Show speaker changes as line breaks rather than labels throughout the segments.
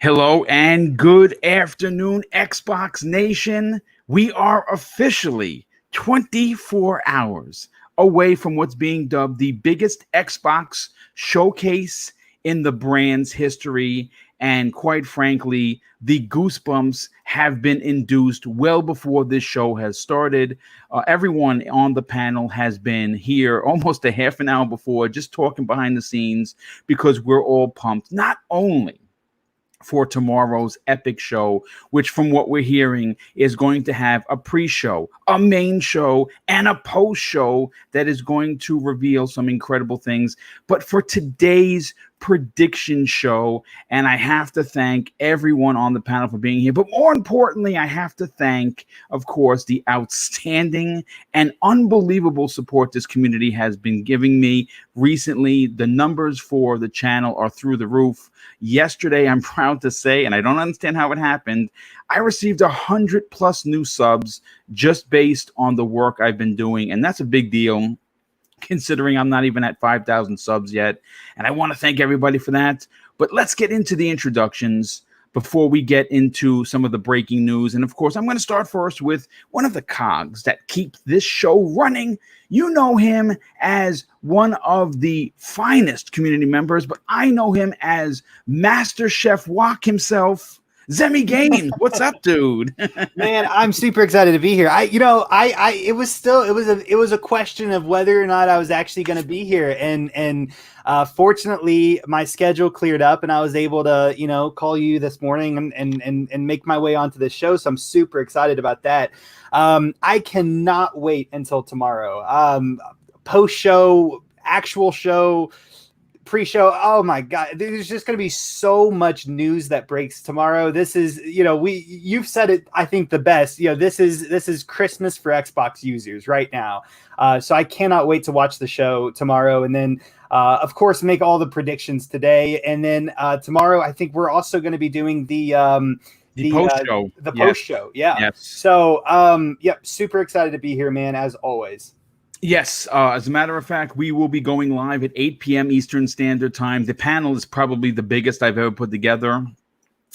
Hello and good afternoon, Xbox Nation. We are officially 24 hours away from what's being dubbed the biggest Xbox showcase in the brand's history. And quite frankly, the goosebumps have been induced well before this show has started. Everyone on the panel has been here almost a half an hour before, just talking behind the scenes because we're all pumped, not only for tomorrow's epic show, which from what we're hearing is going to have a pre-show, a main show, and a post-show that is going to reveal some incredible things. But for today's prediction show, and I have to thank everyone on the panel for being here, but more importantly, I have to thank, of course, the outstanding and unbelievable support this community has been giving me recently. The numbers for the channel are through the roof. Yesterday, I'm proud to say, and I don't understand how it happened, I received 100+ new subs just based on the work I've been doing, and that's a big deal considering I'm not even at 5,000 subs yet. And I want to thank everybody for that. But let's get into the introductions before we get into some of the breaking news. And of course, I'm going to start first with one of the cogs that keep this show running. You know him as one of the finest community members, but I know him as Master Chef Wok himself. Zemi Games, what's up, dude?
Man, I'm super excited to be here. It was a question of whether or not I was actually going to be here, and fortunately, my schedule cleared up, and I was able to, call you this morning and make my way onto this show. So I'm super excited about that. I cannot wait until tomorrow. Post show, actual show, pre-show. Oh my God, there's just going to be so much news that breaks tomorrow. This is, you've said it, I think, the best. This is Christmas for Xbox users right now. So I cannot wait to watch the show tomorrow, and then of course make all the predictions today, and then tomorrow I think we're also going to be doing the
post show.
The post show. Yeah.
Yes.
So super excited to be here, man, as always.
Yes, as a matter of fact, we will be going live at 8 p.m. Eastern Standard Time. The panel is probably the biggest I've ever put together,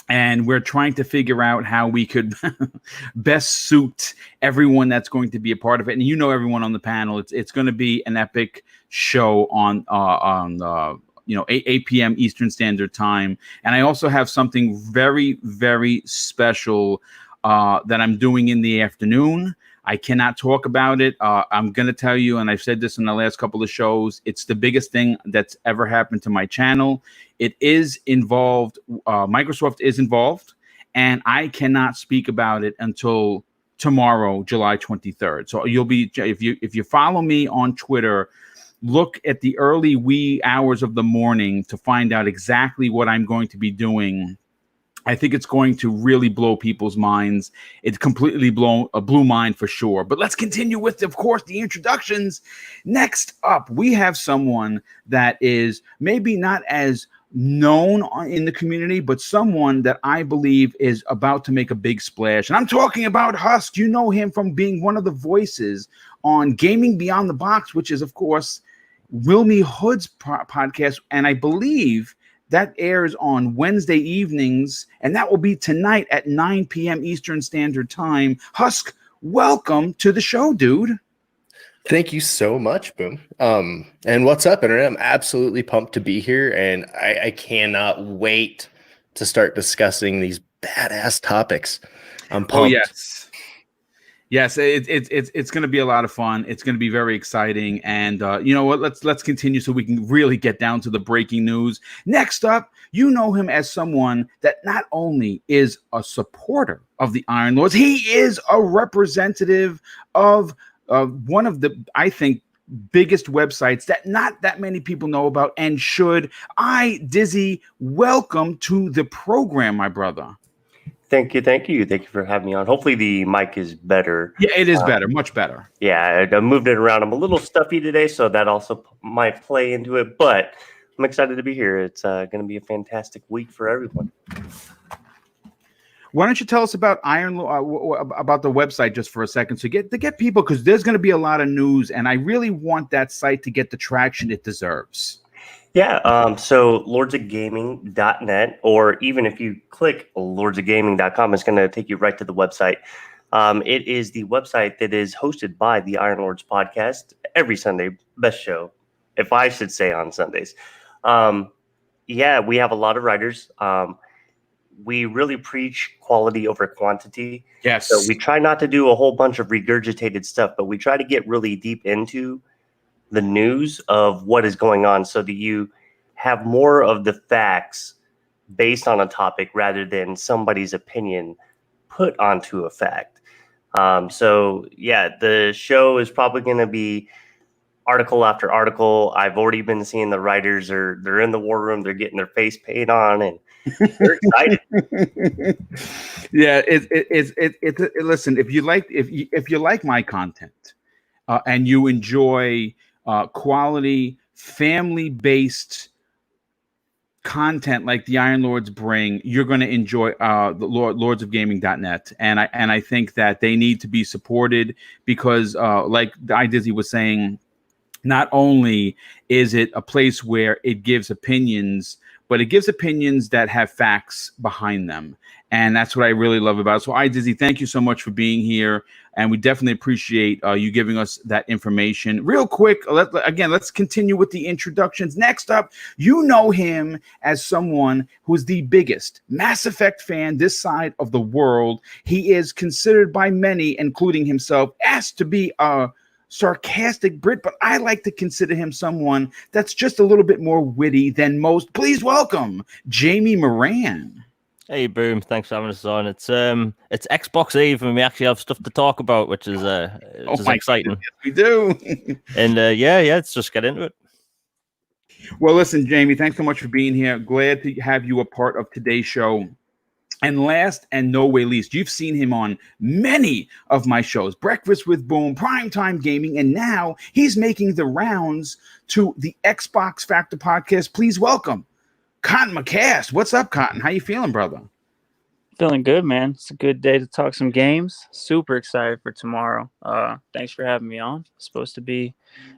and we're trying to figure out how we could best suit everyone that's going to be a part of it. And everyone on the panel, it's going to be an epic show on 8 p.m. Eastern Standard Time. And I also have something very, very special that I'm doing in the afternoon. I cannot talk about it. I'm going to tell you, and I've said this in the last couple of shows, it's the biggest thing that's ever happened to my channel. It is involved. Microsoft is involved, and I cannot speak about it until tomorrow, July 23rd. So you'll be, if you follow me on Twitter, look at the early wee hours of the morning to find out exactly what I'm going to be doing. I think it's going to really blow people's minds. It completely blew mine for sure. But let's continue with, of course, the introductions. Next up, we have someone that is maybe not as known in the community, but someone that I believe is about to make a big splash. And I'm talking about Husk. You know him from being one of the voices on Gaming Beyond the Box, which is, of course, Wilmy Hood's podcast. And I believe that airs on Wednesday evenings, and that will be tonight at 9 p.m. Eastern Standard Time. Husk, welcome to the show, dude.
Thank you so much, Boom. And what's up, Internet? I'm absolutely pumped to be here, and I cannot wait to start discussing these badass topics. I'm pumped.
Oh, yes. Yes, it's going to be a lot of fun. It's going to be very exciting. And you know what? Let's continue so we can really get down to the breaking news. Next up, you know him as someone that not only is a supporter of the Iron Lords, he is a representative of one of the, I think, biggest websites that not that many people know about and should. Dizzy, welcome to the program, my brother.
Thank you for having me on. Hopefully the mic is better.
Yeah, it is better, much better.
Yeah, I moved it around. I'm a little stuffy today, so that also might play into it, but I'm excited to be here. It's going to be a fantastic week for everyone.
Why don't you tell us about about the website just for a second, to get people, because there's going to be a lot of news, and I really want that site to get the traction it deserves.
So lordsofgaming.net, or even if you click lordsofgaming.com, it's going to take you right to the website. It is the website that is hosted by the Iron Lords podcast every Sunday. Best show, if I should say, on Sundays. We have a lot of writers. We really preach quality over quantity.
Yes.
So we try not to do a whole bunch of regurgitated stuff, but we try to get really deep into the news of what is going on so that you have more of the facts based on a topic rather than somebody's opinion put onto a fact. The show is probably going to be article after article. I've already been seeing the writers they're in the war room, they're getting their face paint on, and they're excited.
Yeah, listen, if you like my content and you enjoy quality family-based content like the Iron Lords bring, you're going to enjoy the lordsofgaming.net. And I think that they need to be supported because like Dizzy was saying, not only is it a place where it gives opinions, but it gives opinions that have facts behind them. And that's what I really love about it. So, Dizzy, thank you so much for being here. And we definitely appreciate you giving us that information. Real quick, let's continue with the introductions. Next up, you know him as someone who's the biggest Mass Effect fan this side of the world. He is considered by many, including himself, as to be a sarcastic Brit, but I like to consider him someone that's just a little bit more witty than most. Please welcome Jamie Moran.
Hey, Boom! Thanks for having us on. It's Xbox Eve, and we actually have stuff to talk about, which is exciting.
Yes, we do.
And let's just get into it.
Well, listen, Jamie, thanks so much for being here. Glad to have you a part of today's show. And last and no way least, you've seen him on many of my shows, Breakfast with Boom, Primetime Gaming, and now he's making the rounds to the Xbox Factor podcast. Please welcome Cotton McCast. What's up, Cotton? How you feeling, brother?
Feeling good, man. It's a good day to talk some games. Super excited for tomorrow. Thanks for having me on. Supposed to be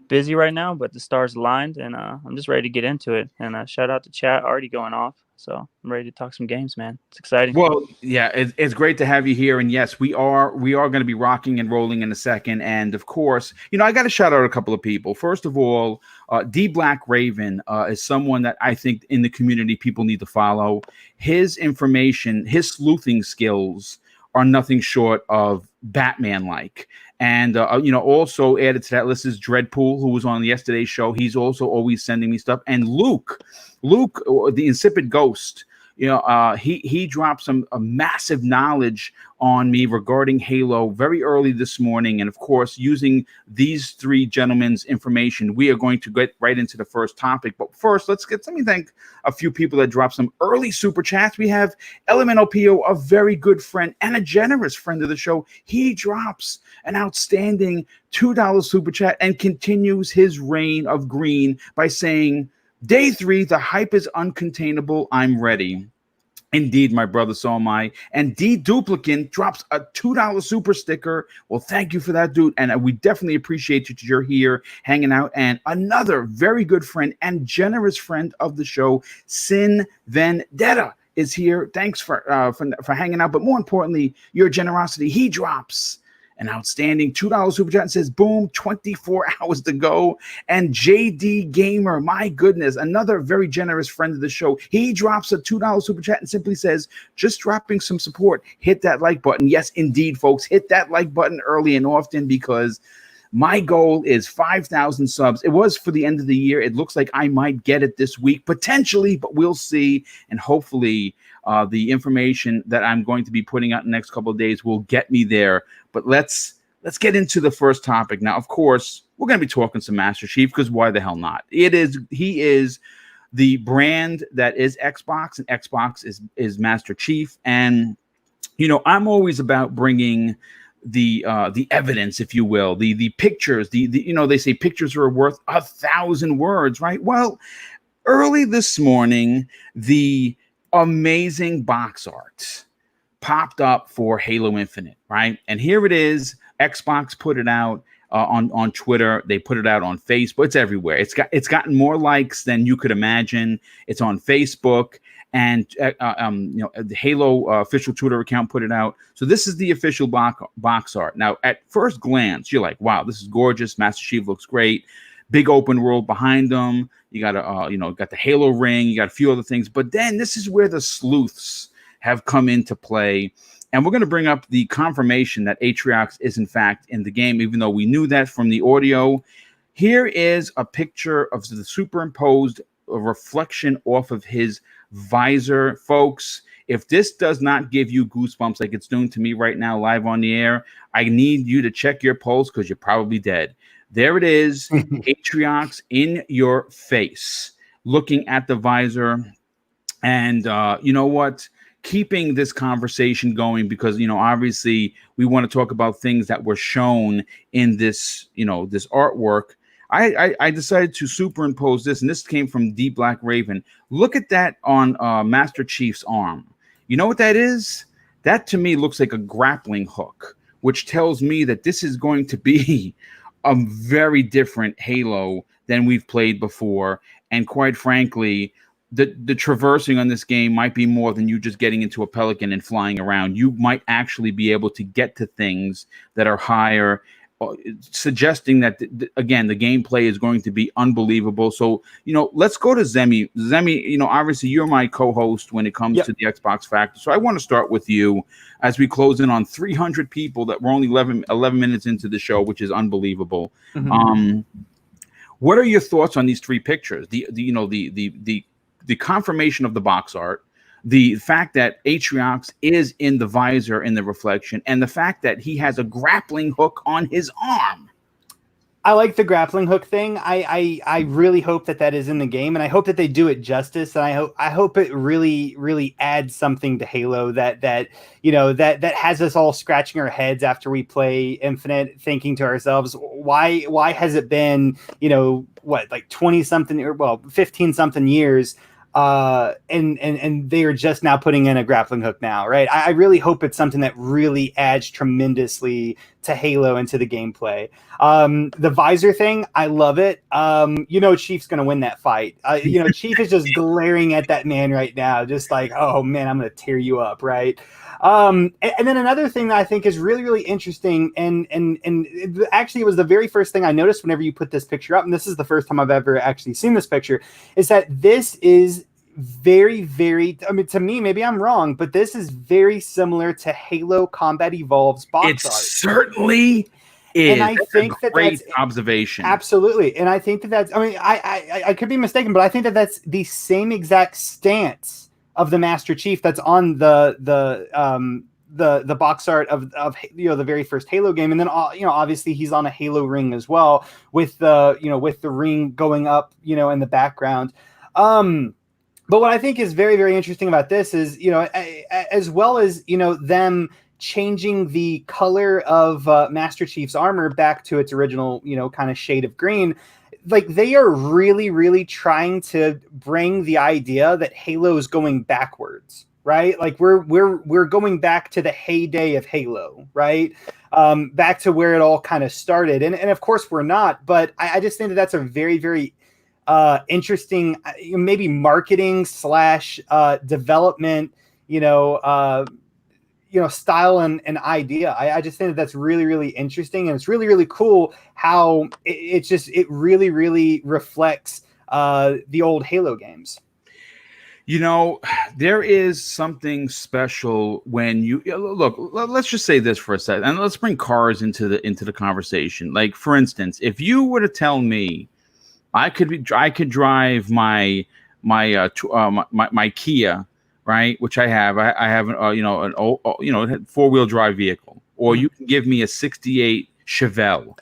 busy right now, but the stars aligned, and I'm just ready to get into it. And shout out to chat already going off. So I'm ready to talk some games, man. It's exciting.
Well, yeah, it's great to have you here. And yes, we are going to be rocking and rolling in a second. And of course, I got to shout out a couple of people. First of all, D Black Raven is someone that I think in the community people need to follow. His information, his sleuthing skills are nothing short of Batman-like. And, also added to that list is Dreadpool, who was on yesterday's show. He's also always sending me stuff. And Luke, the Insipid Ghost, he dropped a massive knowledge on me regarding Halo very early this morning. And of course, using these three gentlemen's information, we are going to get right into the first topic. But first, let me thank a few people that dropped some early super chats. We have Elemental PO, a very good friend and a generous friend of the show. He drops an outstanding $2 super chat and continues his reign of green by saying, Day 3, the hype is uncontainable. I'm ready. Indeed, my brother, so am I. And D Duplicant drops a $2 super sticker. Well, thank you for that, dude. And we definitely appreciate you. You're here hanging out. And another very good friend and generous friend of the show, Sin Vendetta, is here. Thanks for hanging out. But more importantly, your generosity. He drops an outstanding $2 super chat and says, boom, 24 hours to go. And JD Gamer, my goodness, another very generous friend of the show. He drops a $2 super chat and simply says, just dropping some support. Hit that like button. Yes, indeed, folks, hit that like button early and often because my goal is 5,000 subs. It was for the end of the year. It looks like I might get it this week, potentially, but we'll see. And hopefully the information that I'm going to be putting out in the next couple of days will get me there. But let's get into the first topic. Now, of course, we're going to be talking some Master Chief because why the hell not? He is the brand that is Xbox, and Xbox is Master Chief. And, I'm always about bringing the evidence, if you will, the pictures, they say pictures are worth 1,000 words, right? Well, early this morning, the amazing box art popped up for Halo Infinite, right? And here it is. Xbox put it out. on Twitter. They put it out on Facebook. It's everywhere. It's gotten more likes than you could imagine. It's on Facebook, and the Halo official Twitter account put it out. So this is the official box art. Now, at first glance, you're like, wow, this is gorgeous. Master Chief looks great. Big open world behind them. You got got the Halo ring. You got a few other things, but then this is where the sleuths have come into play. And we're going to bring up the confirmation that Atriox is in fact in the game, even though we knew that from the audio. Here is a picture of the superimposed reflection off of his visor. Folks, if this does not give you goosebumps like it's doing to me right now live on the air, I need you to check your pulse because you're probably dead. There it is, Atriox in your face, looking at the visor. And you know what? Keeping this conversation going because, obviously we want to talk about things that were shown in this, this artwork. I decided to superimpose this, and this came from Deep Black Raven. Look at that on Master Chief's arm. You know what that is? That to me looks like a grappling hook, which tells me that this is going to be a very different Halo than we've played before. And quite frankly, the traversing on this game might be more than you just getting into a Pelican and flying around. You might actually be able to get to things that are higher, suggesting that, again, the gameplay is going to be unbelievable. So, let's go to Zemi. Zemi, obviously you're my co-host when it comes to the Xbox Factor. So I want to start with you as we close in on 300 people that we're only 11 minutes into the show, which is unbelievable. Mm-hmm. What are your thoughts on these three pictures? The confirmation of the box art, the fact that Atriox is in the visor in the reflection, and the fact that he has a grappling hook on his arm.
I like the grappling hook thing. I really hope that is in the game, and I hope that they do it justice. And I hope it really adds something to Halo that has us all scratching our heads after we play Infinite, thinking to ourselves, why has it been 20 something or 15 something years? And they are just now putting in a grappling hook now, right? I really hope it's something that really adds tremendously to Halo and to the gameplay. The visor thing, I love it. Chief's gonna win that fight. Chief is just glaring at that man right now, just like, oh man, I'm gonna tear you up, right? And then another thing that I think is really interesting, and actually it was the very first thing I noticed whenever you put this picture up, and this is the first time I've ever actually seen this picture, is that this is very, to me, maybe I'm wrong, but this is very similar to Halo Combat Evolved's box art.
It certainly is.
And I think
that's a great observation.
Absolutely. And I think that's, I could be mistaken, but I think that's the same exact stance of the Master Chief that's on the box art of the very first Halo game, and then obviously he's on a Halo ring as well with the ring going up in the background. But what I think is very interesting about this is as well as them changing the color of Master Chief's armor back to its original kind of shade of green. Like, they are really trying to bring the idea that Halo is going backwards, right? Like we're going back to the heyday of Halo, right? Back to where it all kind of started. And of course we're not, but I just think that's a very interesting, maybe marketing / development, style and idea. I just think that's really interesting, and it's really cool how it really reflects the old Halo games.
There is something special when you look. Let's just say this for a second, and let's bring cars into the conversation. Like, for instance, if you were to tell me I could drive my Kia, right, which I have an an old, 4-wheel drive vehicle, or you can give me a 68 Chevelle.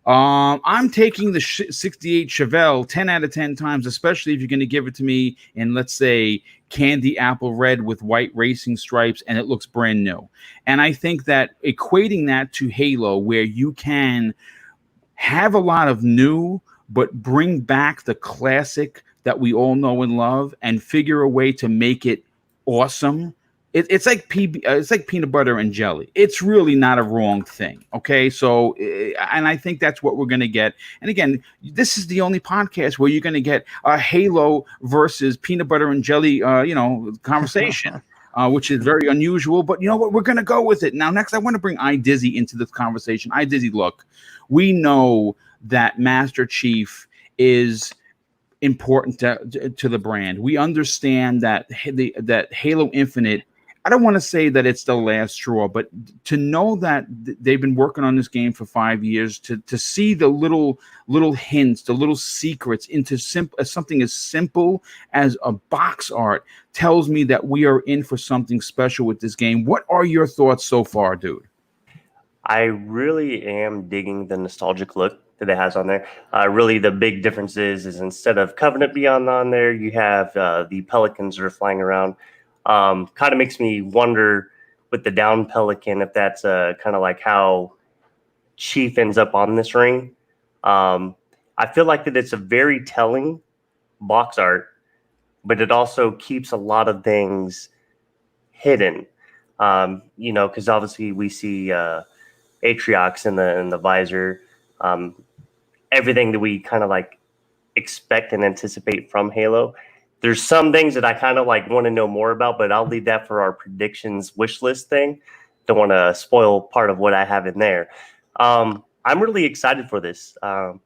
I'm taking the 68 Chevelle 10 out of 10 times, especially if you're going to give it to me in, let's say, candy apple red with white racing stripes, and it looks brand new. And I think that equating that to Halo, where you can have a lot of new, but bring back the classic that we all know and love and figure a way to make it awesome, it's like it's like peanut butter and jelly. It's really not a wrong thing. Okay, so and I think that's what we're going to get. And again, this is the only podcast where you're going to get a Halo versus peanut butter and jelly, conversation. Which is very unusual, but you know what? We're going to go with it. Now, next, I want to bring iDizzy into this conversation. iDizzy, look, we know that Master Chief is important to the brand. We understand that that Halo Infinite, I don't want to say that it's the last straw, but to know that they've been working on this game for 5 years, to see the little hints, the little secrets into something as simple as a box art tells me that we are in for something special with this game. What are your thoughts so far, dude?
I really am digging the nostalgic look that it has on there. Really, the big difference is instead of Covenant Beyond on there, you have the Pelicans that are flying around. Kind of makes me wonder with the down Pelican if that's kind of like how Chief ends up on this ring. I feel like that it's a very telling box art, but it also keeps a lot of things hidden. Because obviously we see Atriox in the visor, everything that we kind of like expect and anticipate from Halo. There's some things that I kind of like want to know more about, but I'll leave that for our predictions wish list thing. Don't want to spoil part of what I have in there. I'm really excited for this. The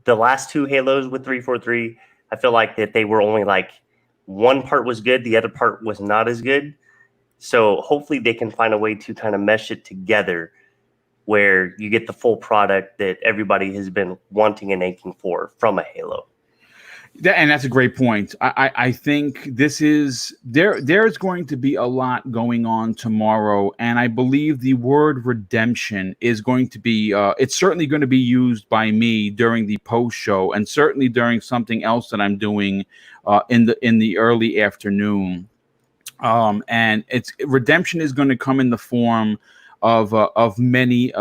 last two Halos with 343, I feel like that they were only like one part was good, the other part was not as good. So hopefully they can find a way to kind of mesh it together where you get the full product that everybody has been wanting and aching for from a Halo.
And that's a great point. I think this is there's going to be a lot going on tomorrow, and I believe the word redemption is going to be it's certainly going to be used by me during the post show, and certainly during something else that I'm doing in the early afternoon. And redemption is going to come in the form of many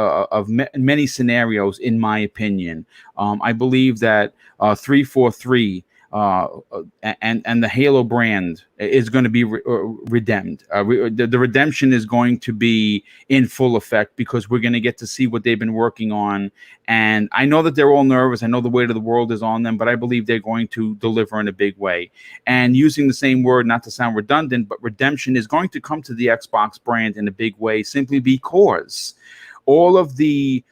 scenarios, in my opinion. I believe that 343 and the Halo brand is going to be redeemed. The redemption is going to be in full effect because we're going to get to see what they've been working on. And I know that they're all nervous. I know the weight of the world is on them, but I believe they're going to deliver in a big way. And using the same word, not to sound redundant, but redemption is going to come to the Xbox brand in a big way, simply because all of the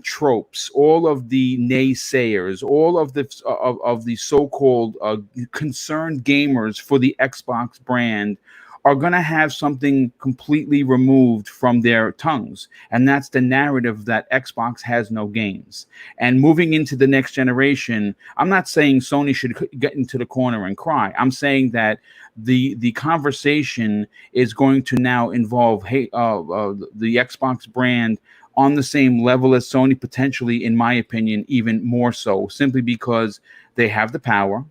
tropes, all of the naysayers, all of the so-called concerned gamers for the Xbox brand are going to have something completely removed from their tongues, and that's the narrative that Xbox has no games. And moving into the next generation, I'm not saying Sony should get into the corner and cry. I'm saying that the conversation is going to now involve the Xbox brand on the same level as Sony, potentially, in my opinion, even more so, simply because they have the power.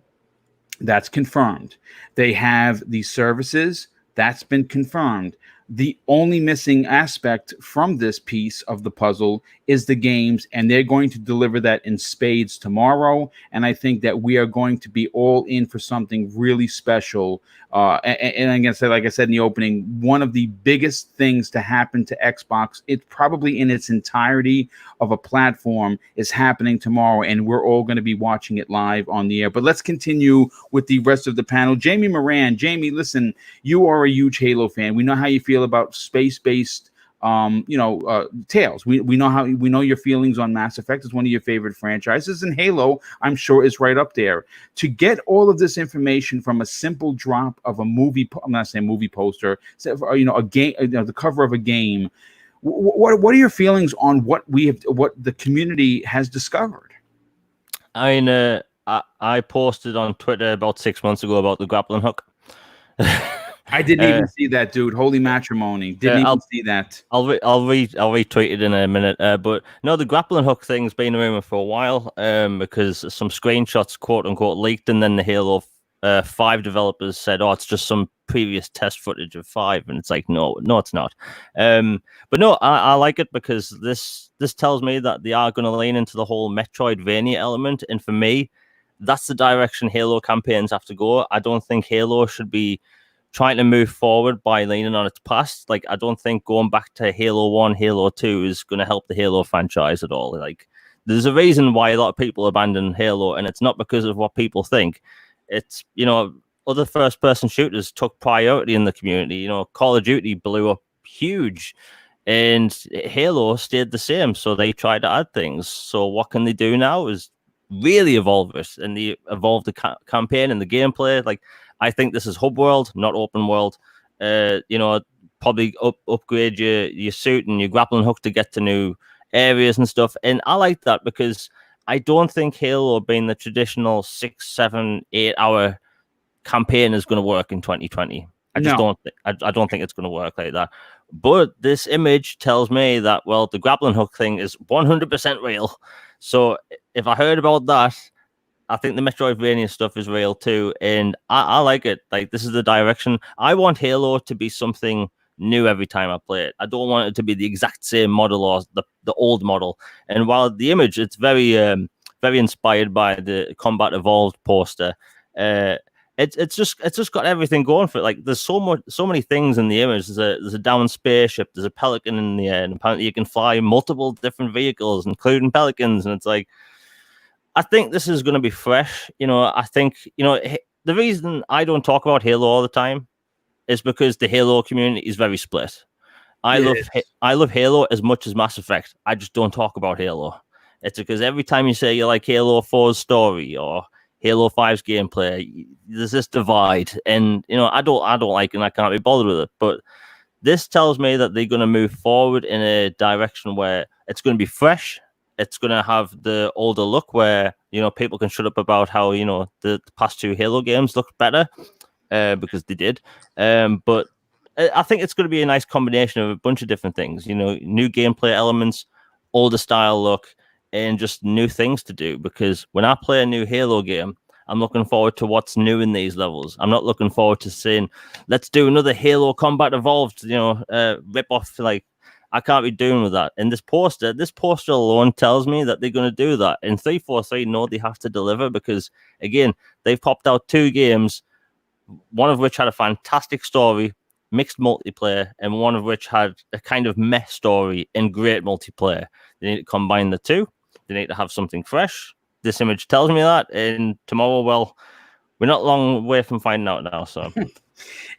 That's confirmed. They have the services. That's been confirmed. The only missing aspect from this piece of the puzzle is the games, and they're going to deliver that in spades tomorrow. And I think that we are going to be all in for something really special. And I'm going to say, like I said in the opening, one of the biggest things to happen to Xbox, it's probably in its entirety of a platform, is happening tomorrow, and we're all going to be watching it live on the air. But let's continue with the rest of the panel. Jamie Moran. Jamie, listen, you are a huge Halo fan. We know how you feel about space-based tales. We know your feelings on Mass Effect. Is one of your favorite franchises, and Halo, I'm sure, is right up there. To get all of this information from a simple drop of a movie, I'm not saying movie poster, a game, the cover of a game. What are your feelings on what the community has discovered?
I mean, I posted on Twitter about 6 months ago about the grappling hook.
I didn't even see that, dude. Holy matrimony. Didn't even see that.
I'll retweet it in a minute. But no, the grappling hook thing's been a rumor for a while because some screenshots, quote unquote, leaked, and then the Halo 5 developers said, "Oh, it's just some previous test footage of 5," and it's like, no, it's not. But no, I like it because this tells me that they are going to lean into the whole Metroidvania element, and for me, that's the direction Halo campaigns have to go. I don't think Halo should be trying to move forward by leaning on its past. Like, I don't think going back to Halo 1, Halo 2 is going to help the Halo franchise at all. Like, there's a reason why a lot of people abandon Halo, and it's not because of what people think. It's, other first-person shooters took priority in the community. Call of Duty blew up huge, and Halo stayed the same, so they tried to add things. So what can they do now is really evolve it, and they evolve the campaign and the gameplay. Like, I think this is hub world, not open world. Probably upgrade your suit and your grappling hook to get to new areas and stuff. And I like that because I don't think Halo being the traditional 6, 7, 8 hour campaign is going to work in 2020. I just don't. I don't think it's going to work like that. But this image tells me that, well, the grappling hook thing is 100% real. So if I heard about that, I think the Metroidvania stuff is real too, and I like it. Like, this is the direction. I want Halo to be something new every time I play it. I don't want it to be the exact same model or the old model. And while the image, it's very very inspired by the Combat Evolved poster. It's just got everything going for it. Like, there's so many things in the image. There's a downed spaceship. There's a pelican in the air, and apparently you can fly multiple different vehicles, including pelicans. And it's like, I think this is going to be fresh. I think, the reason I don't talk about Halo all the time is because the Halo community is very split. I love Halo as much as Mass Effect. I just don't talk about Halo. It's because every time you say you like Halo 4's story or Halo 5's gameplay, there's this divide. And, I don't like it, and I can't be bothered with it. But this tells me that they're going to move forward in a direction where it's going to be fresh. It's going to have the older look where, people can shut up about how, the past 2 Halo games looked better because they did. But I think it's going to be a nice combination of a bunch of different things, new gameplay elements, older style look, and just new things to do. Because when I play a new Halo game, I'm looking forward to what's new in these levels. I'm not looking forward to saying, let's do another Halo Combat Evolved, rip off. Like, I can't be doing with that. And this poster alone tells me that they're going to do that. And 343 know they have to deliver because, again, they've popped out 2 games, one of which had a fantastic story, mixed multiplayer, and one of which had a kind of meh story and great multiplayer. They need to combine the 2. They need to have something fresh. This image tells me that. And tomorrow, well, we're not long away from finding out now. So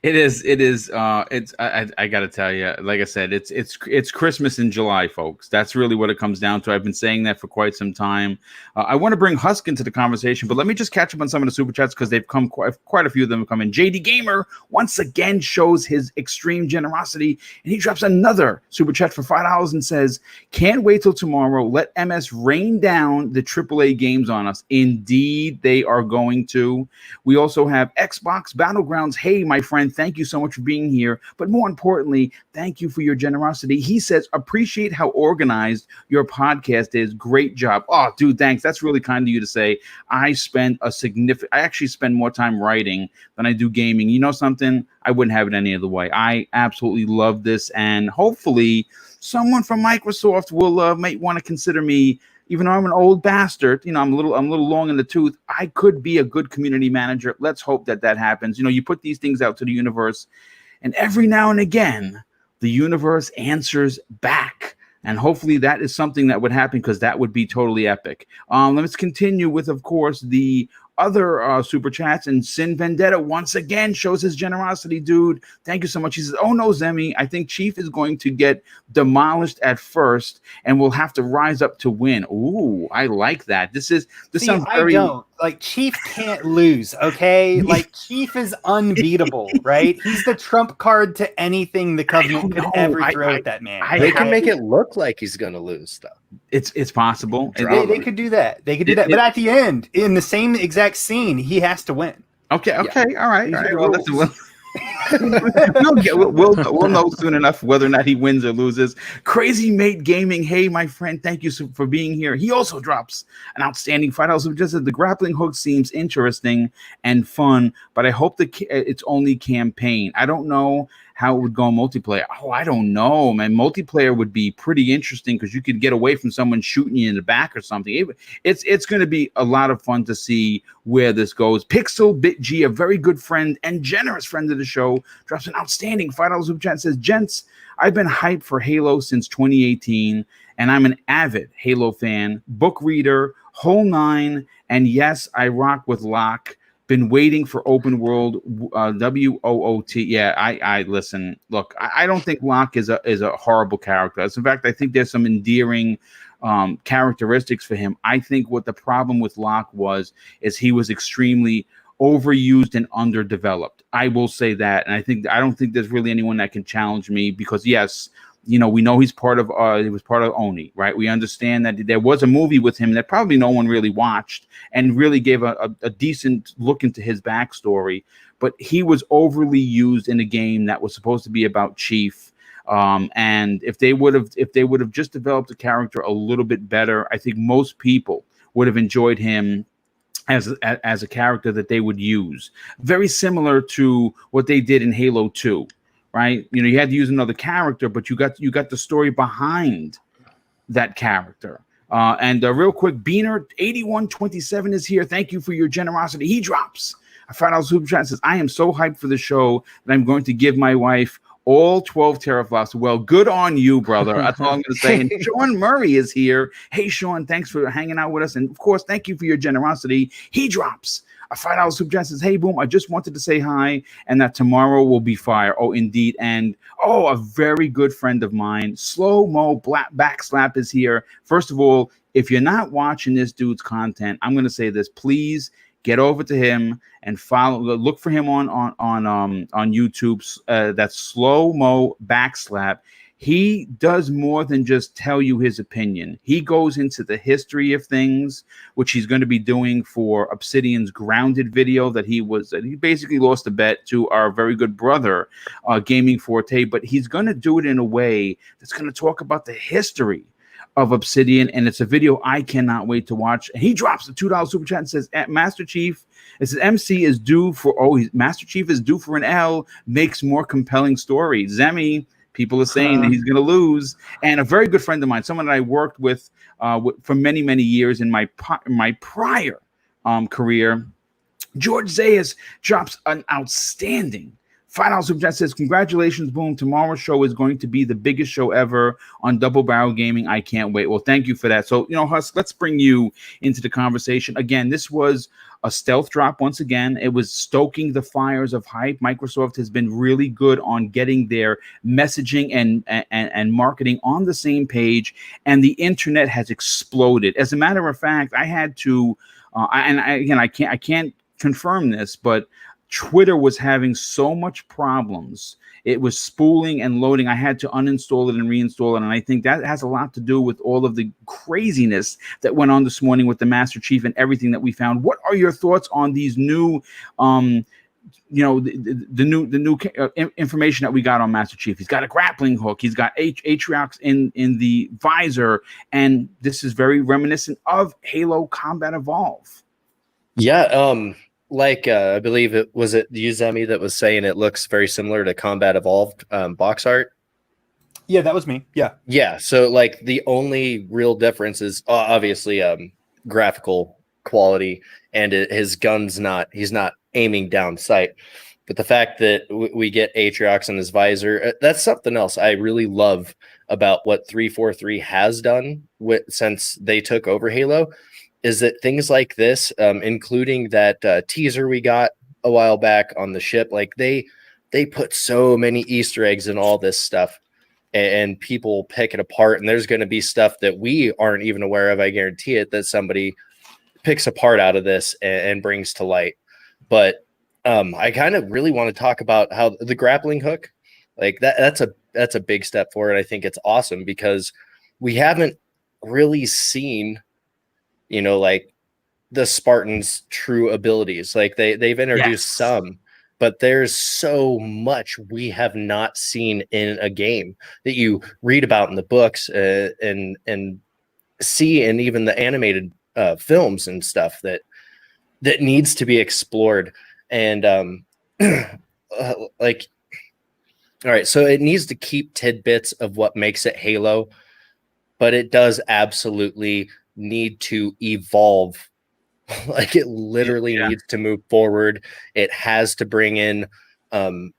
It is. I got to tell you, like I said, it's Christmas in July, folks. That's really what it comes down to. I've been saying that for quite some time. I want to bring Husk into the conversation, but let me just catch up on some of the super chats because they've come quite a few of them have come in. JD Gamer once again shows his extreme generosity, and he drops another super chat for $5 and says, "Can't wait till tomorrow. Let MS rain down the AAA games on us." Indeed, they are going to. We also have Xbox Battlegrounds. Hey, my friend, thank you so much for being here. But more importantly, thank you for your generosity. He says, appreciate how organized your podcast is. Great job. Oh, dude, thanks. That's really kind of you to say. I actually spend more time writing than I do gaming. You know something? I wouldn't have it any other way. I absolutely love this. And hopefully someone from Microsoft will might want to consider me. Even though I'm an old bastard, I'm a little long in the tooth, I could be a good community manager. Let's hope that happens. You put these things out to the universe, and every now and again, the universe answers back. And hopefully that is something that would happen because that would be totally epic. Let's continue with, of course, the other super chats. And Sin Vendetta once again shows his generosity, dude. Thank you so much. He says, "Oh no, Zemi, I think Chief is going to get demolished at first and will have to rise up to win." Ooh, I like that. This sounds very. I don't.
Like, Chief can't lose, okay? Like, Chief is unbeatable, right? He's the trump card to anything the Covenant could ever throw at that man.
They can make it look like he's going to lose, though.
It's possible.
They could do that. But at the end, in the same exact scene, he has to win.
Okay. Yeah. All right. Well, we'll know soon enough whether or not he wins or loses. Crazy Mate Gaming, hey my friend, thank you for being here. He also drops an outstanding $5. Just said the grappling hook seems interesting and fun, but I hope it's only campaign. I don't know how it would go in multiplayer. Oh, I don't know, man. Multiplayer would be pretty interesting because you could get away from someone shooting you in the back or something. It's going to be a lot of fun to see where this goes. Pixel BitG, a very good friend and generous friend of the show, drops an outstanding $5 super chat. Says, gents, I've been hyped for Halo since 2018, and I'm an avid Halo fan, book reader, whole nine, and yes, I rock with Locke. Been waiting for open world WOOT. Yeah, I listen. Look, I don't think Locke is a horrible character. In fact, I think there's some endearing characteristics for him. I think what the problem with Locke is he was extremely overused and underdeveloped. I will say that, and I don't think there's really anyone that can challenge me because yes, we know he was part of Oni, right? We understand that there was a movie with him that probably no one really watched and really gave a decent look into his backstory, but he was overly used in a game that was supposed to be about Chief. And if they would have just developed the character a little bit better, I think most people would have enjoyed him as a character that they would use. Very similar to what they did in Halo 2. Right, you had to use another character, but you got the story behind that character. And real quick, Beaner 8127 is here. Thank you for your generosity. He drops a $5 super chat. Says, I am so hyped for the show that I'm going to give my wife all 12 teraflops. Well, good on you, brother. That's all I'm going to say. And Sean Murray is here. Hey, Sean, thanks for hanging out with us. And of course, thank you for your generosity. He drops a $5 super chat. Says, hey, Boom, I just wanted to say hi and that tomorrow will be fire. Oh, indeed. And a very good friend of mine, Slow Mo Backslap is here. First of all, if you're not watching this dude's content, I'm going to say this. Please get over to him and look for him on YouTube. That's Slow Mo Backslap. He does more than just tell you his opinion. He goes into the history of things, which he's going to be doing for Obsidian's Grounded video that he basically lost a bet to our very good brother, Gaming Forte, but he's going to do it in a way that's going to talk about the history of Obsidian, and it's a video I cannot wait to watch. And he drops a $2 super chat and says, Master Chief, it says MC is due for, Master Chief is due for an L, makes more compelling story. Zemi, people are saying that he's going to lose. And a very good friend of mine, someone that I worked with for many, many years in my prior career, George Zayas drops an outstanding $5 super chat. Says, congratulations, Boom. Tomorrow's show is going to be the biggest show ever on Double Barrel Gaming. I can't wait. Well, thank you for that. So, Husk, let's bring you into the conversation. Again, this was a stealth drop once again. It was stoking the fires of hype. Microsoft has been really good on getting their messaging and marketing on the same page, and the internet has exploded. As a matter of fact, I had to, I can't confirm this, but Twitter was having so much problems. It was spooling and loading. I had to uninstall it and reinstall it. And I think that has a lot to do with all of the craziness that went on this morning with the Master Chief and everything that we found. What are your thoughts on these new, the new information that we got on Master Chief? He's got a grappling hook. He's got Atriox in the visor. And this is very reminiscent of Halo Combat Evolve.
Yeah. I believe it Uzemi that was saying it looks very similar to Combat Evolved box art.
Yeah, that was me. Yeah.
So the only real difference is obviously graphical quality, and his gun's he's not aiming down sight. But the fact that we get Atriox in his visor, that's something else I really love about what 343 has done since they took over Halo. Is that things like this, including that teaser we got a while back on the ship, they put so many Easter eggs in all this stuff, and people pick it apart. And there's going to be stuff that we aren't even aware of. I guarantee it, that somebody picks a part out of this and brings to light. But I kind of really want to talk about how the grappling hook, that's a big step forward. I think it's awesome because we haven't really seen the Spartans' true abilities. They've introduced some, but there's so much we have not seen in a game that you read about in the books and see in even the animated films and stuff that needs to be explored. And All right, so it needs to keep tidbits of what makes it Halo, but it does absolutely need to evolve. Like it literally needs to move forward. It has to bring in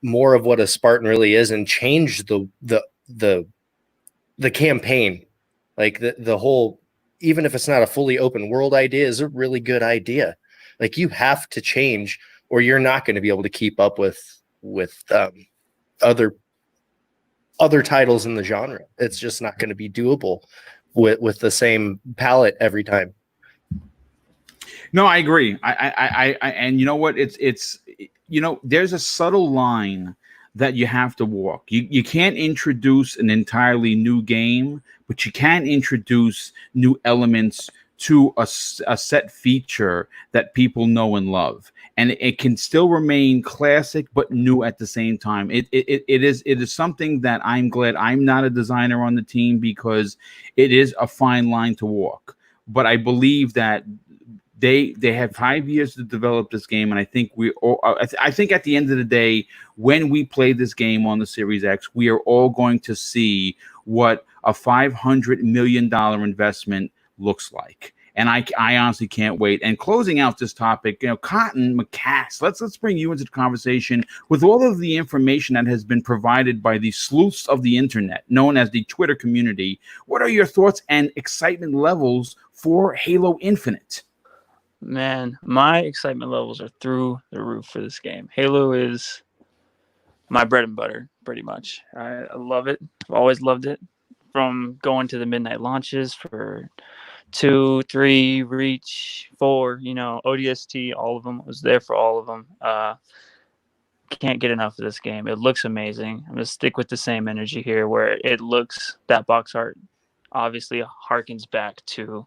more of what a Spartan really is and change the campaign. Like the whole, even if it's not a fully open world idea, is a really good idea. Like you have to change, or you're not going to be able to keep up with other titles in the genre. It's just not going to be doable with the same palette every time.
No, I agree. And you know what? It's there's a subtle line that you have to walk. You can't introduce an entirely new game, but you can introduce new elements to a set feature that people know and love, and it can still remain classic but new at the same time. It is something that I'm glad I'm not a designer on the team, because it is a fine line to walk. But I believe that they have 5 years to develop this game, and I think I think at the end of the day, when we play this game on the Series X, we are all going to see what a $500 million investment looks like. And I honestly can't wait. And closing out this topic, Cotton McCass, let's bring you into the conversation with all of the information that has been provided by the sleuths of the internet, known as the Twitter community. What are your thoughts and excitement levels for Halo Infinite?
Man, my excitement levels are through the roof for this game. Halo is my bread and butter, pretty much. I love it. I've always loved it. From going to the midnight launches for 2, 3, Reach, 4, ODST, all of them. I was there for all of them. Can't get enough of this game. It looks amazing. I'm going to stick with the same energy here, where it looks, that box art obviously harkens back to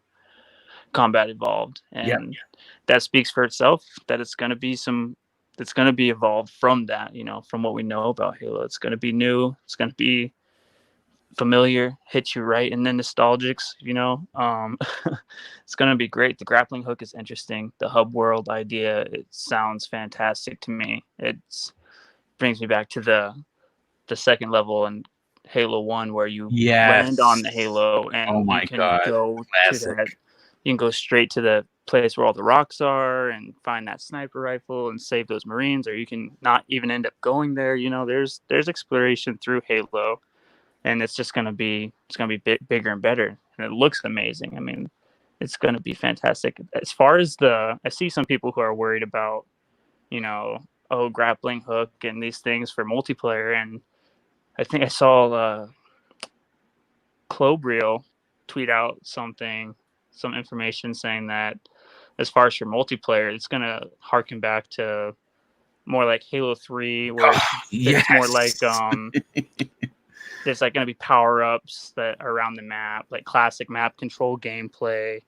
Combat Evolved, and that speaks for itself, that it's going to be evolved from that, from what we know about Halo. It's going to be new, it's going to be familiar, hit you right in the nostalgics, it's going to be great. The grappling hook is interesting. The hub world idea, it sounds fantastic to me. It brings me back to the second level in Halo 1, where you land on the Halo and you can go to that. You can go straight to the place where all the rocks are and find that sniper rifle and save those Marines, or you can not even end up going there. There's exploration through Halo, and it's just gonna be bigger and better, and it looks amazing. I mean, it's gonna be fantastic. As far as I see some people who are worried about, grappling hook and these things for multiplayer, and I think I saw Clobriel tweet out some information saying that as far as your multiplayer, it's going to harken back to more like Halo 3, where it's more like there's like going to be power-ups that are around the map, like classic map control gameplay.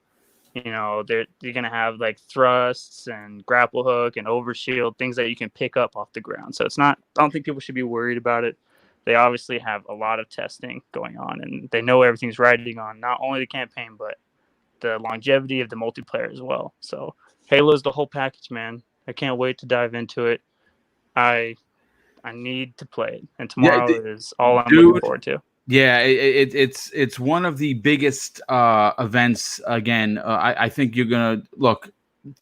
You're going to have like thrusts and grapple hook and overshield, things that you can pick up off the ground. So I don't think people should be worried about it. They obviously have a lot of testing going on, and they know everything's riding on not only the campaign, but the longevity of the multiplayer as well. So Halo's the whole package, man. I can't wait to dive into it. I need to play it, and tomorrow is all I'm looking forward to.
Yeah, it's one of the biggest events. Again, I think you're gonna look,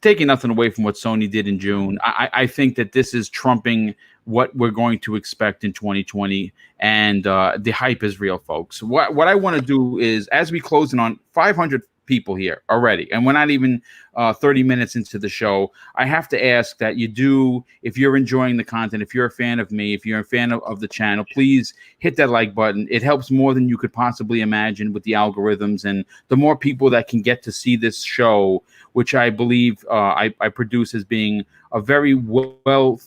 taking nothing away from what Sony did in June. I think that this is trumping what we're going to expect in 2020, and the hype is real, folks. What I want to do is, as we close in on 500 people here already, and we're not even 30 minutes into the show, I have to ask that you do, if you're enjoying the content, if you're a fan of me, if you're a fan of the channel, please hit that like button. It helps more than you could possibly imagine with the algorithms, and the more people that can get to see this show, which I believe I produce as being a very well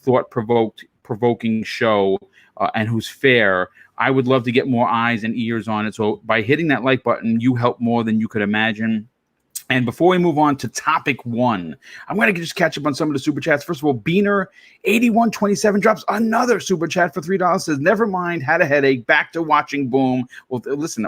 provoking show, and who's fair, I would love to get more eyes and ears on it. So by hitting that like button, you help more than you could imagine. And before we move on to topic one, I'm going to just catch up on some of the super chats. First of all, Beaner8127 drops another super chat for $3. Says, never mind, had a headache, back to watching Boom. Well, listen,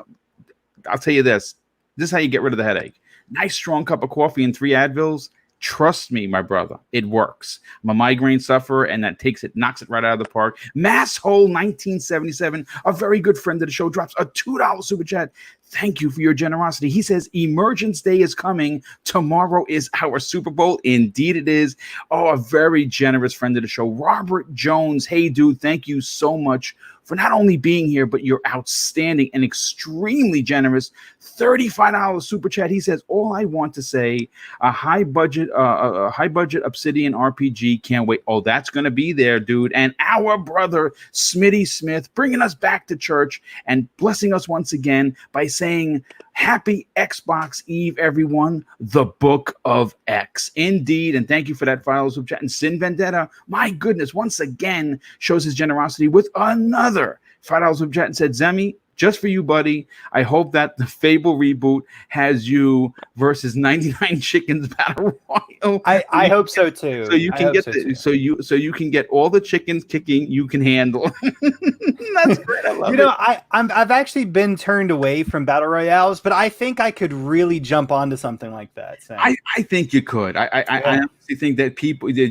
I'll tell you this. This is how you get rid of the headache. Nice strong cup of coffee and 3 Advils. Trust me, my brother, it works. I'm a migraine sufferer, and that knocks it right out of the park. Masshole 1977, a very good friend of the show, drops a $2 super chat. Thank you for your generosity. He says, Emergence Day is coming. Tomorrow is our Super Bowl. Indeed it is. Oh, a very generous friend of the show, Robert Jones. Hey, dude, thank you so much for not only being here, but you're outstanding and extremely generous. $35 super chat. He says, all I want to say, a high budget Obsidian RPG. Can't wait. Oh, that's going to be there, dude. And our brother, Smitty Smith, bringing us back to church and blessing us once again by saying, happy Xbox Eve, everyone. The Book of X. Indeed. And thank you for that $5 super chat. And Sin Vendetta, my goodness, once again shows his generosity with another $5 super chat and said, Zemi, just for you, buddy. I hope that the Fable reboot has you versus 99 Chickens Battle Royale.
I hope so too.
So you can you can get all the chickens kicking you can handle. That's great. I love it.
I've actually been turned away from battle royales, but I think I could really jump onto something like that. So.
I think you could. I honestly think that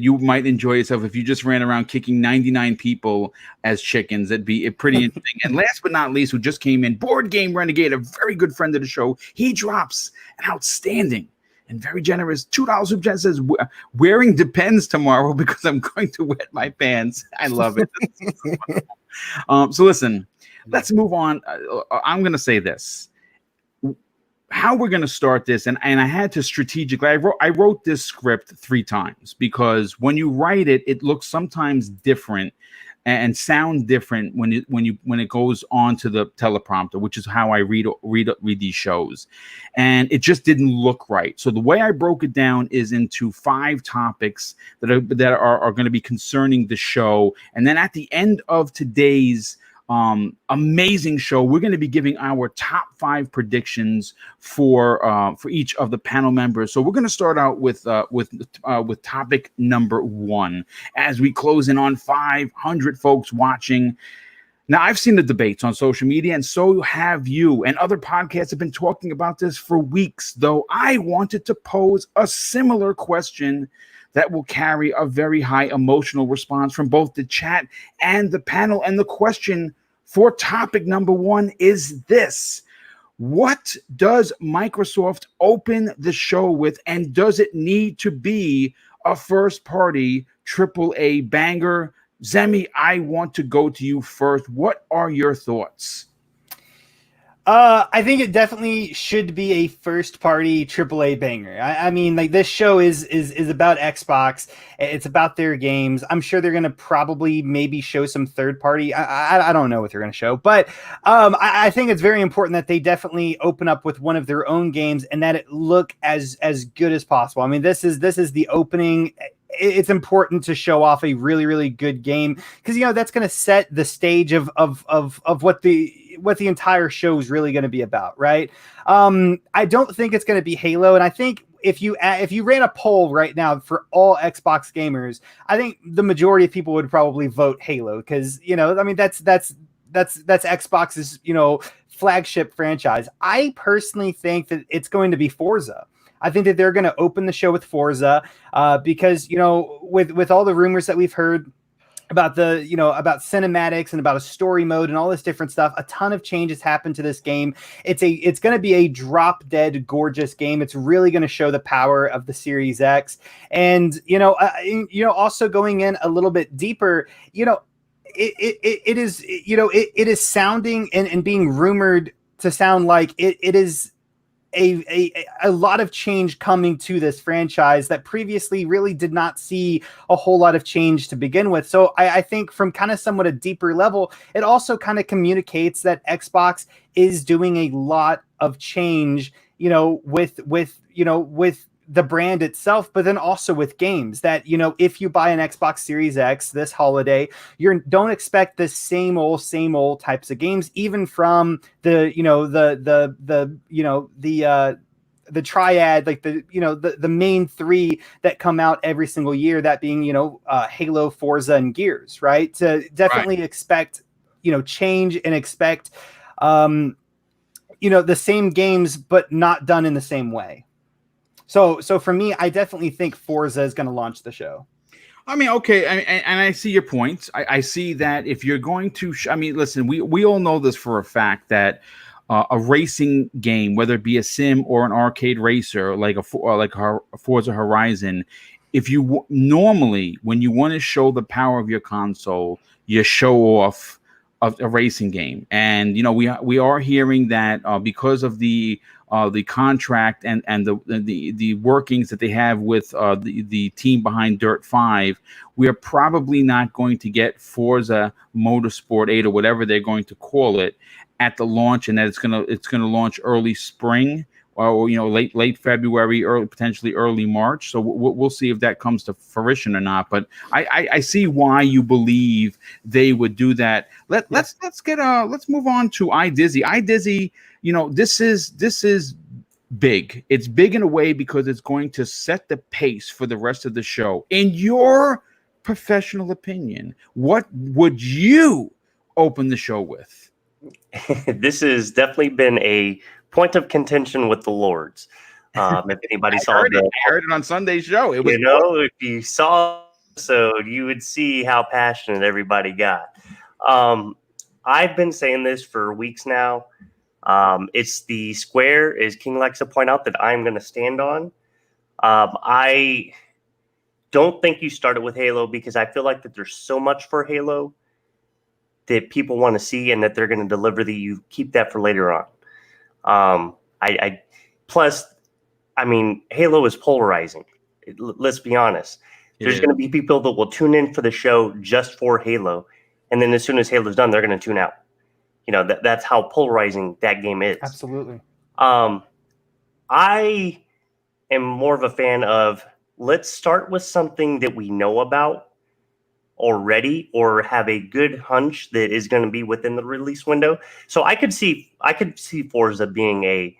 you might enjoy yourself if you just ran around kicking 99 people as chickens. It'd be pretty interesting. And last but not least, who just came in, Board Game Renegade, a very good friend of the show. He drops an outstanding and very generous $2 super chat. Says, wearing depends tomorrow because I'm going to wet my pants. I love it. So listen, let's move on. I'm going to say this. How we're going to start this, and I had to strategically, I wrote this script 3 times because when you write it, it looks sometimes different and sounds different when it goes on to the teleprompter, which is how I read these shows, and it just didn't look right. So the way I broke it down is into 5 topics that are going to be concerning the show, and then at the end of today's amazing show, we're going to be giving our top 5 predictions for each of the panel members. So we're going to start out with topic number 1 as we close in on 500 folks watching. Now, I've seen the debates on social media, and so have you, and other podcasts have been talking about this for weeks, though I wanted to pose a similar question that will carry a very high emotional response from both the chat and the panel. And the question for topic number 1 is this: what does Microsoft open the show with, and does it need to be a first-party AAA banger? Zemi, I want to go to you first. What are your thoughts?
I think it definitely should be a first-party AAA banger. I mean, like, this show is about Xbox. It's about their games. I'm sure they're going to probably maybe show some third-party. I don't know what they're going to show, but I think it's very important that they definitely open up with one of their own games and that it look as good as possible. I mean, this is the opening. It's important to show off a really, really good game because, that's going to set the stage of what the entire show is really going to be about, right? I don't think it's going to be Halo, and I think if you ran a poll right now for all Xbox gamers, I think the majority of people would probably vote Halo because I mean that's Xbox's flagship franchise. I personally think that it's going to be Forza. I think that they're going to open the show with Forza because, with all the rumors that we've heard about about cinematics and about a story mode and all this different stuff, a ton of changes happened to this game. It's going to be a drop dead gorgeous game. It's really going to show the power of the Series X. And, also going in a little bit deeper, it is sounding and being rumored to sound like it is a lot of change coming to this franchise that previously really did not see a whole lot of change to begin with. So I think from kind of somewhat a deeper level, it also kind of communicates that Xbox is doing a lot of change, with the brand itself, but then also with games that, if you buy an Xbox Series X this holiday, don't expect the same old types of games, even from the triad, like the main 3 that come out every single year, that being, Halo, Forza, and Gears, right? To definitely expect, change and expect, the same games, but not done in the same way. So for me, I definitely think Forza is going to launch the show.
I mean, okay, and I see your points. I see that if you're going to, I mean, listen, we all know this for a fact that a racing game, whether it be a sim or an arcade racer, like a Forza Horizon, if you normally when you want to show the power of your console, you show off a racing game, and we are hearing that because of the contract and the workings that they have with the team behind Dirt 5, we are probably not going to get Forza Motorsport 8 or whatever they're going to call it at the launch, and that it's gonna launch early spring or late February, potentially early March. So we'll see if that comes to fruition or not. But I see why you believe they would do that. Let's move on to iDizzy. iDizzy, this is big. It's big in a way because it's going to set the pace for the rest of the show. In your professional opinion, what would you open the show with?
This has definitely been a point of contention with the Lords. If anybody saw
I heard it on Sunday's show. It was,
if you saw the episode, you would see how passionate everybody got. I've been saying this for weeks now. It's the square, as King likes to point out, that I'm going to stand on. I don't think you started with Halo because I feel like that there's so much for Halo that people want to see and that they're going to deliver that you keep that for later on. Plus, I mean, Halo is polarizing. Let's be honest. There's going to be people that will tune in for the show just for Halo. And then as soon as Halo's done, they're going to tune out. That's how polarizing that game is.
Absolutely.
I am more of a fan of let's start with something that we know about already or have a good hunch that is going to be within the release window. So I could see Forza being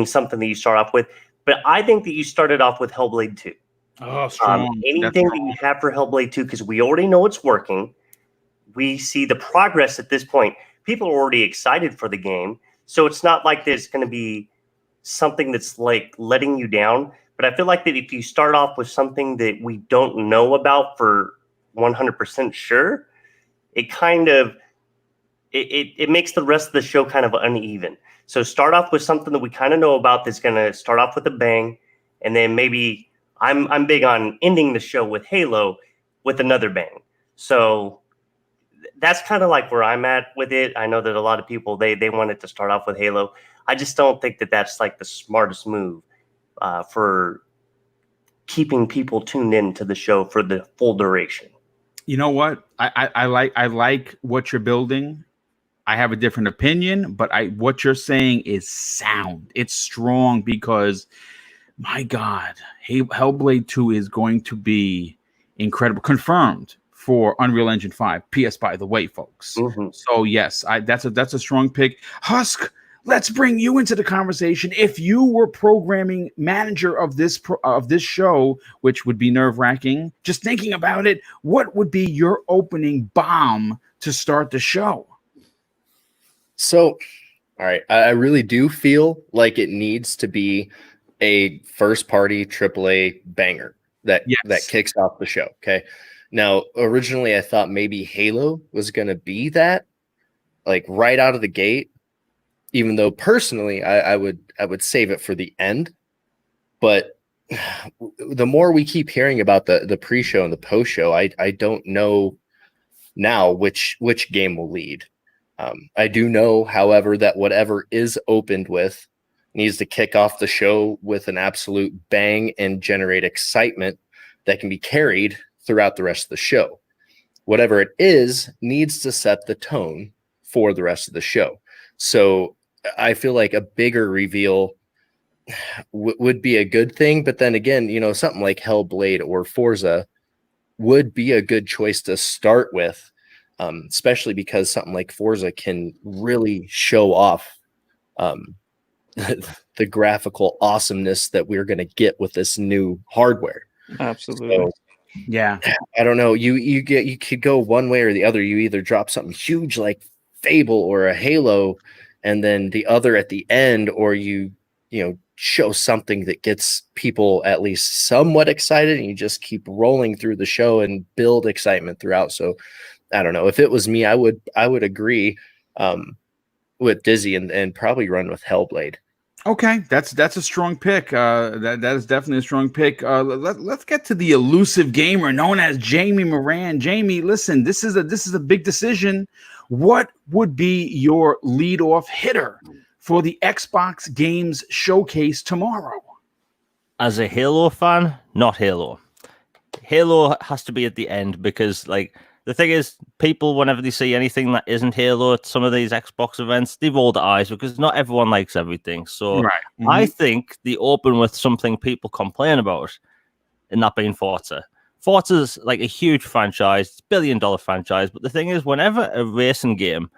something that you start off with, but I think that you started off with Hellblade 2.
Oh, strong.
Anything that you have for Hellblade 2, because we already know it's working. We see the progress at this point. People are already excited for the game. So it's not like there's going to be something that's like letting you down. But I feel like that if you start off with something that we don't know about for 100% sure, it kind of it makes the rest of the show kind of uneven. So start off with something that we kind of know about that's going to start off with a bang, and then maybe I'm big on ending the show with Halo with another bang. So that's kind of like where I'm at with it. I know that a lot of people they want it to start off with Halo. I just don't think that that's like the smartest move for keeping people tuned in to the show for the full duration.
You know what? I like what you're building. I have a different opinion, but what you're saying is sound. It's strong because, my God, Hellblade 2 is going to be incredible. Confirmed for Unreal Engine 5. PS, by the way, folks.
Mm-hmm.
So yes, that's a strong pick. Husk, let's bring you into the conversation. If you were programming manager of this show, which would be nerve-wracking, just thinking about it, what would be your opening bomb to start the show?
So, all right, I really do feel like it needs to be a first-party AAA banger that kicks off the show. Okay. Now, originally, I thought maybe Halo was going to be that, like right out of the gate. Even though personally, I would save it for the end. But the more we keep hearing about the pre-show and the post-show, I don't know now which game will lead. I do know, however, that whatever is opened with needs to kick off the show with an absolute bang and generate excitement that can be carried throughout the rest of the show. Whatever it is needs to set the tone for the rest of the show. So I feel like a bigger reveal would be a good thing. But then again, something like Hellblade or Forza would be a good choice to start with, especially because something like Forza can really show off the graphical awesomeness that we're going to get with this new hardware.
Absolutely.
So,
yeah,
I don't know. You could go one way or the other. You either drop something huge like Fable or a Halo, and then the other at the end, or you show something that gets people at least somewhat excited, and you just keep rolling through the show and build excitement throughout. So I don't know, if it was me, I would agree with Dizzy and probably run with Hellblade.
Okay, that's a strong pick. That is definitely a strong pick. Let's get to the elusive gamer known as Jamie Moran. Jamie, listen, this is a big decision. What would be your leadoff hitter for the Xbox Games Showcase tomorrow?
As a Halo fan, not Halo. Halo has to be at the end because, like, the thing is, people, whenever they see anything that isn't Halo at some of these Xbox events, they roll their eyes because not everyone likes everything. So
Right.
I think they open with something people complain about, and that being Forza. Forza's like a huge franchise, billion-dollar franchise. But the thing is, whenever a racing game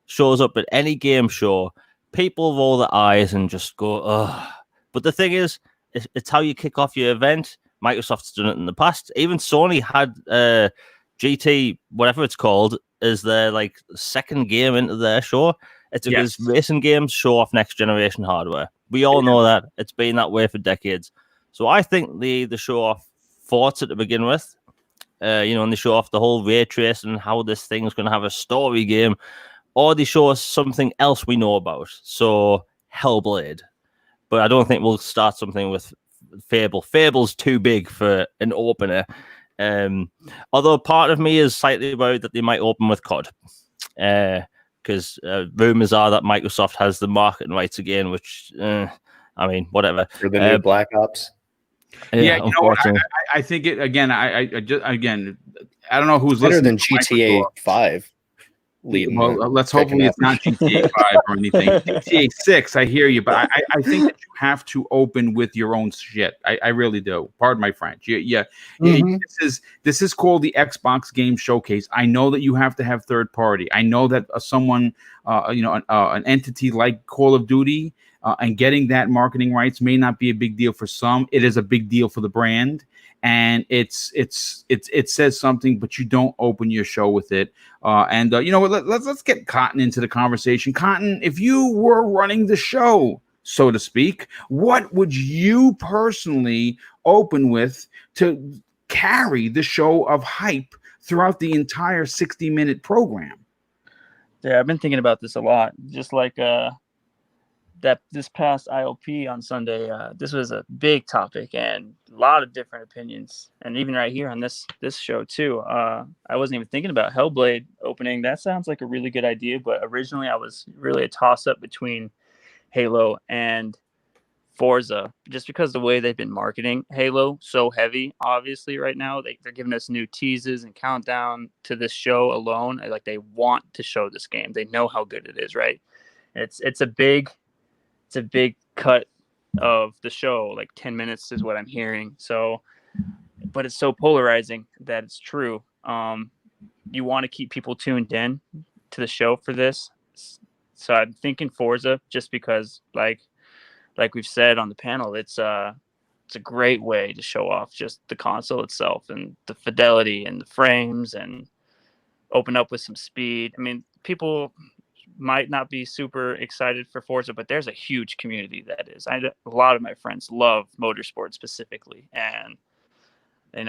shows up at any game show, people roll their eyes and just go, ugh. But the thing is, it's how you kick off your event. Microsoft's done it in the past. Even Sony had GT, whatever it's called, as their like second game into their show. It's because racing games show off next generation hardware. We all know that. It's been that way for decades. So I think they show off Forza to begin with, and they show off the whole ray tracing and how this thing's going to have a story game, or they show us something else we know about. So Hellblade. But I don't think we'll start something with Fable. Fable's too big for an opener. Although part of me is slightly worried that they might open with COD. Because rumors are that Microsoft has the marketing rights again, which, I mean, whatever.
For the new Black Ops.
Yeah, you know what? I think it again. I don't know who's
better
listening
than GTA 5.
Well, let's hopefully it's not GTA 5 or anything. GTA 6, I hear you, but I think that you have to open with your own shit. I really do. Pardon my French. Yeah. This is called the Xbox Game Showcase. I know that you have to have third party. I know that someone, an entity like Call of Duty, and getting that marketing rights may not be a big deal for some. It is a big deal for the brand. And it says something, but you don't open your show with it. You know what? Let's get Cotton into the conversation. Cotton, if you were running the show, so to speak, what would you personally open with to carry the show of hype throughout the entire 60-minute program?
Yeah, I've been thinking about this a lot. Just like that this past IOP on Sunday, this was a big topic and a lot of different opinions. And even right here on this show too, I wasn't even thinking about Hellblade opening. That sounds like a really good idea, but originally I was really a toss-up between Halo and Forza, just because the way they've been marketing Halo so heavy, obviously right now, they're giving us new teases and countdown to this show alone. Like, they want to show this game. They know how good it is, right? It's a big cut of the show, like 10 minutes is what I'm hearing. So, but it's so polarizing that it's true. You want to keep people tuned in to the show for this. So I'm thinking Forza, just because like we've said on the panel, it's a great way to show off just the console itself and the fidelity and the frames, and open up with some speed. I mean, people might not be super excited for Forza, but there's a huge community that is. A lot of my friends love motorsport specifically, and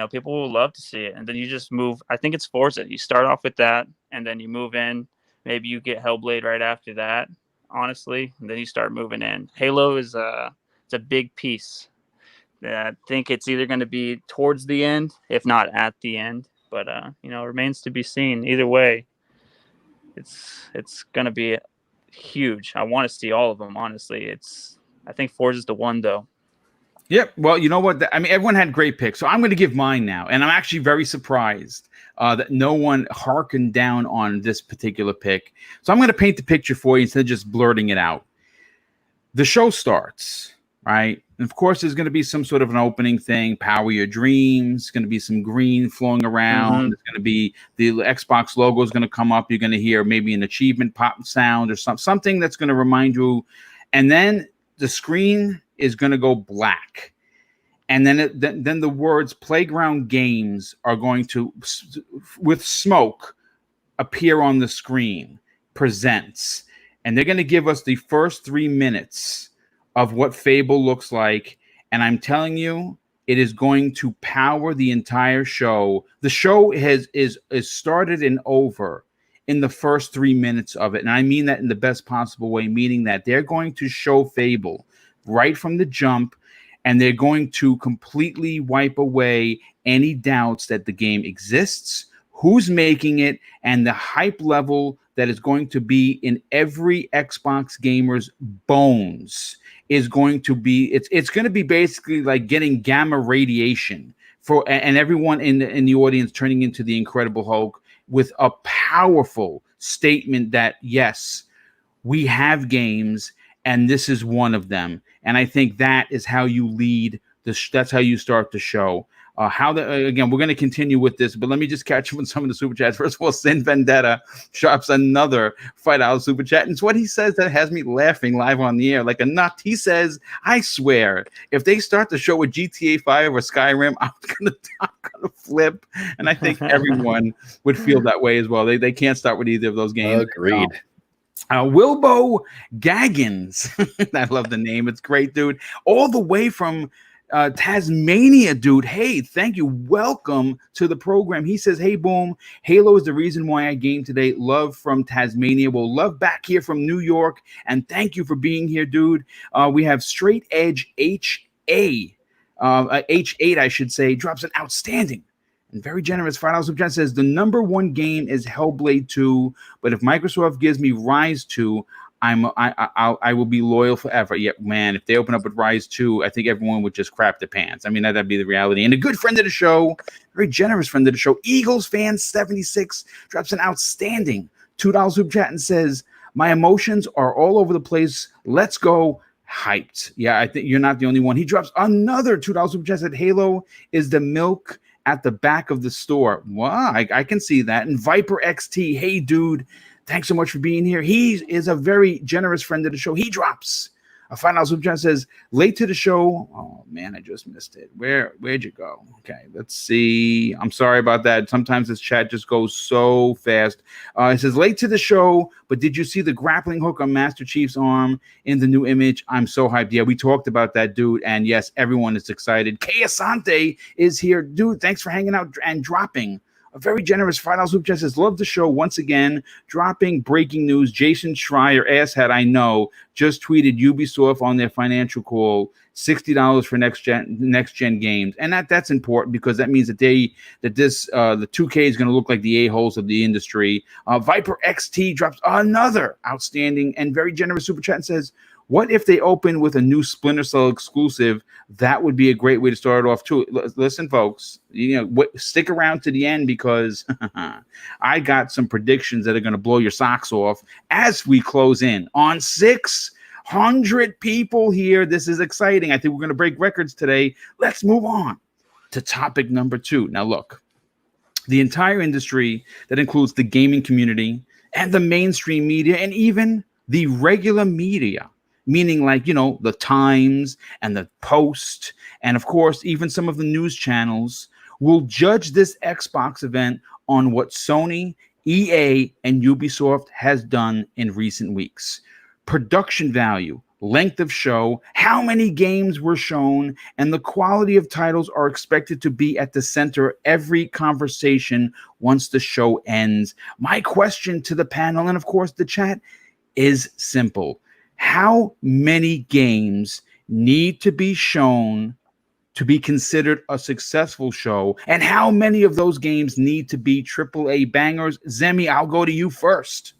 people will love to see it. And then you just move. I think it's Forza. You start off with that, and then you move in. Maybe you get Hellblade right after that, honestly, and then you start moving in. Halo is it's a big piece. I think it's either going to be towards the end, if not at the end, but remains to be seen. Either way, it's going to be huge. I want to see all of them, honestly. I think Forza's the one, though.
Yep. Well, you know what? I mean, everyone had great picks, so I'm going to give mine now, and I'm actually very surprised that no one hearkened down on this particular pick. So I'm going to paint the picture for you instead of just blurting it out. The show starts, right? And of course, there's going to be some sort of an opening thing, power your dreams. Going to be some green flowing around.
Mm-hmm.
There's going to be the Xbox logo is going to come up. You're going to hear maybe an achievement pop sound or something that's going to remind you. And then the screen is going to go black. And then the words "playground games" are going to, with smoke, appear on the screen. Presents, and they're going to give us the first 3 minutes of what Fable looks like, and I'm telling you, it is going to power the entire show. The show is started and over in the first 3 minutes of it, and I mean that in the best possible way, meaning that they're going to show Fable right from the jump, and they're going to completely wipe away any doubts that the game exists, who's making it, and the hype level that is going to be in every Xbox gamer's bones is going to be it's going to be basically like getting gamma radiation for and everyone in the audience turning into the Incredible Hulk with a powerful statement that yes, we have games and this is one of them. And I think that is how you lead that's how you start the show. Again, we're going to continue with this, but let me just catch up on some of the super chats. First of all, Sin Vendetta drops another $5 super chat. And it's what he says that has me laughing live on the air like a nut. He says, I swear, if they start the show with GTA 5 or Skyrim, I'm gonna flip. And I think everyone would feel that way as well. They can't start with either of those games.
Agreed.
Wilbo Gaggins. I love the name. It's great, dude. All the way from Tasmania, dude. Hey, thank you. Welcome to the program. He says, hey, boom. Halo is the reason why I game today. Love from Tasmania. Well, love back here from New York. And thank you for being here, dude. We have Straight Edge H8, I should say, drops an outstanding and very generous $5 super chat. Says the number one game is Hellblade 2, but if Microsoft gives me Rise 2, I will be loyal forever. Yeah, man, if they open up with Rise 2, I think everyone would just crap their pants. I mean, that'd be the reality. And a good friend of the show, very generous friend of the show, Eagles fan 76, drops an outstanding $2 super chat and says, my emotions are all over the place. Let's go. Hyped. Yeah, I think you're not the only one. He drops another $2 super chat. Said Halo is the milk at the back of the store. Wow, I can see that. And Viper XT, hey, dude, thanks so much for being here. He is a very generous friend of the show. He drops a $5 super chat, says, late to the show. Oh, man, I just missed it. Where'd you go? Okay, let's see. I'm sorry about that. Sometimes this chat just goes so fast. It says, late to the show, but did you see the grappling hook on Master Chief's arm in the new image? I'm so hyped. Yeah, we talked about that, dude. And yes, everyone is excited. Kay Asante is here. Dude, thanks for hanging out and dropping a very generous $5 super chat. Says, love the show once again. Dropping breaking news. Jason Schreier, asshead, I know, just tweeted Ubisoft on their financial call, $60 for next gen games. And that's important because that means that the 2K is going to look like the a-holes of the industry. Viper XT drops another outstanding and very generous super chat and says, what if they open with a new Splinter Cell exclusive? That would be a great way to start it off too. Listen, folks, stick around to the end because I got some predictions that are going to blow your socks off as we close in on 600 people here. This is exciting. I think we're going to break records today. Let's move on to topic number 2. Now, look, the entire industry that includes the gaming community and the mainstream media and even the regular media, meaning like, the Times and the Post, and of course, even some of the news channels will judge this Xbox event on what Sony, EA, and Ubisoft has done in recent weeks. Production value, length of show, how many games were shown, and the quality of titles are expected to be at the center of every conversation once the show ends. My question to the panel, and of course the chat, is simple. How many games need to be shown to be considered a successful show? And how many of those games need to be AAA bangers? Zemi, I'll go to you first.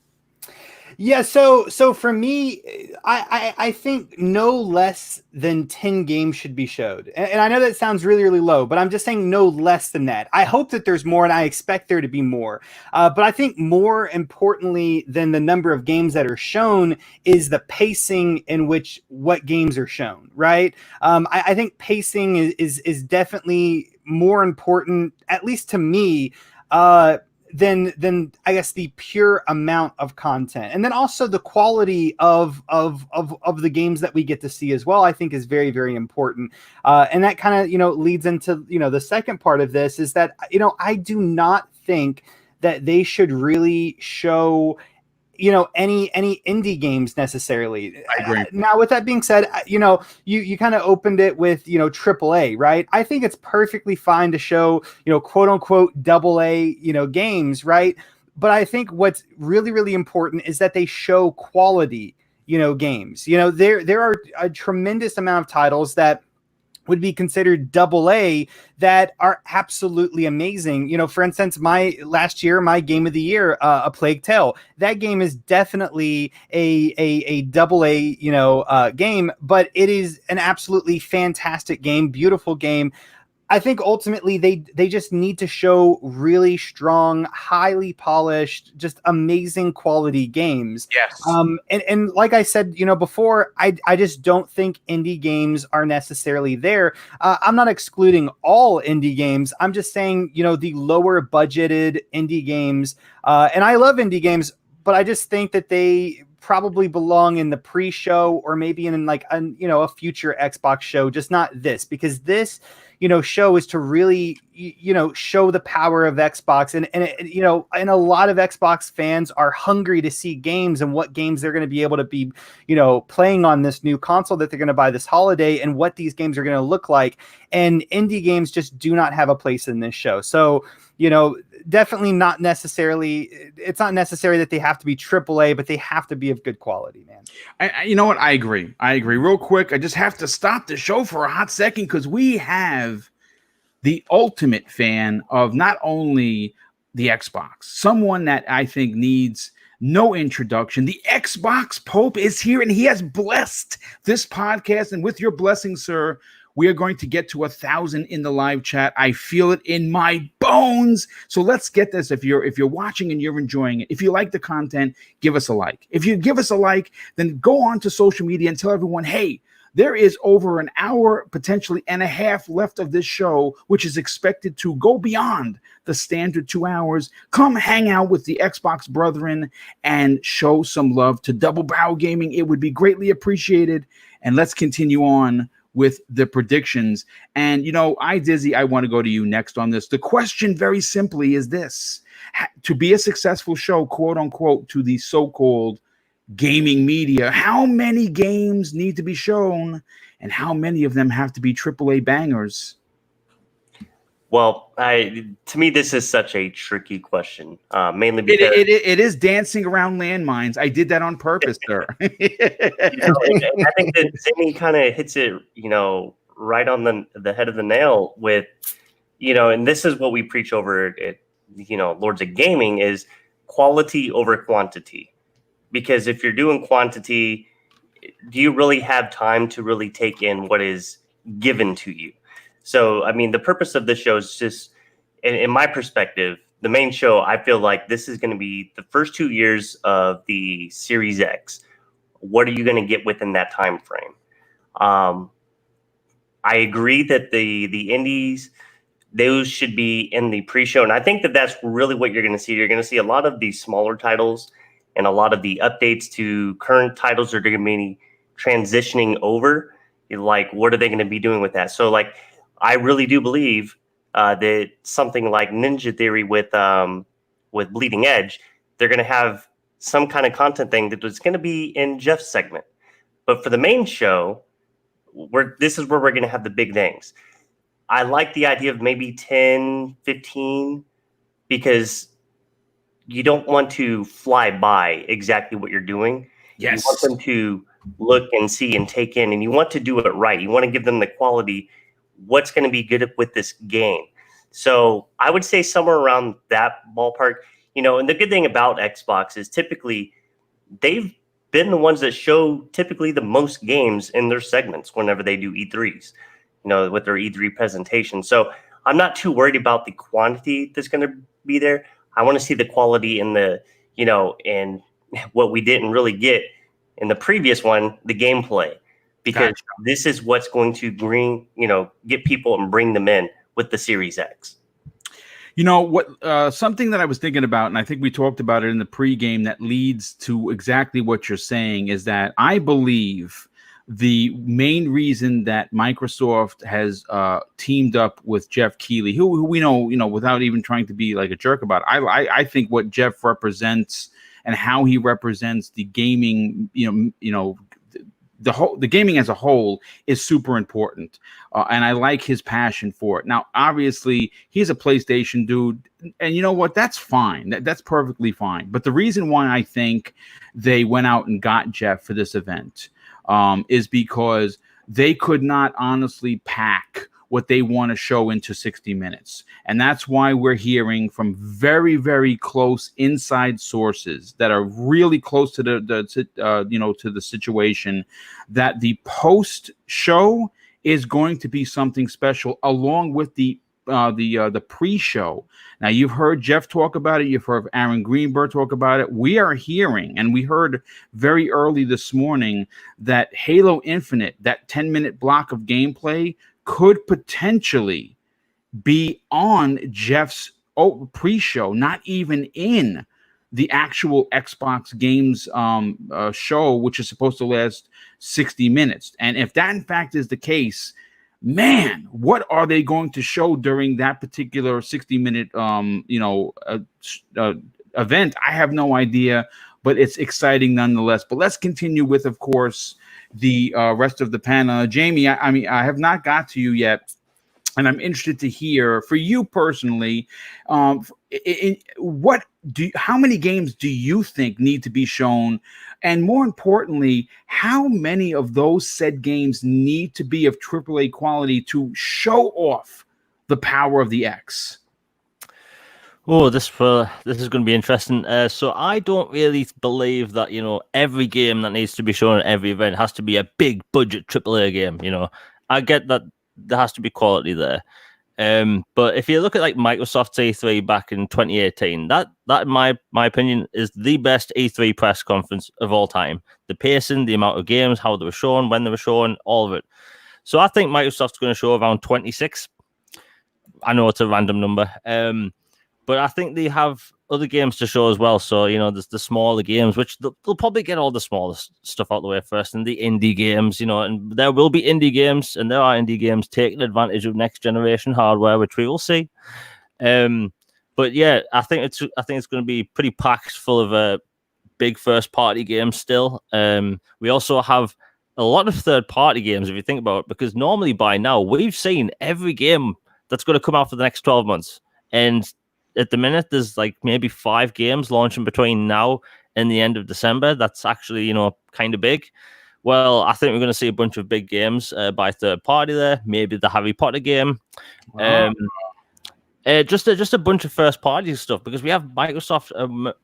Yeah, so for me, I think no less than 10 games should be showed. And I know that sounds really, really low, but I'm just saying no less than that. I hope that there's more, and I expect there to be more. But I think more importantly than the number of games that are shown is the pacing in which what games are shown, right? I think pacing is definitely more important, at least to me, than I guess the pure amount of content. And then also the quality of the games that we get to see as well, I think is very, very important. And that kind of, leads into, the second part of this is that, I do not think that they should really show any indie games necessarily.
I agree.
Now, with that being said, you kind of opened it with AAA, right? I think it's perfectly fine to show quote unquote AA games, right? But I think what's really, really important is that they show quality games. There are a tremendous amount of titles that would be considered AA that are absolutely amazing. For instance, last year, my game of the year, A Plague Tale, that game is definitely a AA, game, but it is an absolutely fantastic game, beautiful game. I think ultimately they just need to show really strong, highly polished, just amazing quality games.
Yes.
And like I said, before, I just don't think indie games are necessarily there. I'm not excluding all indie games. I'm just saying, the lower budgeted indie games, and I love indie games, but I just think that they probably belong in the pre-show or maybe in like a future Xbox show, just not this, because this show is to really show the power of Xbox, and a lot of Xbox fans are hungry to see games and what games they're going to be able to be playing on this new console that they're going to buy this holiday, and what these games are going to look like. And indie games just do not have a place in this show. So definitely not necessarily, it's not necessary that they have to be AAA, but they have to be of good quality, man.
You know what? I agree. Real quick, I just have to stop the show for a hot second because we have the ultimate fan of not only the Xbox, someone that I think needs no introduction. The Xbox Pope is here, and he has blessed this podcast. And with your blessing, sir, we are going to get to 1,000 in the live chat. I feel it in my bones. So let's get this. If you're watching and you're enjoying it, if you like the content, give us a like. If you give us a like, then go on to social media and tell everyone, hey, there is over an hour, potentially and a half left of this show, which is expected to go beyond the standard 2 hours. Come hang out with the Xbox brethren and show some love to Double Barrel Gaming. It would be greatly appreciated. And let's continue on with the predictions. And, Dizzy, I want to go to you next on this. The question very simply is this: to be a successful show, quote unquote, to the so-called gaming media, how many games need to be shown and how many of them have to be AAA bangers?
Well, to me, this is such a tricky question, mainly because
it is dancing around landmines. I did that on purpose, sir.
I think that Zinni kind of hits it, right on the head of the nail with, and this is what we preach over at, Lords of Gaming, is quality over quantity. Because if you're doing quantity, do you really have time to really take in what is given to you? So, I mean, the purpose of this show is just, in my perspective, the main show, I feel like this is going to be the first 2 years of the Series X. What are you going to get within that time frame? I agree that the indies, those should be in the pre-show. And I think that that's really what you're going to see. You're going to see a lot of these smaller titles and a lot of the updates to current titles are going to be transitioning over. Like, what are they going to be doing with that? So, like, I really do believe that something like Ninja Theory with Bleeding Edge, they're going to have some kind of content thing that was going to be in Jeff's segment. But for the main show, this is where we're going to have the big things. I like the idea of maybe 10, 15, because you don't want to fly by exactly what you're doing.
Yes.
You want them to look and see and take in, and you want to do it right. You want to give them the quality, what's going to be good with this game. So I would say somewhere around that ballpark, and the good thing about Xbox is typically they've been the ones that show typically the most games in their segments whenever they do E3s, with their E3 presentation. So I'm not too worried about the quantity that's going to be there. I want to see the quality in the, and what we didn't really get in the previous one, the gameplay, because this is what's going to bring, get people and bring them in with the Series X.
Something that I was thinking about, and I think we talked about it in the pregame, that leads to exactly what you're saying, is that I believe the main reason that Microsoft has teamed up with Jeff Keighley, who we know, without even trying to be like a jerk about it, I think what Jeff represents and how he represents the gaming, the gaming as a whole is super important, and I like his passion for it. Now, obviously, he's a PlayStation dude, and you know what? That's fine. That's perfectly fine. But the reason why I think they went out and got Jeff for this event is because they could not honestly pack what they want to show into 60 minutes. And that's why we're hearing from very, very close inside sources that are really close to to the situation, that the post show is going to be something special, along with the pre-show. Now, you've heard Jeff talk about it. You've heard Aaron Greenberg talk about it. We are hearing, and we heard very early this morning, that Halo Infinite, that 10-minute block of gameplay, could potentially be on Jeff's pre-show, not even in the actual Xbox games show, which is supposed to last 60 minutes. And if that in fact is the case, man, what are they going to show during that particular 60-minute event? I have no idea, but it's exciting nonetheless. But let's continue with, of course, the rest of the panel. Jamie, I have not got to you yet, and I'm interested to hear for you personally, how many games do you think need to be shown? And more importantly, how many of those said games need to be of AAA quality to show off the power of the X?
Oh, this is going to be interesting. So I don't really believe that every game that needs to be shown at every event has to be a big budget AAA game. I get that there has to be quality there. But if you look at like Microsoft's E3 back in 2018, that in my opinion is the best E3 press conference of all time. The pacing, the amount of games, how they were shown, when they were shown, all of it. So I think Microsoft's going to show around 26. I know it's a random number. But I think they have other games to show as well. So, there's the smaller games, which they'll probably get all the smaller stuff out the way first, and the indie games, and there will be indie games, and there are indie games taking advantage of next generation hardware, which we will see. But yeah, I think it's going to be pretty packed full of big first party games still. We also have a lot of third party games, if you think about it, because normally by now we've seen every game that's going to come out for the next 12 months. And at the minute, there's like maybe 5 games launching between now and the end of December. That's actually, kind of big. Well, I think we're going to see a bunch of big games by third party there. Maybe the Harry Potter game. Wow. Just a bunch of first party stuff, because we have Microsoft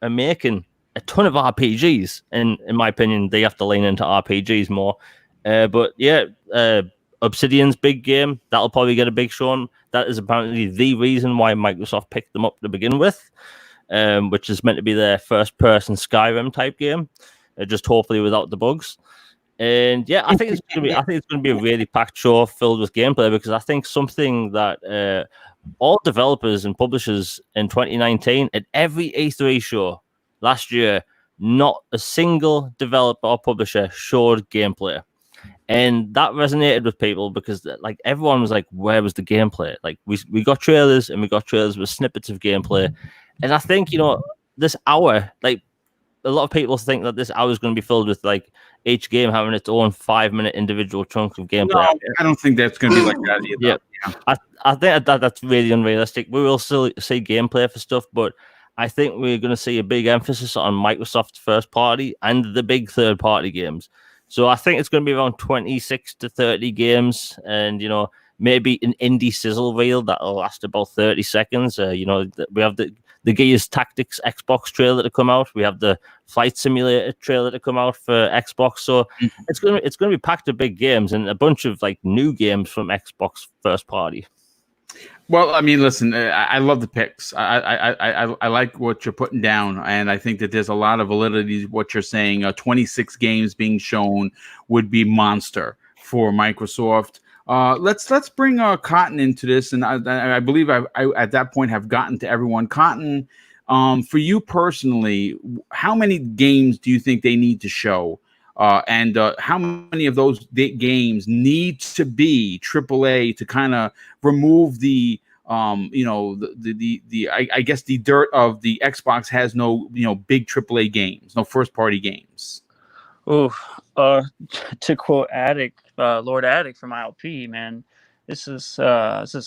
are making a ton of RPGs. And in my opinion, they have to lean into RPGs more. But yeah, Obsidian's big game, that'll probably get a big showing. That is apparently the reason why Microsoft picked them up to begin with, which is meant to be their first-person Skyrim type game, just hopefully without the bugs. And yeah, I think it's going to be a really packed show filled with gameplay, because I think something that all developers and publishers in 2019 at every E3 show last year, not a single developer or publisher showed gameplay. And that resonated with people, because like everyone was like, where was the gameplay? Like we got trailers, and we got trailers with snippets of gameplay. And I think, this hour, like a lot of people think that this hour is going to be filled with like each game having its own 5-minute individual chunk of gameplay.
No, I don't think that's going to be like that either.
Yeah. I think that's really unrealistic. We will still see gameplay for stuff, but I think we're going to see a big emphasis on Microsoft's first party and the big third party games. So I think it's going to be around 26 to 30 games, and maybe an indie sizzle reel that'll last about 30 seconds. We have the Gears Tactics Xbox trailer to come out. We have the Flight Simulator trailer to come out for Xbox. So it's going to be packed with big games and a bunch of like new games from Xbox first party.
Well, I mean, listen, I love the picks. I like what you're putting down, and I think that there's a lot of validity to what you're saying. 26 games being shown would be monster for Microsoft. Let's bring Cotton into this, and I believe I at that point have gotten to everyone. Cotton, for you personally, how many games do you think they need to show? And how many of those games need to be AAA to kind of remove the I guess the dirt of the Xbox has no big AAA games, no first party games.
Ooh, to quote Addict, Lord Addict from ILP, man, this is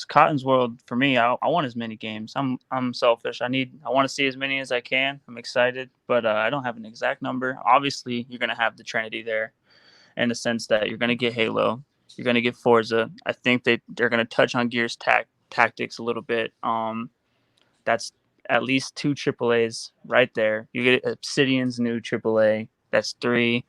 Cotton's world for me. I want as many games. I'm selfish. I want to see as many as I can. I'm excited, but I don't have an exact number. Obviously, you're gonna have the Trinity there, in the sense that you're gonna get Halo, you're gonna get Forza. I think they're gonna touch on Gears tactics a little bit. That's at least 2 AAAs right there. You get Obsidian's new AAA. That's 3.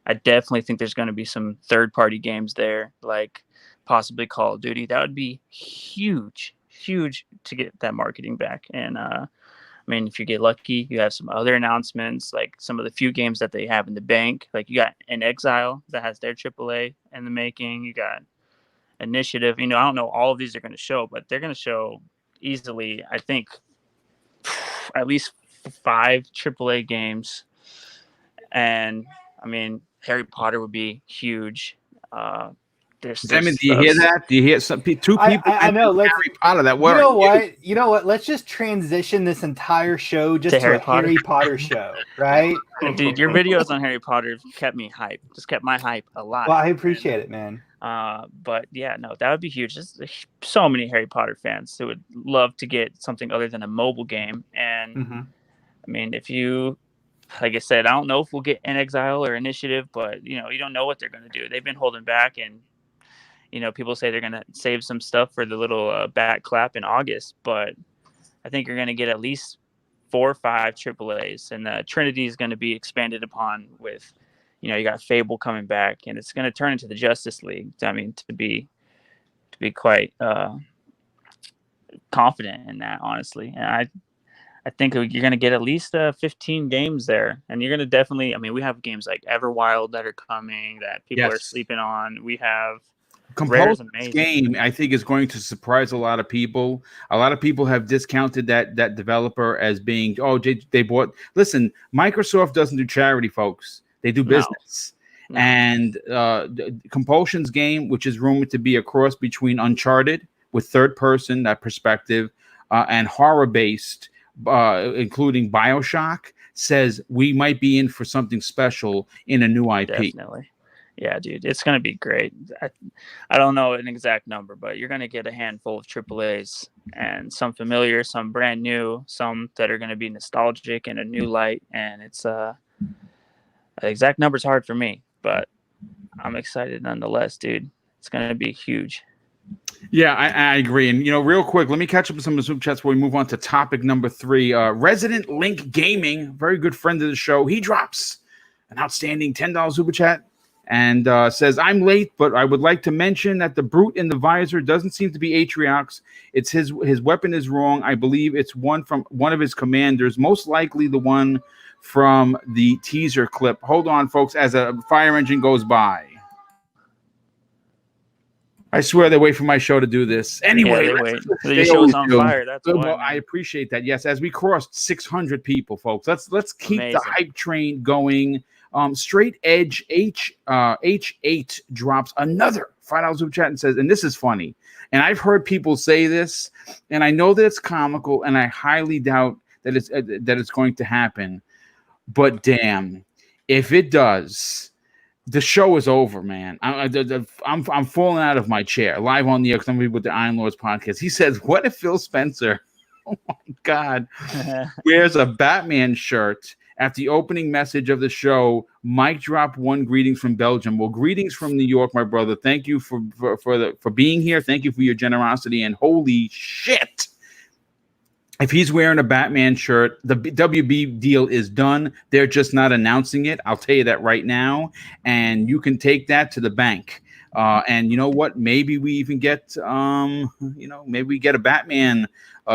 I definitely think there's going to be some third-party games there, like possibly Call of Duty. That would be huge to get that marketing back. And I mean, if you get lucky, you have some other announcements, like some of the few games that they have in the bank. Like you got In Exile that has their AAA in the making. You got Initiative. I don't know all of these are going to show, but they're going to show easily, I think, at least 5 AAA games. And I mean, Harry Potter would be huge.
Simon, do you hear that? Do you hear some 2 people?
I know.
Harry Potter. That word.
You know what? Let's just transition this entire show just to
Harry
a Harry Potter show, right?
Dude, your videos on Harry Potter kept me hyped. Just kept my hype alive.
Well, I appreciate it, man.
But yeah, no, that would be huge. There's so many Harry Potter fans who would love to get something other than a mobile game. And I mean, if you, like I said, I don't know if we'll get In Exile or Initiative, but you don't know what they're going to do. They've been holding back, and people say they're going to save some stuff for the little back clap in August, but I think you're going to get at least 4 or 5 AAAs, and Trinity is going to be expanded upon with, you got Fable coming back, and it's going to turn into the Justice League. I mean, to be quite confident in that, honestly. And I think you're going to get at least 15 games there, and you're going to definitely. I mean, we have games like Everwild that are coming that people are sleeping on. We have
Composed's game, I think, is going to surprise a lot of people. A lot of people have discounted that developer as being, they bought. Listen, Microsoft doesn't do charity, folks. They do business. No. And Compulsion's game, which is rumored to be a cross between Uncharted with third-person, that perspective, and horror-based, including BioShock, says we might be in for something special in a new IP.
Definitely. Yeah, dude, it's going to be great. I don't know an exact number, but you're going to get a handful of AAAs, and some familiar, some brand new, some that are going to be nostalgic in a new light. And it's the exact number's hard for me, but I'm excited nonetheless, dude. It's going to be huge.
Yeah, I agree. And, real quick, let me catch up with some of the super chats before we move on to topic number 3. Resident Link Gaming, very good friend of the show. He drops an outstanding $10 super chat. And says, I'm late, but I would like to mention that the brute in the visor doesn't seem to be Atriox. It's his weapon is wrong. I believe it's one from one of his commanders, most likely the one from the teaser clip. Hold on, folks, as a fire engine goes by. I swear they wait for my show to do this. Anyway,
the show's on fire. That's why.
Well, I appreciate that. Yes, as we crossed 600 people, folks. Let's keep the hype train going. Straight Edge H8 drops another $5 super chat and says, and this is funny, and I've heard people say this, and I know that it's comical, and I highly doubt that it's going to happen. But damn, if it does, the show is over, man. I'm falling out of my chair live on the air because I'm with the Iron Lords podcast. He says, "What if Phil Spencer, oh my God, wears a Batman shirt?" At the opening message of the show, Mike dropped one greetings from Belgium. Well, greetings from New York, my brother. Thank you for being here. Thank you for your generosity. And holy shit, if he's wearing a Batman shirt, the WB deal is done. They're just not announcing it. I'll tell you that right now. And you can take that to the bank. And you know what? Maybe we even get, maybe we get a Batman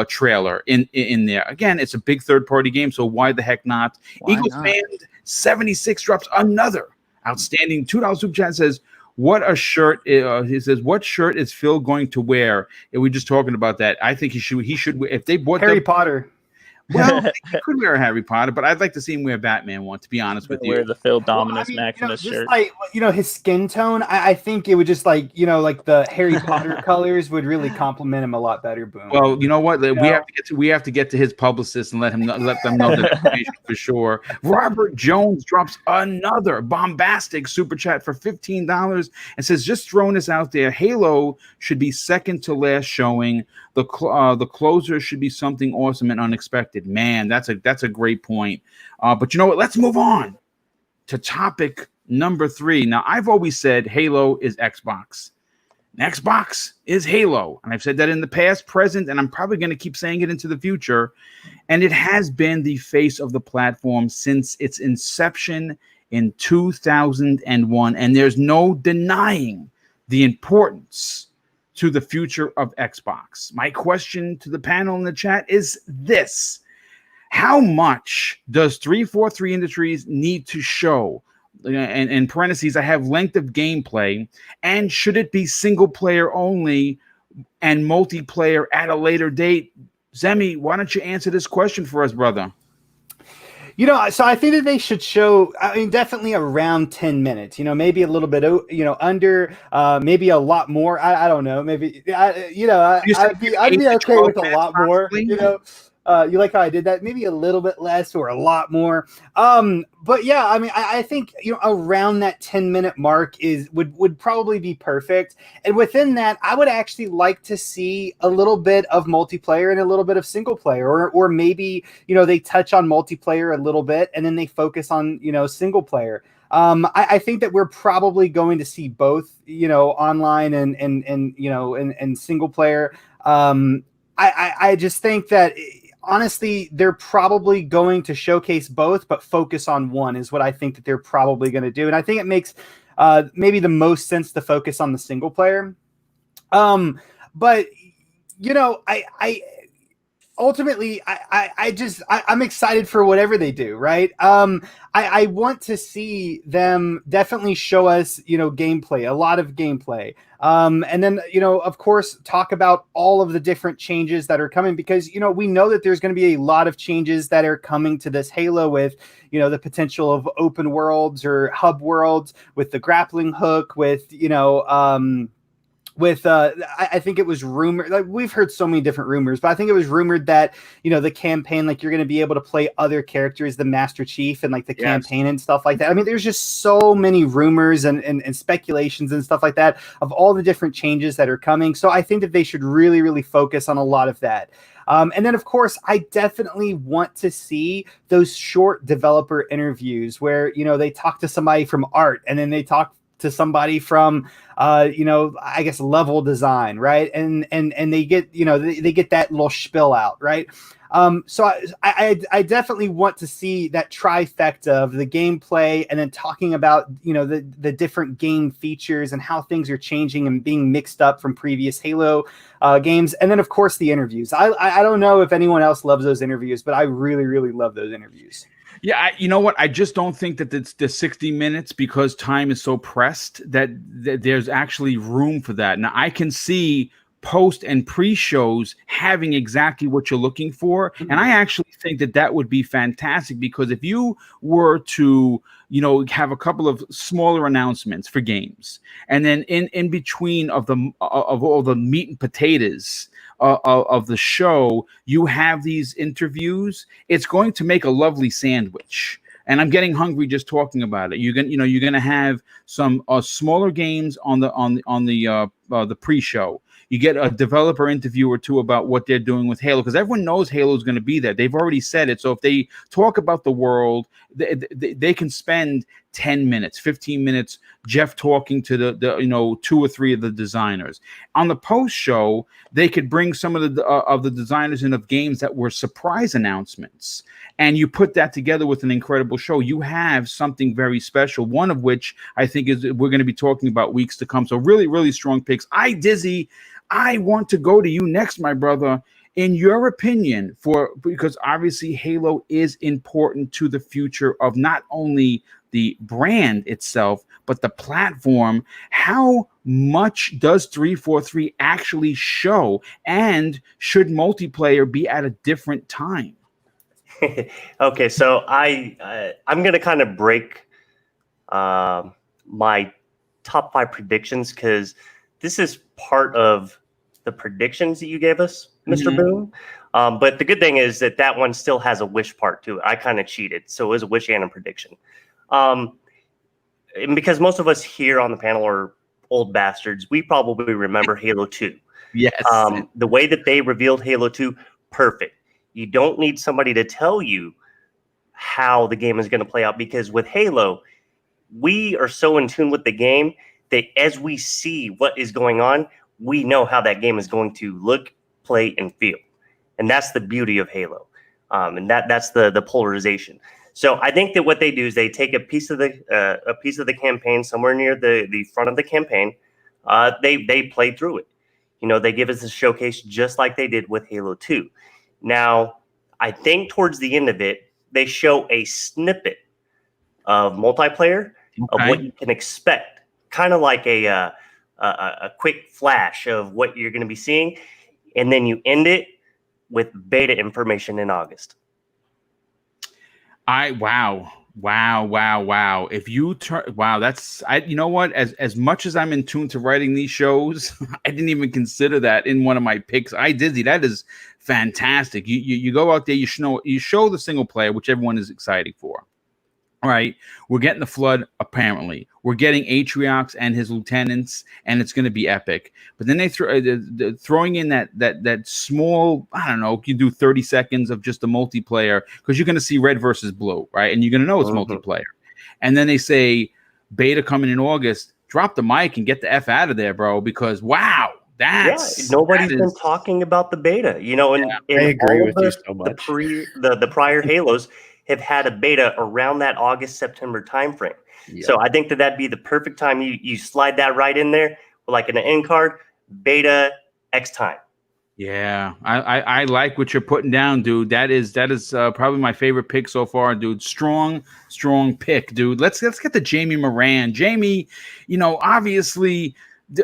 trailer in there. Again, it's a big third-party game, so why the heck not? Eagles fan 76 drops another outstanding $2 super chat. Says, "What a shirt!" He says, "What shirt is Phil going to wear?" And we're just talking about that. I think he should. If they bought
Harry Potter.
Well, he could wear a Harry Potter, but I'd like to see him wear a Batman one, to be honest with
Wear
you.
the Phil
Well,
Dominus Maximus
just
shirt.
like his skin tone, I think it would just like like the Harry Potter colors would really complement him a lot better. Boom.
Well, you know what?
You know?
We have to get to his publicist and let them know the information for sure. Robert Jones drops another bombastic super chat for $15 and says, "Just throwing this out there. Halo should be second to last showing. The closer should be something awesome and unexpected." Man, that's a great point. But you know what? Let's move on to topic number 3. Now, I've always said Halo is Xbox. Xbox is Halo. And I've said that in the past, present, and I'm probably going to keep saying it into the future. And it has been the face of the platform since its inception in 2001. And there's no denying the importance to the future of Xbox. My question to the panel in the chat is this: how much does 343 Industries need to show? And in parentheses, I have length of gameplay, and should it be single player only and multiplayer at a later date? Zemi, why don't you answer this question for us, brother?
So I think that they should show, definitely around 10 minutes, maybe a little bit, under, maybe a lot more. I don't know. Maybe, I'd be okay with a lot more, you like how I did that? Maybe a little bit less or a lot more. But yeah, I think, around that 10-minute mark would probably be perfect. And within that, I would actually like to see a little bit of multiplayer and a little bit of single player, or maybe, they touch on multiplayer a little bit and then they focus on, single player. I think that we're probably going to see both, online and single player. I just think that honestly, they're probably going to showcase both, but focus on one is what I think that they're probably going to do. And I think it makes maybe the most sense to focus on the single player. But ultimately, I'm excited for whatever they do, right? I want to see them definitely show us, gameplay, a lot of gameplay. And then, of course, talk about all of the different changes that are coming, because, we know that there's going to be a lot of changes that are coming to this Halo with, the potential of open worlds or hub worlds, with the grappling hook, with, I think it was rumored, like we've heard so many different rumors, but I think it was rumored that, the campaign, like you're going to be able to play other characters, the Master Chief and like the campaign and stuff like that. There's just so many rumors and speculations and stuff like that of all the different changes that are coming. So I think that they should really, really focus on a lot of that. And then, of course, I definitely want to see those short developer interviews where, they talk to somebody from art and then they talk to somebody from, I guess level design, right? And they get, they get that little spill out, right? So I definitely want to see that trifecta of the gameplay and then talking about, the different game features and how things are changing and being mixed up from previous Halo games. And then, of course, the interviews. I don't know if anyone else loves those interviews, but I really, really love those interviews.
Yeah, you know what? I just don't think that it's the 60 minutes, because time is so pressed that there's actually room for that. Now, I can see post and pre-shows having exactly what you're looking for. And I actually think that would be fantastic, because if you were to, have a couple of smaller announcements for games, and then in between of all the meat and potatoes of the show, you have these interviews, it's going to make a lovely sandwich. And I'm getting hungry just talking about it. You're gonna have some smaller games on the pre-show. You get a developer interview or two about what they're doing with Halo, because everyone knows Halo is going to be there. They've already said it. So if they talk about the world, they can spend 10 minutes, 15 minutes, Jeff talking to the 2 or 3 of the designers. On the post show, they could bring some of the designers in of games that were surprise announcements. And you put that together with an incredible show. You have something very special, one of which I think is we're going to be talking about weeks to come. So really, really strong picks. Dizzy, I want to go to you next, my brother. In your opinion, because obviously Halo is important to the future of not only the brand itself, but the platform, how much does 343 actually show? And should multiplayer be at a different time?
Okay, so I'm gonna kind of break my top 5 predictions because this is part of the predictions that you gave us, Mr.
Mhm.
Boom. But the good thing is that one still has a wish part to it. I kind of cheated, so it was a wish and a prediction. And because most of us here on the panel are old bastards, we probably remember Halo 2.
Yes.
The way that they revealed Halo 2, perfect. You don't need somebody to tell you how the game is going to play out, because with Halo, we are so in tune with the game that as we see what is going on, we know how that game is going to look, play, and feel. And that's the beauty of Halo. And that's the polarization. So I think that what they do is they take a piece of the campaign somewhere near the front of the campaign. They play through it. They give us a showcase just like they did with Halo 2. Now, I think towards the end of it, they show a snippet of multiplayer of what you can expect, kind of like a quick flash of what you're going to be seeing, and then you end it with beta information in August.
Wow. If you turn, that's you know what? As much as I'm in tune to writing these shows, I didn't even consider that in one of my picks. That is fantastic. You go out there, you show the single player, which everyone is excited for. All right, we're getting the Flood. Apparently, we're getting Atriox and his lieutenants, and it's going to be epic. But then they throwing in that small. I don't know. You do 30 seconds of just the multiplayer because you're going to see red versus blue, right? And you're going to know it's multiplayer. And then they say beta coming in August. Drop the mic and get the F out of there, bro. Because wow,
nobody's been talking about the beta. And
I agree with you so much.
The prior Halos have had a beta around that August-September timeframe. Yep. So I think that'd be the perfect time. You slide that right in there, like in an end card, beta X time.
Yeah, I like what you're putting down, dude. That is probably my favorite pick so far, dude. Strong pick, dude. Let's get to Jamie Moran. Jamie, obviously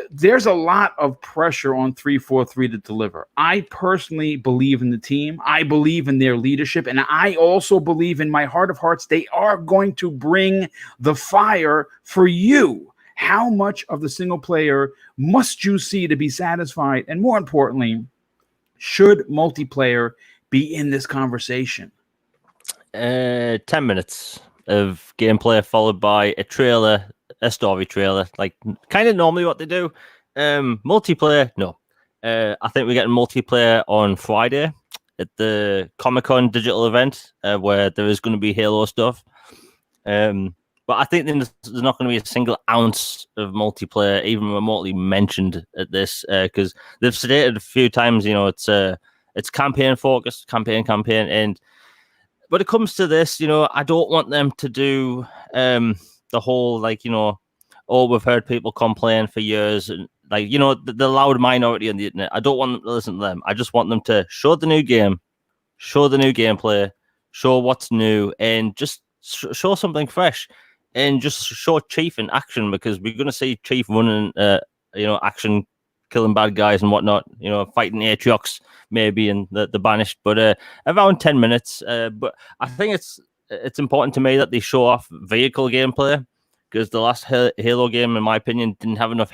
there's a lot of pressure on 343 to deliver. I personally believe in the team. I believe in their leadership. And I also believe in my heart of hearts, they are going to bring the fire for you. How much of the single player must you see to be satisfied? And more importantly, should multiplayer be in this conversation?
10 minutes of gameplay followed by a story trailer, like kind of normally what they do. Multiplayer, no. I think we're getting multiplayer on Friday at the Comic-Con digital event where there is going to be Halo stuff. But I think there's not going to be a single ounce of multiplayer even remotely mentioned at this because they've stated a few times, it's campaign focused, campaign. And when it comes to this, I don't want them to do the whole, we've heard people complain for years, and the loud minority on the internet. I don't want them to listen to them. I just want them to show the new game, show the new gameplay, show what's new, and just show something fresh, and just show Chief in action, because we're going to see Chief running, action, killing bad guys and whatnot, fighting Atriox maybe and the Banished, but around 10 minutes. But I think it's important to me that they show off vehicle gameplay, because the last Halo game, in my opinion, didn't have enough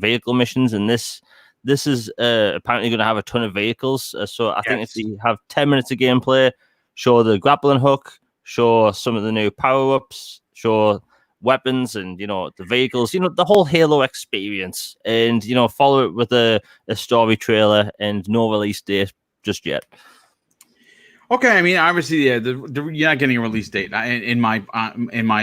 vehicle missions, and this is apparently going to have a ton of vehicles. So I think if you have 10 minutes of gameplay, show the grappling hook, show some of the new power-ups, show weapons and, the vehicles, the whole Halo experience, and, follow it with a story trailer and no release date just yet.
Okay, I mean, obviously, yeah, you're not getting a release date, in my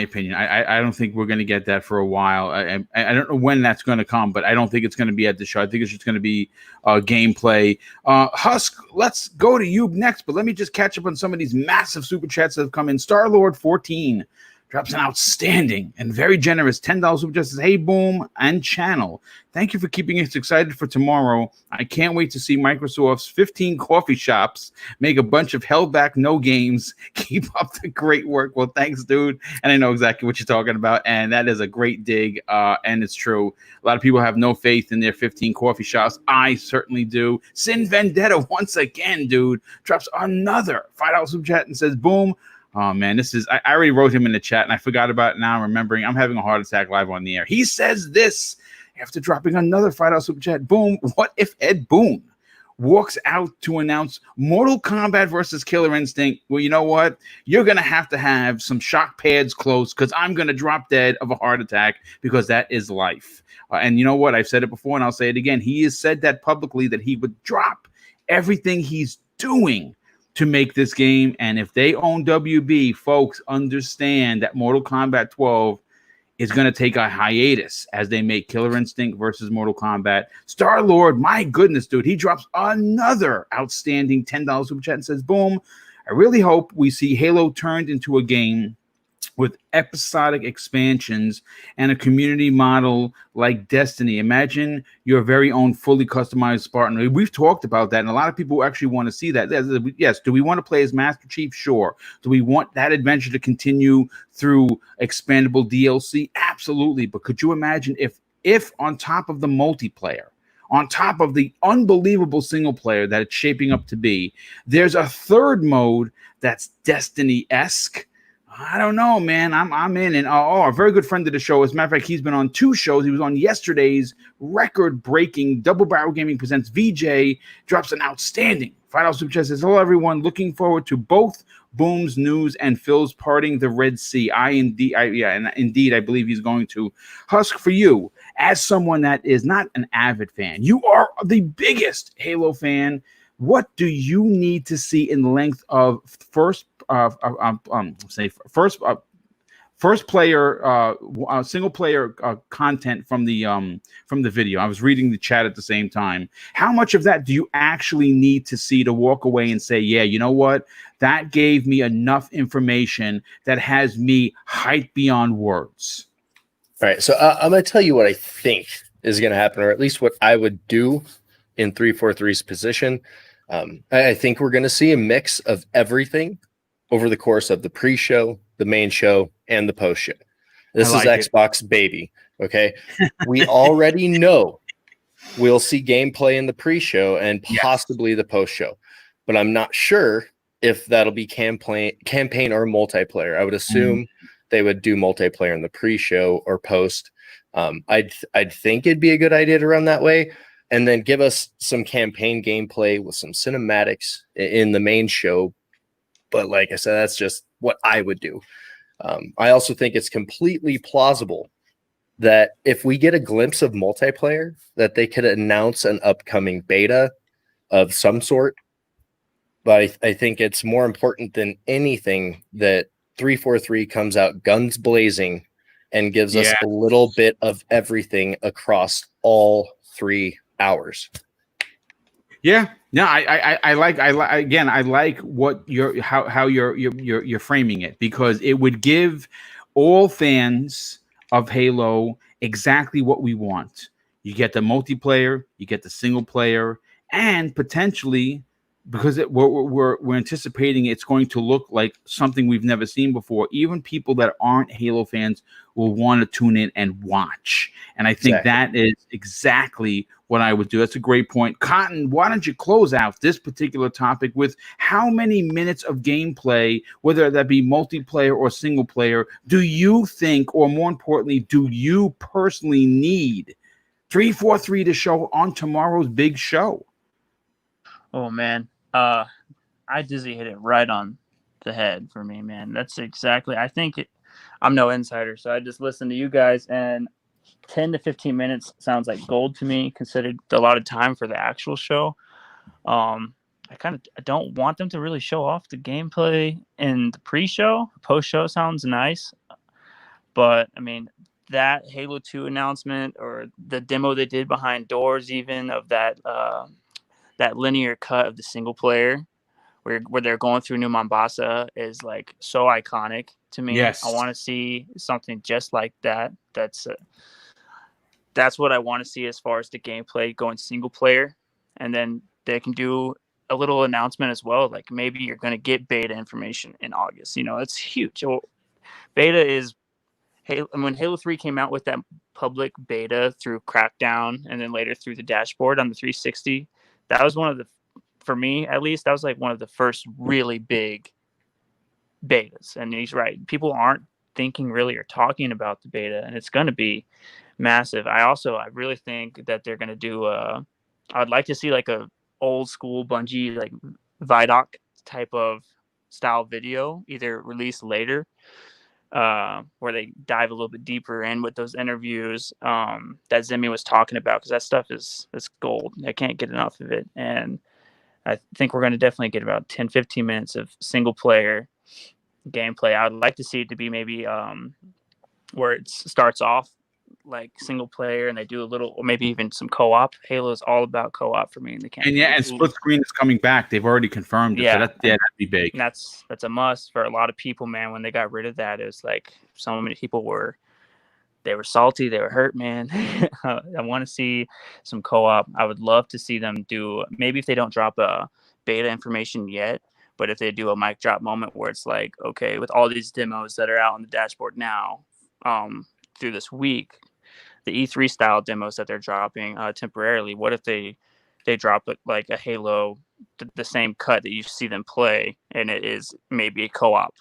opinion. I don't think we're going to get that for a while. I don't know when that's going to come, but I don't think it's going to be at the show. I think it's just going to be gameplay. Husk, let's go to you next, but let me just catch up on some of these massive super chats that have come in. Starlord 14 drops an outstanding and very generous $10 super chat. Says, hey, Boom and channel. Thank you for keeping us excited for tomorrow. I can't wait to see Microsoft's 15 coffee shops make a bunch of held back no games. Keep up the great work. Well, thanks, dude. And I know exactly what you're talking about. And that is a great dig. And it's true. A lot of people have no faith in their 15 coffee shops. I certainly do. Sin Vendetta, once again, dude, drops another $5 super chat and says, Boom. Oh, man, this is, I already wrote him in the chat and I forgot about it now. I'm remembering I'm having a heart attack live on the air. He says this after dropping another $5 super chat. Boom. What if Ed Boon walks out to announce Mortal Kombat versus Killer Instinct? Well, you know what? You're going to have some shock pads close because I'm going to drop dead of a heart attack because that is life. And you know what? I've said it before and I'll say it again. He has said that publicly that he would drop everything he's doing to make this game. And if they own WB, folks, understand that Mortal Kombat 12 is going to take a hiatus as they make Killer Instinct versus Mortal Kombat. Star-Lord, my goodness, dude, he drops another outstanding $10 super chat and says, Boom, I really hope we see Halo turned into a game with episodic expansions and a community model like Destiny. Imagine your very own fully customized Spartan. We've talked about that, and a lot of people actually want to see that. Yes, do we want to play as Master Chief? Sure. Do we want that adventure to continue through expandable DLC? Absolutely. But could you imagine if on top of the multiplayer, on top of the unbelievable single player that it's shaping up to be, there's a third mode that's Destiny-esque? I don't know, man. I'm in. And a very good friend of the show. As a matter of fact, he's been on 2 shows. He was on yesterday's record-breaking Double Barrel Gaming Presents VJ. Drops an outstanding $5 super chat. Says, hello, everyone. Looking forward to both Boom's news and Phil's parting the Red Sea. Indeed, I believe he's going to. Husk, for you, as someone that is not an avid fan, you are the biggest Halo fan. What do you need to see in length of first player single player content from the video? I was reading the chat at the same time. How much of that do you actually need to see to walk away and say, yeah, you know what, that gave me enough information that has me hyped beyond words?
All right, so I'm going to tell you what I think is going to happen, or at least what I would do in 343's position. I think we're going to see a mix of everything over the course of the pre-show, the main show, and the post-show. This is Xbox, baby. Okay, we already know we'll see gameplay in the pre-show and possibly the post-show, but I'm not sure if that'll be campaign or multiplayer. I would assume they would do multiplayer in the pre-show or post. I'd think it'd be a good idea to run that way, and then give us some campaign gameplay with some cinematics in the main show. But like I said, that's just what I would do. I also think it's completely plausible that if we get a glimpse of multiplayer, that they could announce an upcoming beta of some sort. But I think it's more important than anything that 343 comes out guns blazing and gives us a little bit of everything across all 3 hours.
Yeah, no, I like what you're framing it, because it would give all fans of Halo exactly what we want. You get the multiplayer, you get the single player, and potentially, because we're anticipating it's going to look like something we've never seen before, even people that aren't Halo fans will want to tune in and watch. And I think that is exactly what I would do. That's a great point. Cotton, why don't you close out this particular topic with how many minutes of gameplay, whether that be multiplayer or single player, do you think, or more importantly, do you personally need 343 to show on tomorrow's big show?
Oh, man. Dizzy hit it right on the head for me, man. That's exactly, I'm no insider, so I just listened to you guys, and 10 to 15 minutes sounds like gold to me, considered a lot of time for the actual show. I don't want them to really show off the gameplay in the pre-show. Post-show sounds nice, but I mean, that Halo 2 announcement, or the demo they did behind doors, even of that linear cut of the single player where they're going through New Mombasa, is like so iconic. to me.
Yes.
I want to see something just like that. That's what I want to see as far as the gameplay going single player, and then they can do a little announcement as well. Like maybe you're going to get beta information in August. It's huge. Well, beta is Halo. When Halo 3 came out with that public beta through Crackdown, and then later through the dashboard on the 360, that was for me at least, that was like one of the first really big betas. And he's right. People aren't thinking really or talking about the beta, and it's going to be massive. I really think that they're going to do I'd like to see like a old school Bungie, like Vidoc type of style video, either released later, where they dive a little bit deeper in with those interviews that Zimmy was talking about, because that stuff is gold. I can't get enough of it. And I think we're going to definitely get about 10-15 minutes of single player gameplay. I would like to see it to be maybe where it starts off like single player and they do a little, or maybe even some co-op. Halo is all about co-op for me in the campaign.
And split screen is coming back. They've already confirmed it.
Yeah,
So that'd be big.
And that's a must for a lot of people, man. When they got rid of that, it was like so many people were salty, they were hurt, man. I want to see some co-op. I would love to see them do, maybe if they don't drop a beta information yet, but if they do a mic drop moment where it's like, okay, with all these demos that are out on the dashboard now, through this week, the E3 style demos that they're dropping temporarily, what if they drop it like a Halo, the same cut that you see them play, and it is maybe a co-op?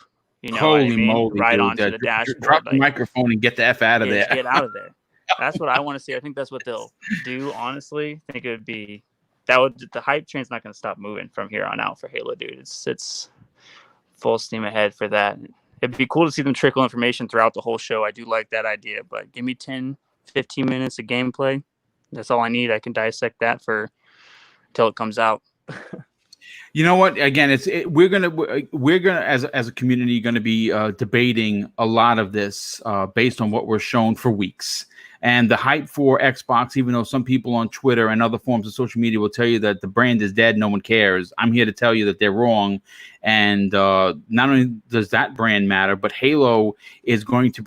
Holy moly,
right
dude.
onto the dashboard.
Drop the microphone and get the F out of there.
Get out of there. That's what I want to see. I think that's what they'll do, honestly. I think it would be the hype train's not going to stop moving from here on out for Halo, dude. It's full steam ahead for that. It'd be cool to see them trickle information throughout the whole show. I do like that idea, but give me 10-15 minutes of gameplay. That's all I need. I can dissect that until it comes out.
You know what? Again, we're gonna as a community gonna be debating a lot of this based on what we're shown for weeks. And the hype for Xbox, even though some people on Twitter and other forms of social media will tell you that the brand is dead, no one cares, I'm here to tell you that they're wrong. And not only does that brand matter, but Halo is going to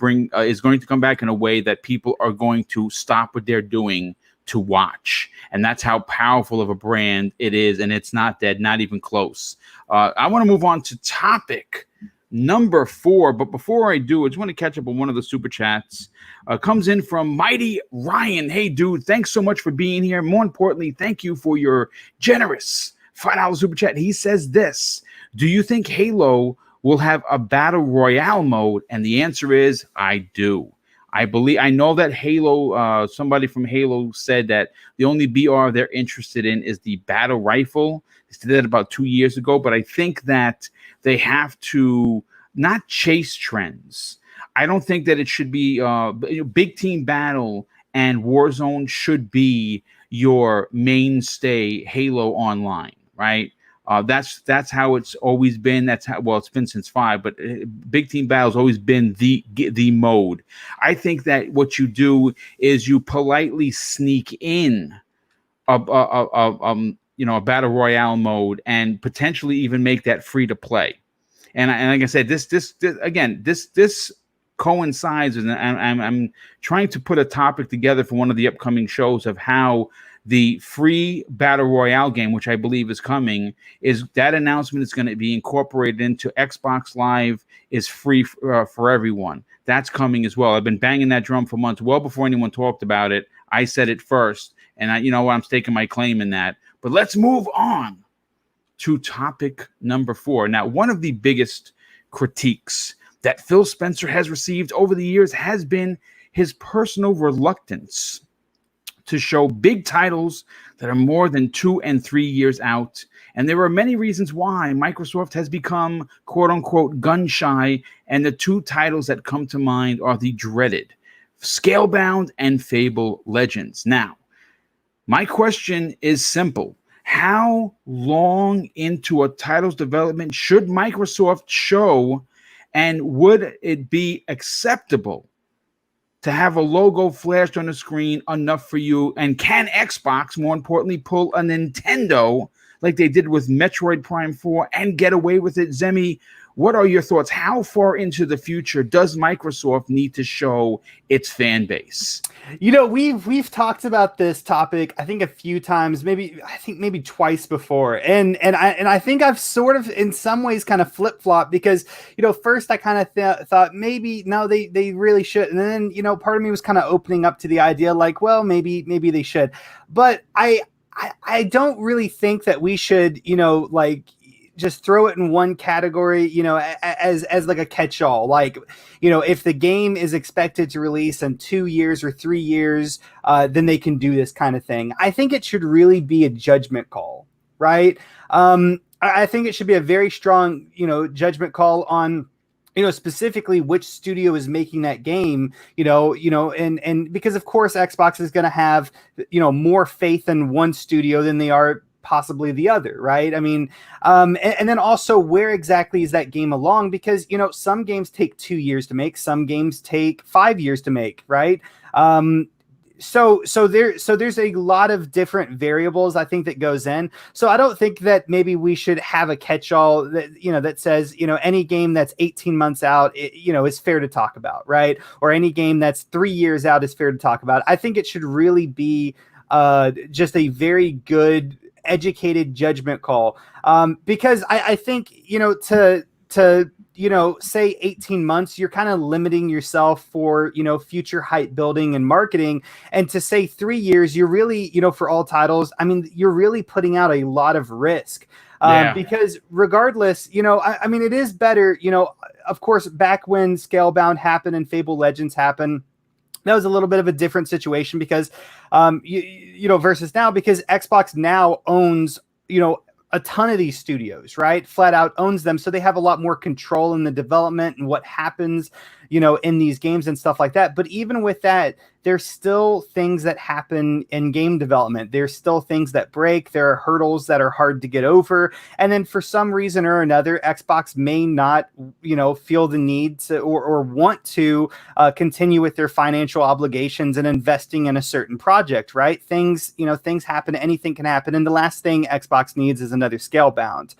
come back in a way that people are going to stop what they're doing to watch. And that's how powerful of a brand it is. And it's not dead, not even close. I want to move on to topic number 4. But before I do, I just want to catch up on one of the super chats. Comes in from Mighty Ryan. Hey, dude, thanks so much for being here. More importantly, thank you for your generous $5 super chat. He says this: do you think Halo will have a battle royale mode? And the answer is I do. I know that Halo, somebody from Halo said that the only BR they're interested in is the battle rifle. They did that about 2 years ago, but I think that they have to not chase trends. I don't think that it should be big team battle and Warzone should be your mainstay Halo Online, right? That's how it's always been. It's been since 5, but big team battle's always been the mode. I think that what you do is you politely sneak in a battle royale mode and potentially even make that free to play. And like I said, this coincides, and I'm trying to put a topic together for one of the upcoming shows of how the free battle royale game, which I believe is coming, is that announcement is going to be incorporated into Xbox Live, is free for everyone. That's coming as well. I've been banging that drum for months, well before anyone talked about it. I said it first, and I'm staking my claim in that. But let's move on to topic number 4. Now, one of the biggest critiques that Phil Spencer has received over the years has been his personal reluctance to show big titles that are more than 2 and 3 years out. And there are many reasons why Microsoft has become, quote unquote, gun shy. And the 2 titles that come to mind are the dreaded Scalebound and Fable Legends. Now, my question is simple. How long into a title's development should Microsoft show, and would it be acceptable to have a logo flashed on the screen enough for you? And can Xbox, more importantly, pull a Nintendo like they did with Metroid Prime 4 and get away with it? Zemi, what are your thoughts? How far into the future does Microsoft need to show its fan base?
You know, we've talked about this topic, I think a few times, maybe twice before, and I think I've sort of in some ways kind of flip flop because first I kind of thought maybe no they really should, and then part of me was kind of opening up to the idea like, well, maybe they should, but I don't really think that we should like just throw it in one category, as like a catch-all. Like, if the game is expected to release in 2 years or 3 years, then they can do this kind of thing. I think it should really be a judgment call, right? I think it should be a very strong, judgment call on, specifically which studio is making that game, and because of course Xbox is going to have, more faith in one studio than they are possibly the other, right? I mean, and then also where exactly is that game along? Because some games take 2 years to make, some games take 5 years to make, right? So there's a lot of different variables I think that goes in. So I don't think that maybe we should have a catch-all that that says any game that's 18 months out is fair to talk about, right? Or any game that's 3 years out is fair to talk about. I think it should really be just a very good educated judgment call, because I think to say 18 months, you're kind of limiting yourself for future hype building and marketing, and to say 3 years, you're really for all titles, I mean, you're really putting out a lot of risk, because regardless, I mean, it is better, of course, back when Scalebound happened and Fable Legends happened, that was a little bit of a different situation because, versus now, because Xbox now owns, a ton of these studios, right? Flat out owns them. So they have a lot more control in the development and what happens, in these games and stuff like that. But even with that, there's still things that happen in game development. There's still things that break. There are hurdles that are hard to get over. And then for some reason or another, Xbox may not, feel the need to or want to continue with their financial obligations and investing in a certain project, right? Things happen, anything can happen. And the last thing Xbox needs is another Scalebound.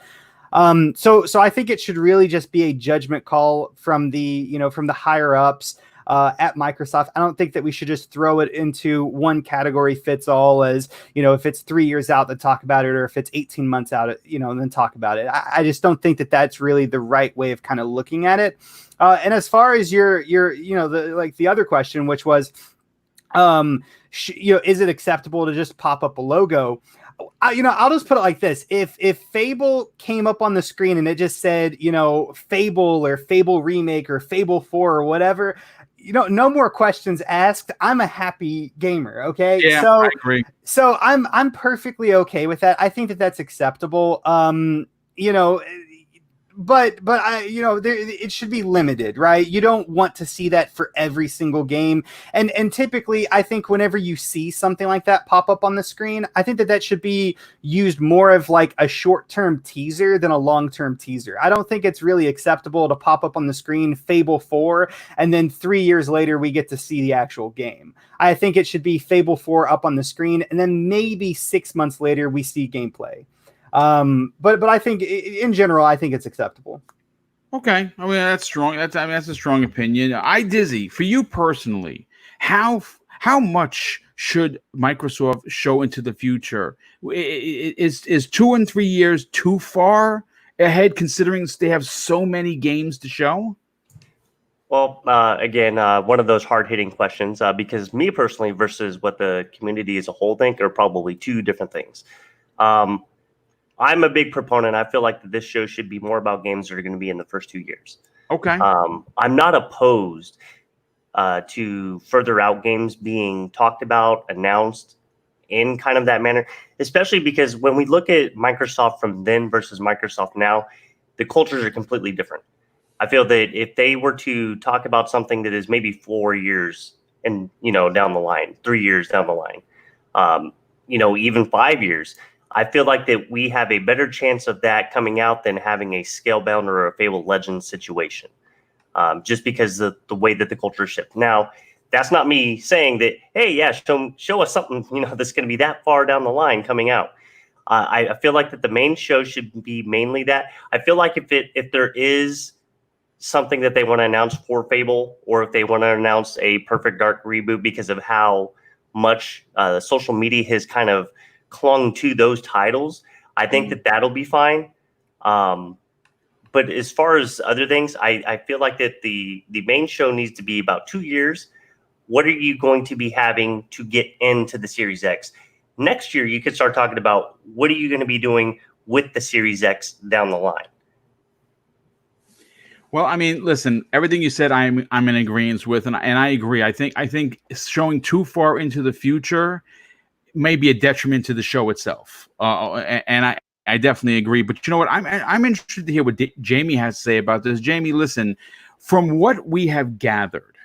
So I think it should really just be a judgment call from the higher ups at Microsoft. I don't think that we should just throw it into one category fits all, as if it's 3 years out, then talk about it, or if it's 18 months out, then talk about it. I just don't think that that's really the right way of kind of looking at it. And as far as your the other question, which was, is it acceptable to just pop up a logo? I'll just put it like this. If Fable came up on the screen and it just said, Fable or Fable Remake or Fable 4 or whatever, no more questions asked. I'm a happy gamer. Okay.
Yeah,
so
I agree.
So I'm perfectly okay with that. I think that that's acceptable. But it should be limited, right? You don't want to see that for every single game. And typically, I think whenever you see something like that pop up on the screen, I think that should be used more of like a short-term teaser than a long-term teaser. I don't think it's really acceptable to pop up on the screen Fable 4, and then 3 years later, we get to see the actual game. I think it should be Fable 4 up on the screen, and then maybe 6 months later, we see gameplay. But I think in general, I think it's acceptable.
Okay, I mean that's strong. That's a strong opinion. Dizzy, for you personally, how much should Microsoft show into the future? Is 2 and 3 years too far ahead, considering they have so many games to show?
Well, again, one of those hard-hitting questions, because me personally versus what the community as a whole think are probably two different things. I'm a big proponent. I feel like that this show should be more about games that are going to be in the first 2 years.
Okay.
I'm not opposed to further out games being talked about, announced in kind of that manner, especially because when we look at Microsoft from then versus Microsoft now, the cultures are completely different. I feel that if they were to talk about something that is maybe 4 years and, down the line, 3 years down the line, even 5 years, I feel like that we have a better chance of that coming out than having a Scalebound or a Fable Legends situation, just because of the way that the culture shifts. Now, that's not me saying that, hey, yeah, show us something, that's going to be that far down the line coming out. I feel like that the main show should be mainly that. I feel like if there is something that they want to announce for Fable, or if they want to announce a Perfect Dark reboot because of how much social media has kind of clung to those titles, I think that that'll be fine. But as far as other things, I feel like that the main show needs to be about 2 years. What are you going to be having to get into the Series X? Next year, you could start talking about what are you going to be doing with the Series X down the line.
Well, I mean, listen, everything you said, I'm in agreement with, and I agree. I think showing too far into the future may be a detriment to the show itself. And I definitely agree. But you know what? I'm interested to hear what Jamie has to say about this. Jamie, listen, from what we have gathered,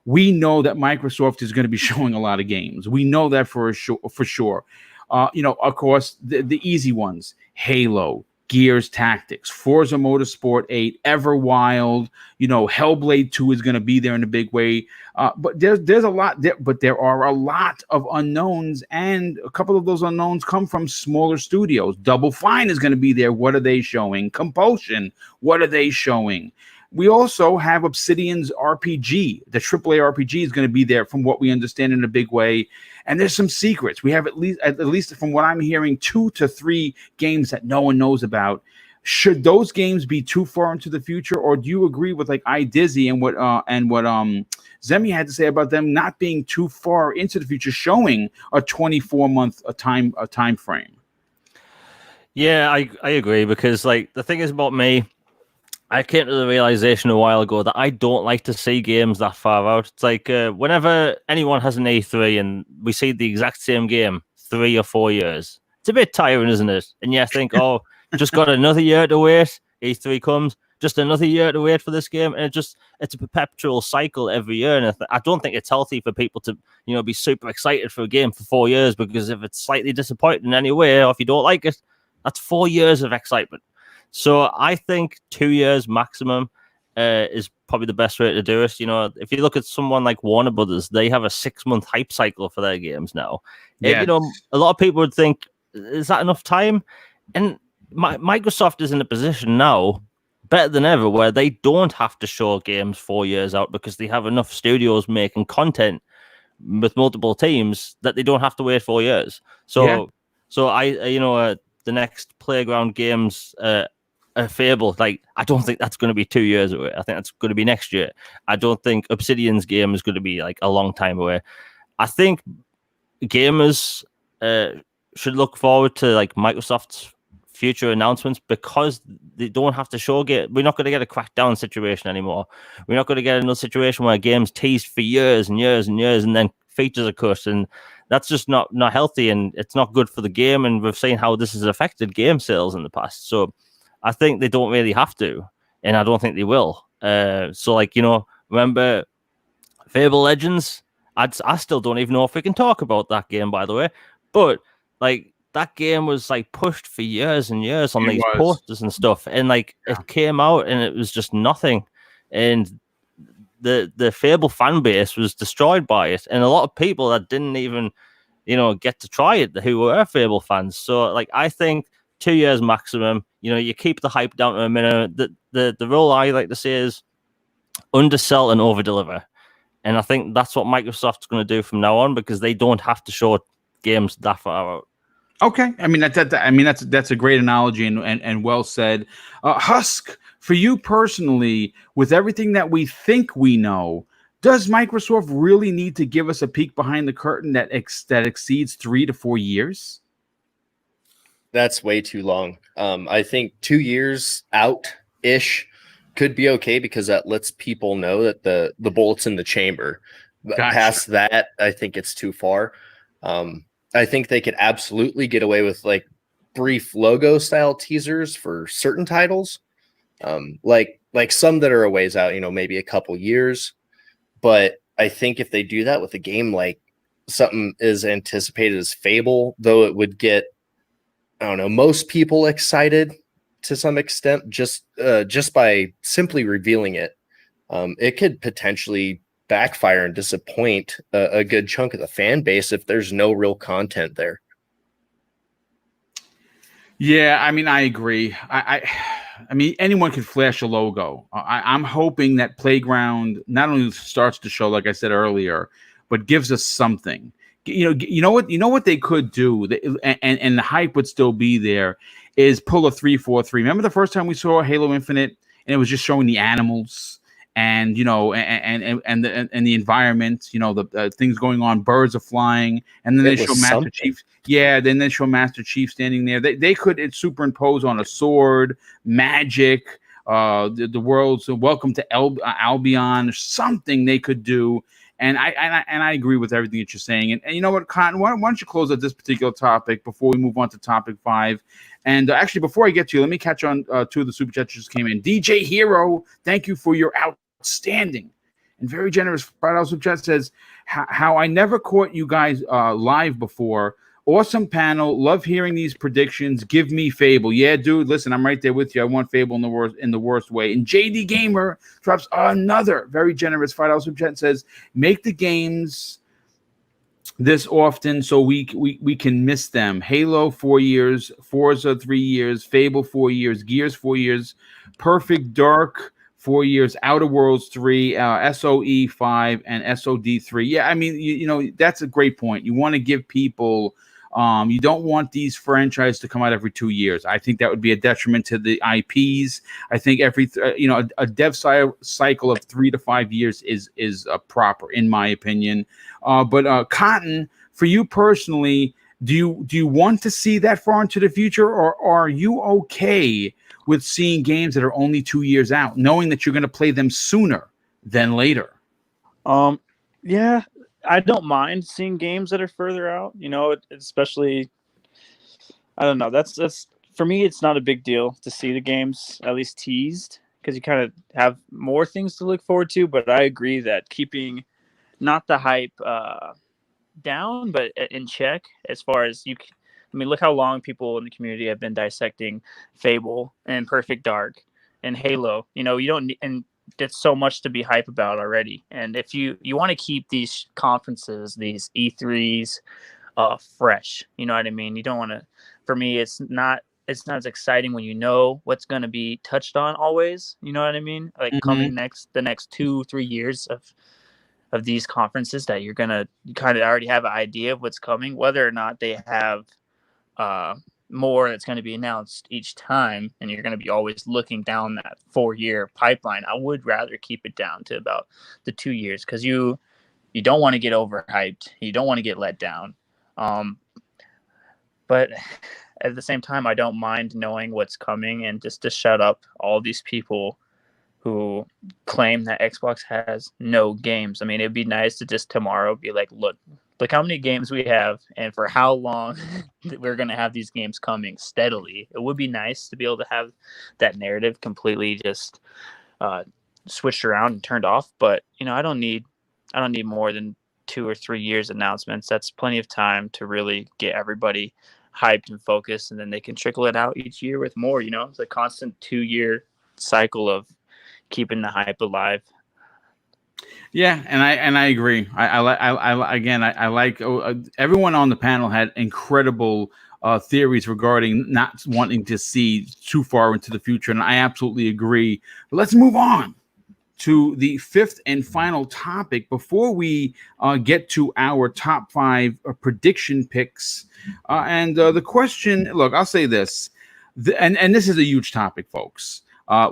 we know that Microsoft is going to be showing a lot of games. We know that for sure. Of course, the easy ones: Halo, Gears Tactics, Forza Motorsport 8, Everwild. Hellblade 2 is going to be there in a big way. But there's a lot there, but there are a lot of unknowns, and a couple of those unknowns come from smaller studios. Double Fine is going to be there. What are they showing? Compulsion, what are they showing? We also have Obsidian's RPG. The AAA RPG is going to be there, from what we understand, in a big way. And there's some secrets. We have at least from what I'm hearing, 2 to 3 games that no one knows about. Should those games be too far into the future, or do you agree with like iDizzy and what Zemi had to say about them not being too far into the future, showing a 24-month time frame?
Yeah, I agree, because like the thing is about me, I came to the realization a while ago that I don't like to see games that far out. It's like whenever anyone has an E3 and we see the exact same game 3 or 4 years, it's a bit tiring, isn't it? And you think, oh, just got another year to wait. E3 comes, just another year to wait for this game, and it's a perpetual cycle every year. And I don't think it's healthy for people to be super excited for a game for 4 years, because if it's slightly disappointing in any way, or if you don't like it, that's 4 years of excitement. So I think 2 years maximum is probably the best way to do it. If you look at someone like Warner Brothers, they have a 6-month hype cycle for their games now.
Yeah.
And, a lot of people would think, is that enough time? And Microsoft is in a position now, better than ever, where they don't have to show games 4 years out, because they have enough studios making content with multiple teams that they don't have to wait 4 years. So the next Playground Games Fable, like, I don't think that's going to be 2 years away. I think that's going to be next year. I don't think Obsidian's game is going to be like a long time away. I think gamers should look forward to like Microsoft's future announcements, because they don't have to show game. We're not going to get a Crackdown situation anymore. We're not going to get another situation where games teased for years and years and years, and then features are cut, and that's just not healthy, and it's not good for the game. And we've seen how this has affected game sales in the past. So I think they don't really have to, and I don't think they will. Remember Fable Legends? I still don't even know if we can talk about that game, by the way. But like, that game was like pushed for years and years on these posters and stuff, and like it came out and it was just nothing. And the Fable fan base was destroyed by it, and a lot of people that didn't even get to try it, who were Fable fans. So like, I think 2 years maximum. You keep the hype down to a minimum. The rule I like to say is undersell and overdeliver, and I think that's what Microsoft's going to do from now on, because they don't have to show games that far out.
Okay, I mean that's a great analogy and well said. Husk, for you personally, with everything that we think we know, does Microsoft really need to give us a peek behind the curtain that exceeds 3 to 4 years?
That's way too long. I think 2 years out-ish could be okay, because that lets people know that the bullet's in the chamber. But
Gotcha.
Past that, I think it's too far. I think they could absolutely get away with like brief logo style teasers for certain titles, like some that are a ways out, maybe a couple years. But I think if they do that with a game like something as anticipated as Fable, though it would get, I don't know, most people excited to some extent just by simply revealing it, it could potentially backfire and disappoint a good chunk of the fan base if there's no real content there.
Yeah, I mean, I agree. I mean, anyone can flash a logo. I'm hoping that Playground not only starts the show, like I said earlier, but gives us something. You know what they could do, and the hype would still be there. Is pull a 3-4-3. Remember the first time we saw Halo Infinite, and it was just showing the animals, and the environment. You know, the things going on, birds are flying, and then
It
they
was
show Master
something.
Chief. Yeah, then they show Master Chief standing there. They could superimpose on a sword, magic, the world's welcome to Albion, something they could do. And I agree with everything that you're saying. And you know what, Cotton, why don't you close out this particular topic before we move on to topic 5? And actually, before I get to you, let me catch on 2 of the super chats just came in. DJ Hero, thank you for your outstanding and very generous $5 super chat. Says, how I never caught you guys live before. Awesome panel. Love hearing these predictions. Give me Fable. Yeah, dude. Listen, I'm right there with you. I want Fable in the worst way. And JD Gamer drops another very generous $5 super chat. Says, make the games this often so we can miss them. Halo 4 years, Forza 3 years, Fable 4 years, Gears 4 years, Perfect Dark 4 years, Outer Worlds 3, SOE 5, and SOD 3. Yeah, I mean, you know, that's a great point. You want to give people. You don't want these franchises to come out every 2 years. I think that would be a detriment to the IPs. I think every a dev cycle of 3 to 5 years is proper, in my opinion. But Cotton, for you personally, do you want to see that far into the future, or are you okay with seeing games that are only 2 years out, knowing that you're going to play them sooner than later?
Yeah, I don't mind seeing games that are further out. You know, especially, I don't know. That's for me. It's not a big deal to see the games at least teased because you kind of have more things to look forward to. But I agree that keeping not the hype down, but in check as far as you. I mean, look how long people in the community have been dissecting Fable and Perfect Dark and Halo. You know, you don't and it's so much to be hype about already. And if you want to keep these conferences, these E3s, fresh, you know what I mean. You don't want to. For me, it's not as exciting when you know what's going to be touched on always. You know what I mean? Like coming the next 2-3 years of these conferences that you kind of already have an idea of what's coming, whether or not they have more that's going to be announced each time, and you're going to be always looking down that 4-year pipeline. I would rather keep it down to about the 2 years because you don't want to get overhyped, you don't want to get let down, but at the same time I don't mind knowing what's coming and just to shut up all these people who claim that Xbox has no games. I mean, it'd be nice to just tomorrow be like, look how many games we have and for how long we're going to have these games coming steadily. It would be nice to be able to have that narrative completely just switched around and turned off. But, you know, I don't need more than 2 or 3 years announcements. That's plenty of time to really get everybody hyped and focused, and then they can trickle it out each year with more. You know, it's a constant 2-year cycle of keeping the hype alive.
Yeah, and I agree. I like everyone on the panel had incredible theories regarding not wanting to see too far into the future, and I absolutely agree. But let's move on to the 5th and final topic before we get to our top 5 prediction picks. And the question, look, I'll say this, and this is a huge topic, folks.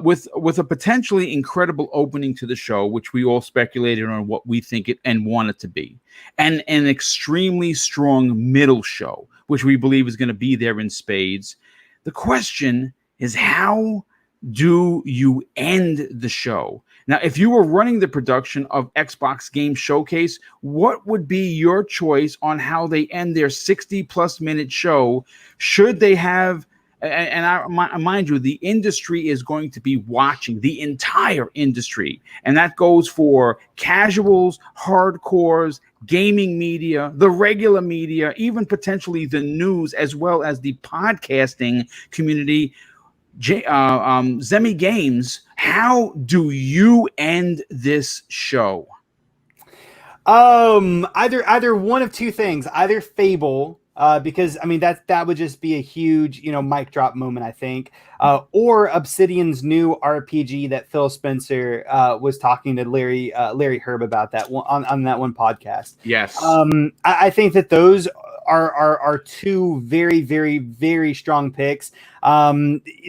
With a potentially incredible opening to the show, which we all speculated on what we think it and want it to be, and an extremely strong middle show, which we believe is going to be there in spades. The question is, how do you end the show? Now, if you were running the production of Xbox Game Showcase, what would be your choice on how they end their 60-plus minute show? Should they have... And I mind you, the industry is going to be watching, the entire industry. And that goes for casuals, hardcores, gaming media, the regular media, even potentially the news, as well as the podcasting community. Zemi Games, how do you end this show?
Either one of two things. Either Fable because I mean that would just be a huge, mic drop moment, I think. Or Obsidian's new RPG that Phil Spencer was talking to Larry Herb about that one, on that one podcast.
Yes.
I think that those are two very, very, very strong picks.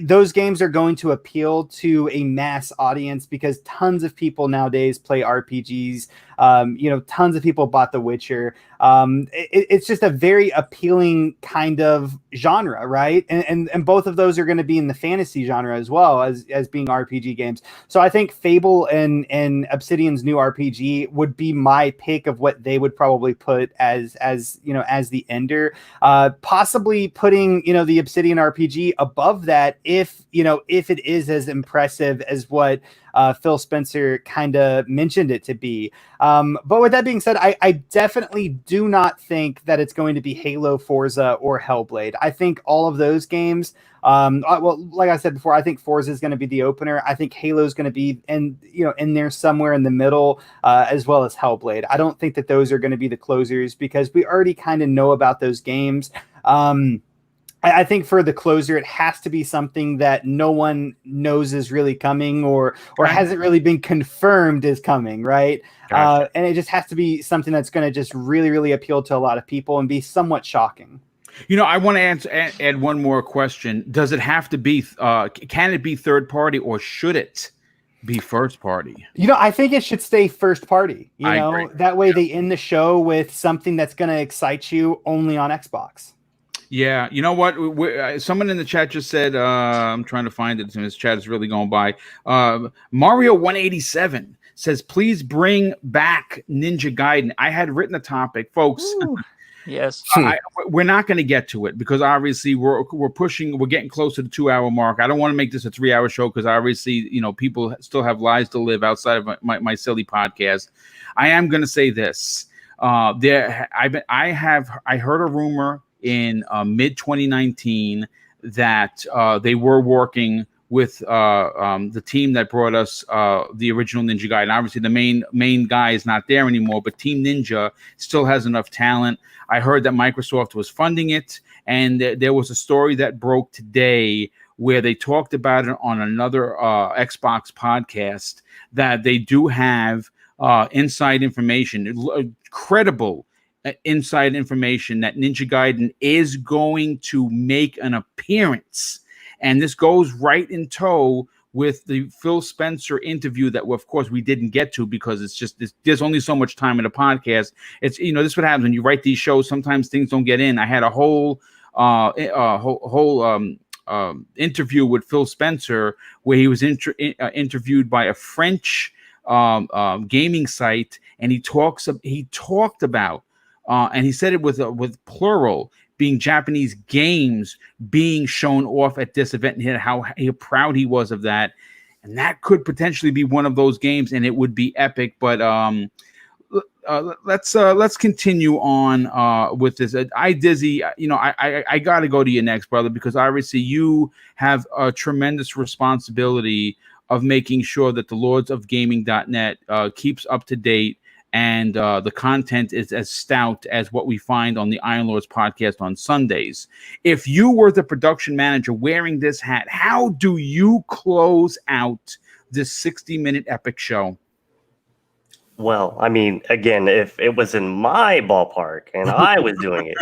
Those games are going to appeal to a mass audience because tons of people nowadays play RPGs. Tons of people bought The Witcher. It's just a very appealing kind of genre, right? And both of those are going to be in the fantasy genre as well as being RPG games. So I think Fable and Obsidian's new RPG would be my pick of what they would probably put as the ender. Possibly putting the Obsidian RPG above that if it is as impressive as what Phil Spencer kind of mentioned it to be. But with that being said, I definitely do not think that it's going to be Halo, Forza, or Hellblade. I think all of those games, well, like I said before, I think Forza is going to be the opener. I think Halo is going to be in there somewhere in the middle, as well as Hellblade. I don't think that those are going to be the closers because we already kind of know about those games. I think for the closer, it has to be something that no one knows is really coming or hasn't really been confirmed is coming, right?
Gotcha.
And it just has to be something that's going to just really, really appeal to a lot of people and be somewhat shocking.
I want to add one more question. Does it have to be, can it be third party or should it be first party?
I think it should stay first party.
I agree.
That way they end the show with something that's going to excite you only on Xbox.
Yeah, you know what? Someone in the chat just said, I'm trying to find it. This chat is really going by. Mario 187 says, please bring back Ninja Gaiden. I had written a topic, folks.
Ooh, yes.
We're not going to get to it because obviously we're getting close to the 2-hour mark. I don't want to make this a 3-hour show because obviously, people still have lives to live outside of my silly podcast. I am going to say this. I heard a rumor in mid 2019 that they were working with the team that brought us the original Ninja Gaiden. Obviously, the main guy is not there anymore, but Team Ninja still has enough talent. I heard that Microsoft was funding it, and there was a story that broke today where they talked about it on another Xbox podcast that they do have inside information, credible inside information that Ninja Gaiden is going to make an appearance. And this goes right in tow with the Phil Spencer interview that, of course, we didn't get to because there's only so much time in a podcast. It's, this is what happens when you write these shows. Sometimes things don't get in. I had a whole interview with Phil Spencer where he was interviewed by a French gaming site, and he talked about and he said it with plural, being Japanese games being shown off at this event, and how proud he was of that. And that could potentially be one of those games, and it would be epic. But let's continue on with this. Dizzy, I got to go to you next, brother, because obviously you have a tremendous responsibility of making sure that the lordsofgaming.net keeps up to date. And the content is as stout as what we find on the Iron Lords podcast on Sundays. If you were the production manager wearing this hat, how do you close out this 60-minute epic show?
Well, I mean, again, if it was in my ballpark and I was doing it,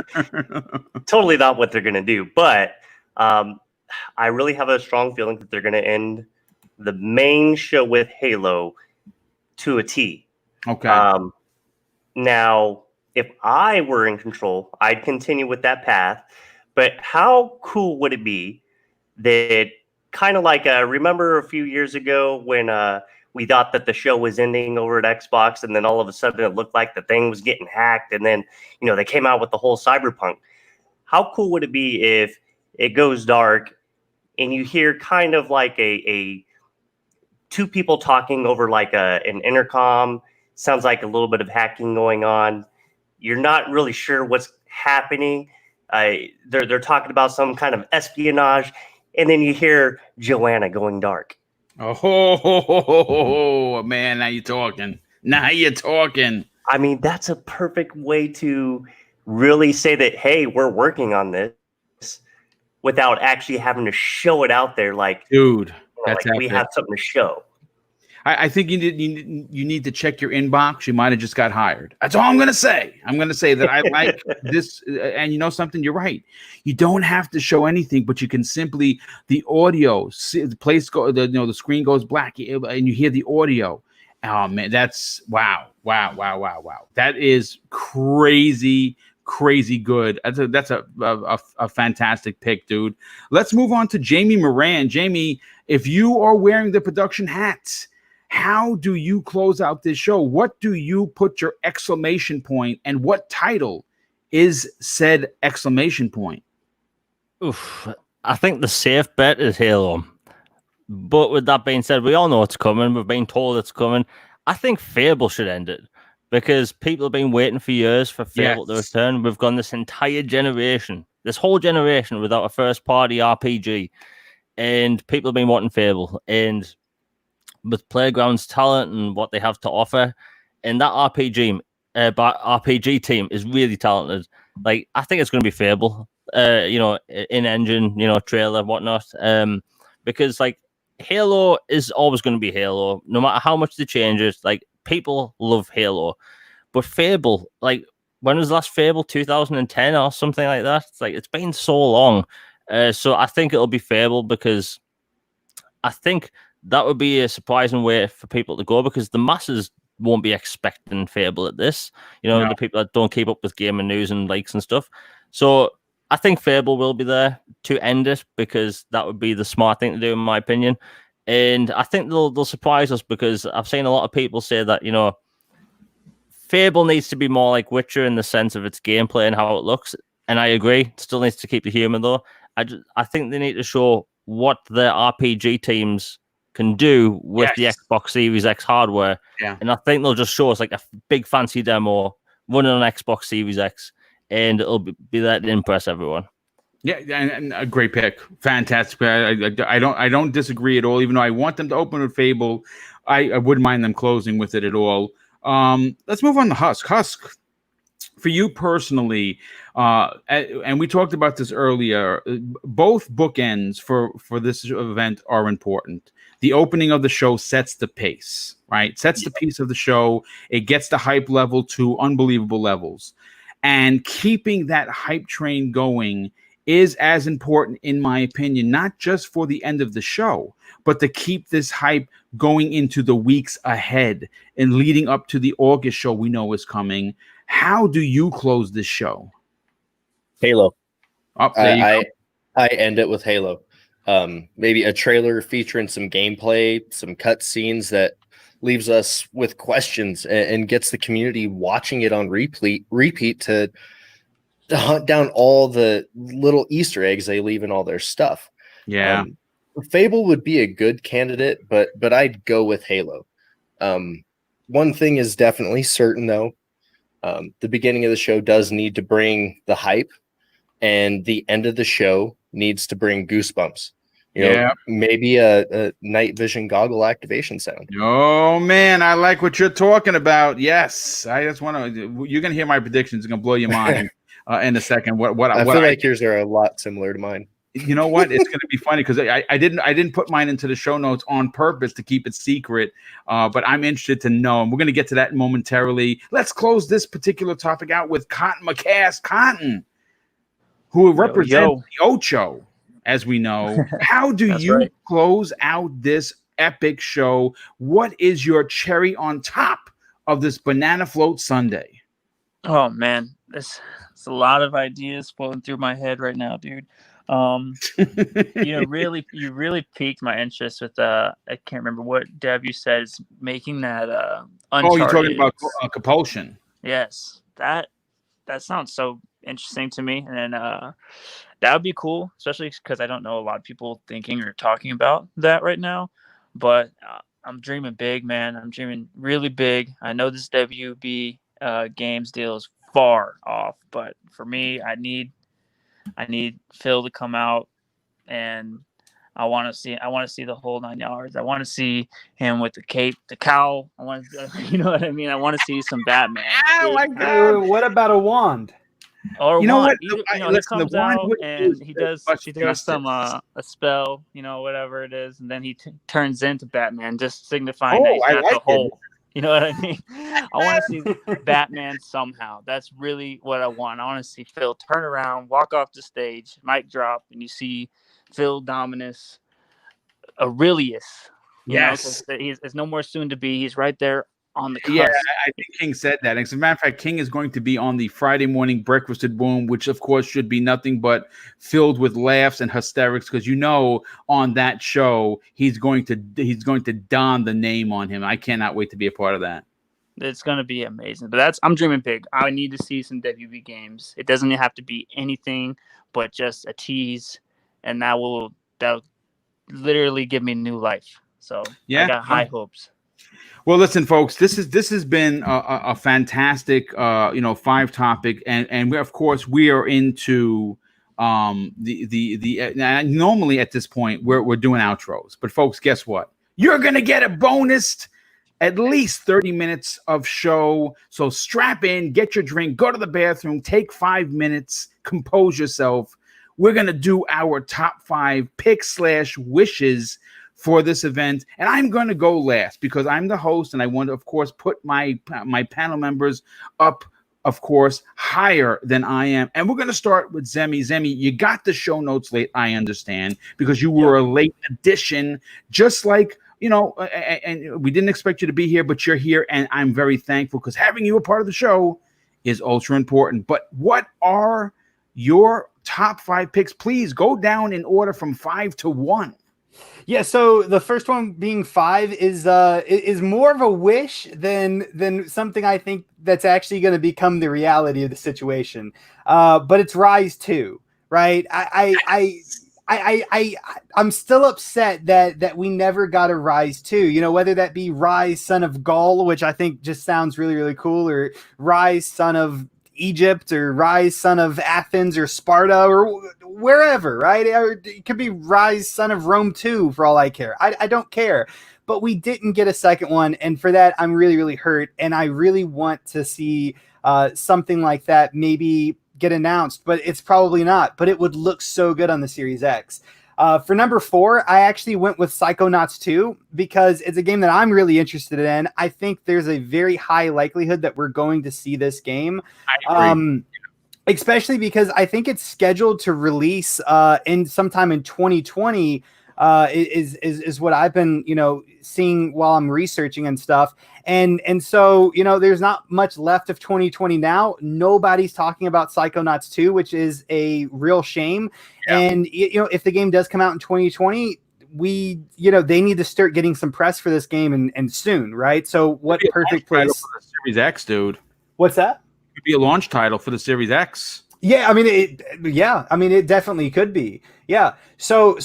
totally not what they're going to do. But I really have a strong feeling that they're going to end the main show with Halo to a T.
Okay.
Now, if I were in control, I'd continue with that path. But how cool would it be that kind of like remember a few years ago when we thought that the show was ending over at Xbox, and then all of a sudden it looked like the thing was getting hacked, and then they came out with the whole Cyberpunk. How cool would it be if it goes dark and you hear kind of like a two people talking over like an intercom? Sounds like a little bit of hacking going on. You're not really sure what's happening. They're talking about some kind of espionage, and then you hear Joanna going dark.
Oh, man, now you're talking. I mean,
that's a perfect way to really say that, hey, we're working on this without actually having to show it out there like,
Dude,
like
that's
we
epic.
have something to show.
I think you need to check your inbox. You might have just got hired. That's all I'm going to say. I'm going to say that I like this. And you know something? You're right. You don't have to show anything, but you can simply, the audio, the place go, the screen goes black and you hear the audio. Oh man, that's wow. That is crazy good. That's a fantastic pick, dude. Let's move on to Jamie Moran. Jamie, if you are wearing the production hats, how do you close out this show? What do you put your exclamation point, and what title is said exclamation point?
Oof. I think the safe bet is Halo. But with that being said, we all know it's coming. We've been told it's coming. I think Fable should end it because people have been waiting for years for Fable to return. We've gone this entire generation, this whole generation without a first-party RPG, and people have been wanting Fable. And with Playground's talent and what they have to offer, and that RPG team is really talented. Like, I think it's going to be Fable, in engine, trailer, whatnot. Because like Halo is always going to be Halo, no matter how much they change it. Like, people love Halo, but Fable, like, when was the last Fable? 2010 or something like that. It's like, it's been so long. So I think it'll be Fable because I think that would be a surprising way for people to go because the masses won't be expecting Fable at this. The people that don't keep up with gaming news and likes and stuff. So I think Fable will be there to end it because that would be the smart thing to do, in my opinion. And I think they'll surprise us because I've seen a lot of people say that, Fable needs to be more like Witcher in the sense of its gameplay and how it looks. And I agree. It still needs to keep the humor, though. I think they need to show what the RPG teams can do with the Xbox Series X hardware.
Yeah.
And I think they'll just show us like a big fancy demo running on Xbox Series X, and it'll be there to impress everyone.
Yeah, and a great pick. Fantastic. I don't disagree at all, even though I want them to open with Fable. I wouldn't mind them closing with it at all. Let's move on to Husk. Husk, for you personally, and we talked about this earlier, both bookends for this event are important. The opening of the show sets the pace, right? Sets the pace of the show. It gets the hype level to unbelievable levels. And keeping that hype train going is as important, in my opinion, not just for the end of the show, but to keep this hype going into the weeks ahead and leading up to the August show we know is coming. How do you close this show?
Halo.
Oh, there you go.
I end it with Halo. Maybe a trailer featuring some gameplay, some cutscenes that leaves us with questions and gets the community watching it on repeat to hunt down all the little Easter eggs they leave in all their stuff.
Yeah.
Fable would be a good candidate, but I'd go with Halo. One thing is definitely certain, though. The beginning of the show does need to bring the hype, and the end of the show needs to bring goosebumps. Maybe a night vision goggle activation sound.
Oh man, I like what you're talking about. Yes, I just want to. You're gonna hear my predictions. It's gonna blow your mind in a second. I
feel like yours are a lot similar to mine.
You know what? It's going to be funny because I didn't put mine into the show notes on purpose to keep it secret. But I'm interested to know, and we're going to get to that momentarily. Let's close this particular topic out with Cotton McCass. Cotton, who represents the Ocho, as we know. How do you close out this epic show? What is your cherry on top of this Banana Float Sunday?
Oh man, it's a lot of ideas flowing through my head right now, dude. You really piqued my interest with I can't remember what Dev you said is making that Uncharted.
You're talking about Compulsion.
Yes, that sounds so interesting to me, and that would be cool, especially because I don't know a lot of people thinking or talking about that right now. But I'm dreaming big, man. I'm dreaming really big. I know this WB Games deal is far off, but for me, I need Phil to come out, and I want to see the whole 9 yards. I want to see him with the cape, the cowl. You know what I mean? I want to see some Batman.
Oh my God. What about a wand?
Or
You know
Juan,
what?
he, you know, he
Listen, the
comes
Juan
out
wouldn't do
and
is
he
much
does some
justice.
a spell, you know, whatever it is, and then he turns into Batman, just signifying that
Oh,
he's
I
got the
like it.
whole. You know what I mean? I want to see Batman somehow. That's really what I want. I want to see Phil turn around, walk off the stage, mic drop, and you see Phil Dominus Aurelius. You know,
Yes.
because it's no more soon to be. He's right there on the
Yeah,
cusp.
I think King said that. As a matter of fact, King is going to be on the Friday morning Breakfast at Boom, which of course should be nothing but filled with laughs and hysterics, because you know on that show he's going to don the name on him. I cannot wait to be a part of that.
It's gonna be amazing. But I'm dreaming big. I need to see some WB games. It doesn't have to be anything but just a tease, and that'll literally give me new life. So I
Yeah.
got high hopes.
Well, listen, folks. This has been a fantastic 5 topic, and we, of course, we are into normally at this point we're doing outros, but folks, guess what? You're gonna get a bonus at least 30 minutes of show. So strap in, get your drink, go to the bathroom, take 5 minutes, compose yourself. We're going to do our top 5 picks / wishes for this event. And I'm going to go last because I'm the host and I want to, of course, put my panel members up, of course, higher than I am. And we're going to start with Zemi. Zemi, you got the show notes late, I understand, because you were a late addition, just like, and we didn't expect you to be here, but you're here, and I'm very thankful because having you a part of the show is ultra important. But what are your top 5 picks? Please go down in order from 5 to 1.
Yeah, so the first one being 5 is more of a wish than something I think that's actually going to become the reality of the situation. But it's Rise 2, right? I'm still upset that we never got a Rise 2, you know, whether that be Rise Son of Gaul, which I think just sounds really, really cool, or Rise Son of Egypt, or Rise Son of Athens or Sparta or wherever, right? Or it could be Rise Son of Rome 2 for all I care. I don't care. But we didn't get a second one, and for that I'm really, really hurt, and I really want to see something like that maybe get announced, but it's probably not. But it would look so good on the Series X. For number 4, I actually went with Psychonauts 2 because it's a game that I'm really interested in. I think there's a very high likelihood that we're going to see this game.
I agree.
Especially because I think it's scheduled to release in sometime in 2020. Is what I've been, seeing while I'm researching and stuff. And so, there's not much left of 2020 now. Nobody's talking about Psychonauts 2, which is a real shame. Yeah. And, if the game does come out in 2020, they need to start getting some press for this game and soon, right? So what perfect place
for the Series X, dude.
What's that?
It could be a launch title for the Series X.
Yeah, it definitely could be. Yeah. So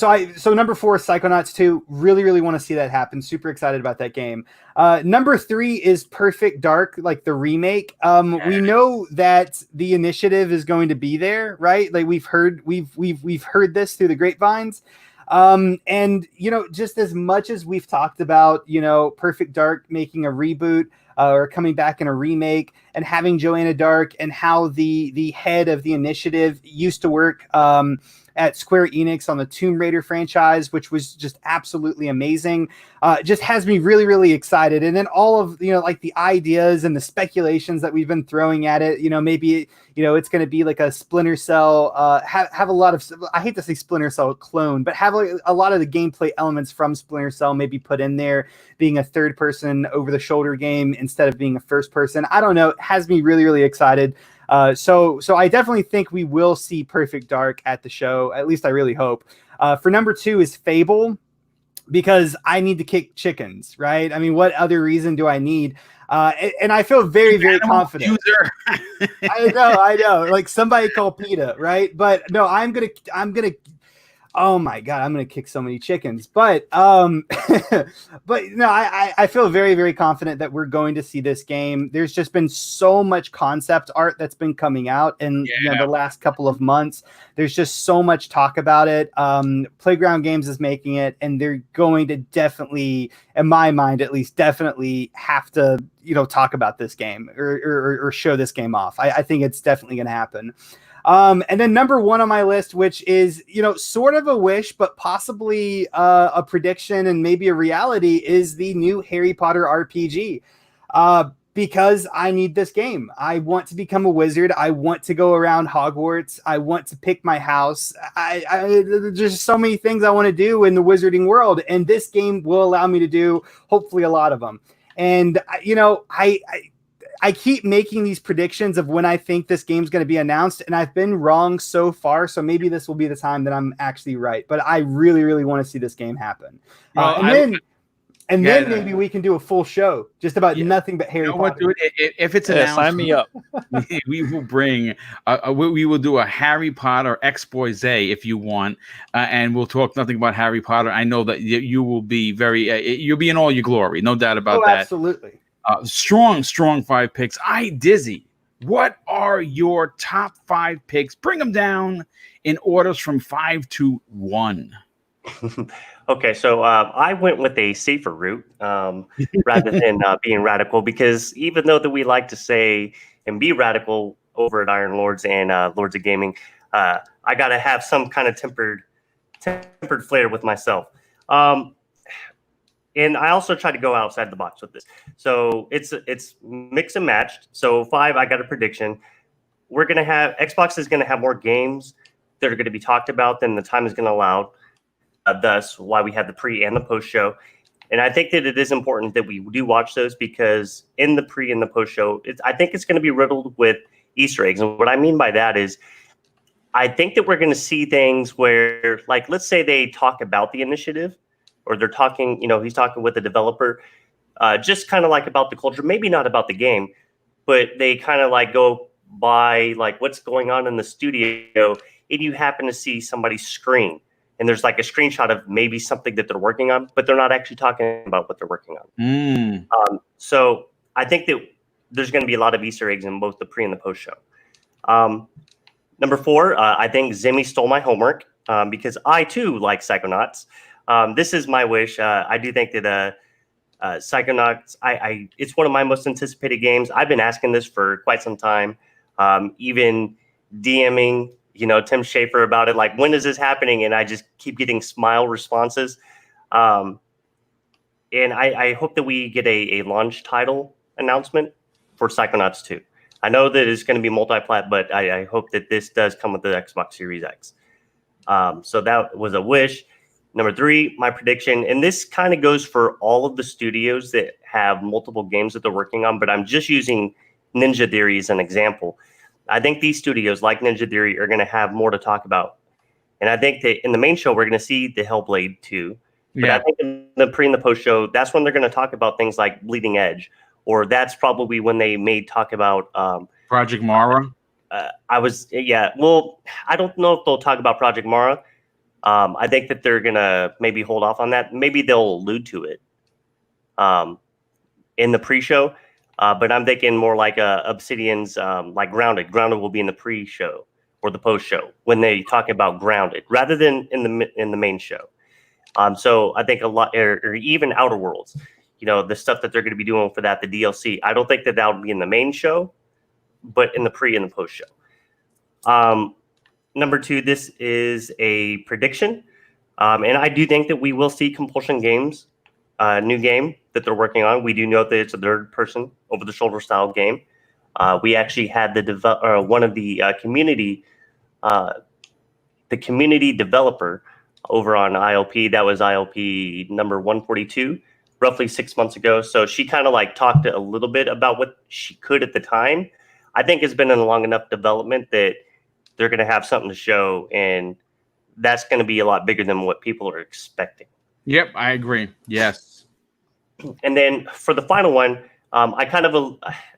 number 4, Psychonauts 2. Really, really want to see that happen. Super excited about that game. Number 3 is Perfect Dark, like the remake. We know that the initiative is going to be there, right? Like we've heard this through the grapevines. And just as much as we've talked about, Perfect Dark making a reboot, or coming back in a remake, and having Joanna Dark and how the head of the initiative used to work at Square Enix on the Tomb Raider franchise, which was just absolutely amazing. Just has me really, really excited. And then all of, like the ideas and the speculations that we've been throwing at it, maybe, it's going to be like a Splinter Cell, have a lot of, I hate to say Splinter Cell clone, but have a lot of the gameplay elements from Splinter Cell maybe put in there, being a third person over the shoulder game instead of being a first person. I don't know. It has me really, really excited. So I definitely think we will see Perfect Dark at the show. At least I really hope. For number 2 is Fable, because I need to kick chickens, right? I mean, what other reason do I need? And I feel very, very confident. I know. Like somebody call PETA, right? But no, I'm gonna. Oh my God, I'm gonna kick so many chickens. But but no, I feel very, very confident that we're going to see this game. There's just been so much concept art that's been coming out in the last couple of months. There's just so much talk about it. Playground Games is making it, and they're going to definitely in my mind at least, definitely have to, talk about this game or show this game off. I think it's definitely going to happen. And then number 1 on my list, which is, sort of a wish, but possibly a prediction and maybe a reality, is the new Harry Potter RPG. Because I need this game. I want to become a wizard. I want to go around Hogwarts. I want to pick my house. There's so many things I want to do in the wizarding world, and this game will allow me to do hopefully a lot of them. And I keep making these predictions of when I think this game's going to be announced, and I've been wrong so far. So maybe this will be the time that I'm actually right. But I really, really want to see this game happen. And then maybe we can do a full show just about nothing but Harry Potter.
What, dude? If it's announced,
sign me up.
we will bring. We will do a Harry Potter expose if you want, and we'll talk nothing about Harry Potter. I know that you will be you'll be in all your glory, no doubt about that.
Absolutely.
Strong 5 picks. Dizzy. What are your top 5 picks? Bring them down in orders from 5 to 1.
Okay, so I went with a safer route rather than being radical, because even though that we like to say and be radical over at Iron Lords and Lords of Gaming, I got to have some kind of tempered flair with myself. And I also try to go outside the box with this. So it's mix and matched. So 5, I got a prediction. We're going to have, Xbox is going to have more games that are going to be talked about than the time is going to allow. Thus, why we have the pre and the post show. And I think that it is important that we do watch those, because in the pre and the post show, I think it's going to be riddled with Easter eggs. And what I mean by that is, I think that we're going to see things where, like, let's say they talk about the initiative, or they're talking, he's talking with the developer, just kind of like about the culture, maybe not about the game, but they kind of like go by like what's going on in the studio, and you happen to see somebody's screen. And there's like a screenshot of maybe something that they're working on, but they're not actually talking about what they're working on. So I think that there's going to be a lot of Easter eggs in both the pre and the post show. Number 4, I think Zimmy stole my homework because I too like Psychonauts. This is my wish. I do think that Psychonauts, it's one of my most anticipated games. I've been asking this for quite some time, even DMing Tim Schafer about it, like, when is this happening? And I just keep getting smile responses. And I hope that we get a launch title announcement for Psychonauts 2. I know that it's going to be multi-plat, but I hope that this does come with the Xbox Series X. So that was a wish. Number 3, my prediction, and this kind of goes for all of the studios that have multiple games that they're working on, but I'm just using Ninja Theory as an example. I think these studios like Ninja Theory are going to have more to talk about. And I think that in the main show, we're going to see the Hellblade 2. But I think in the pre and the post show, that's when they're going to talk about things like Bleeding Edge, or that's probably when they may talk about
Project Mara.
Well, I don't know if they'll talk about Project Mara. I think that they're going to maybe hold off on that. Maybe they'll allude to it in the pre-show. But I'm thinking more like Obsidian's like Grounded. Grounded will be in the pre-show or the post-show when they talk about Grounded, rather than in the main show. So I think a lot, or even Outer Worlds, the stuff that they're going to be doing for that, the DLC. I don't think that would be in the main show, but in the pre and the post-show. Number 2, this is a prediction, and I do think that we will see Compulsion Games, new game that they're working on. We do know that it's a third-person, over-the-shoulder style game. We actually had one of the community developer over on ILP. That was ILP number 142, roughly 6 months ago. So she kind of like talked a little bit about what she could at the time. I think it's been in a long enough development that they're going to have something to show, and that's going to be a lot bigger than what people are expecting.
Yep, I agree. Yes.
And then for the final one, I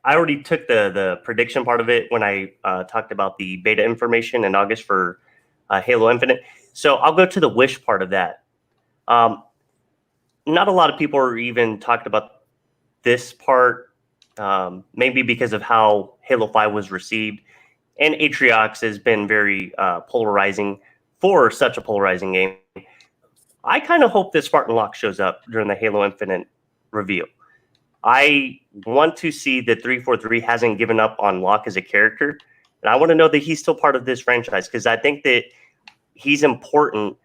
already took the prediction part of it when I talked about the beta information in August for Halo Infinite. So I'll go to the wish part of that. Not a lot of people are even talking about this part, maybe because of how Halo 5 was received. And Atriox has been very polarizing for such a polarizing game. I kind of hope that Spartan Locke shows up during the Halo Infinite reveal. I want to see that 343 hasn't given up on Locke as a character, and I want to know that he's still part of this franchise because I think that he's important,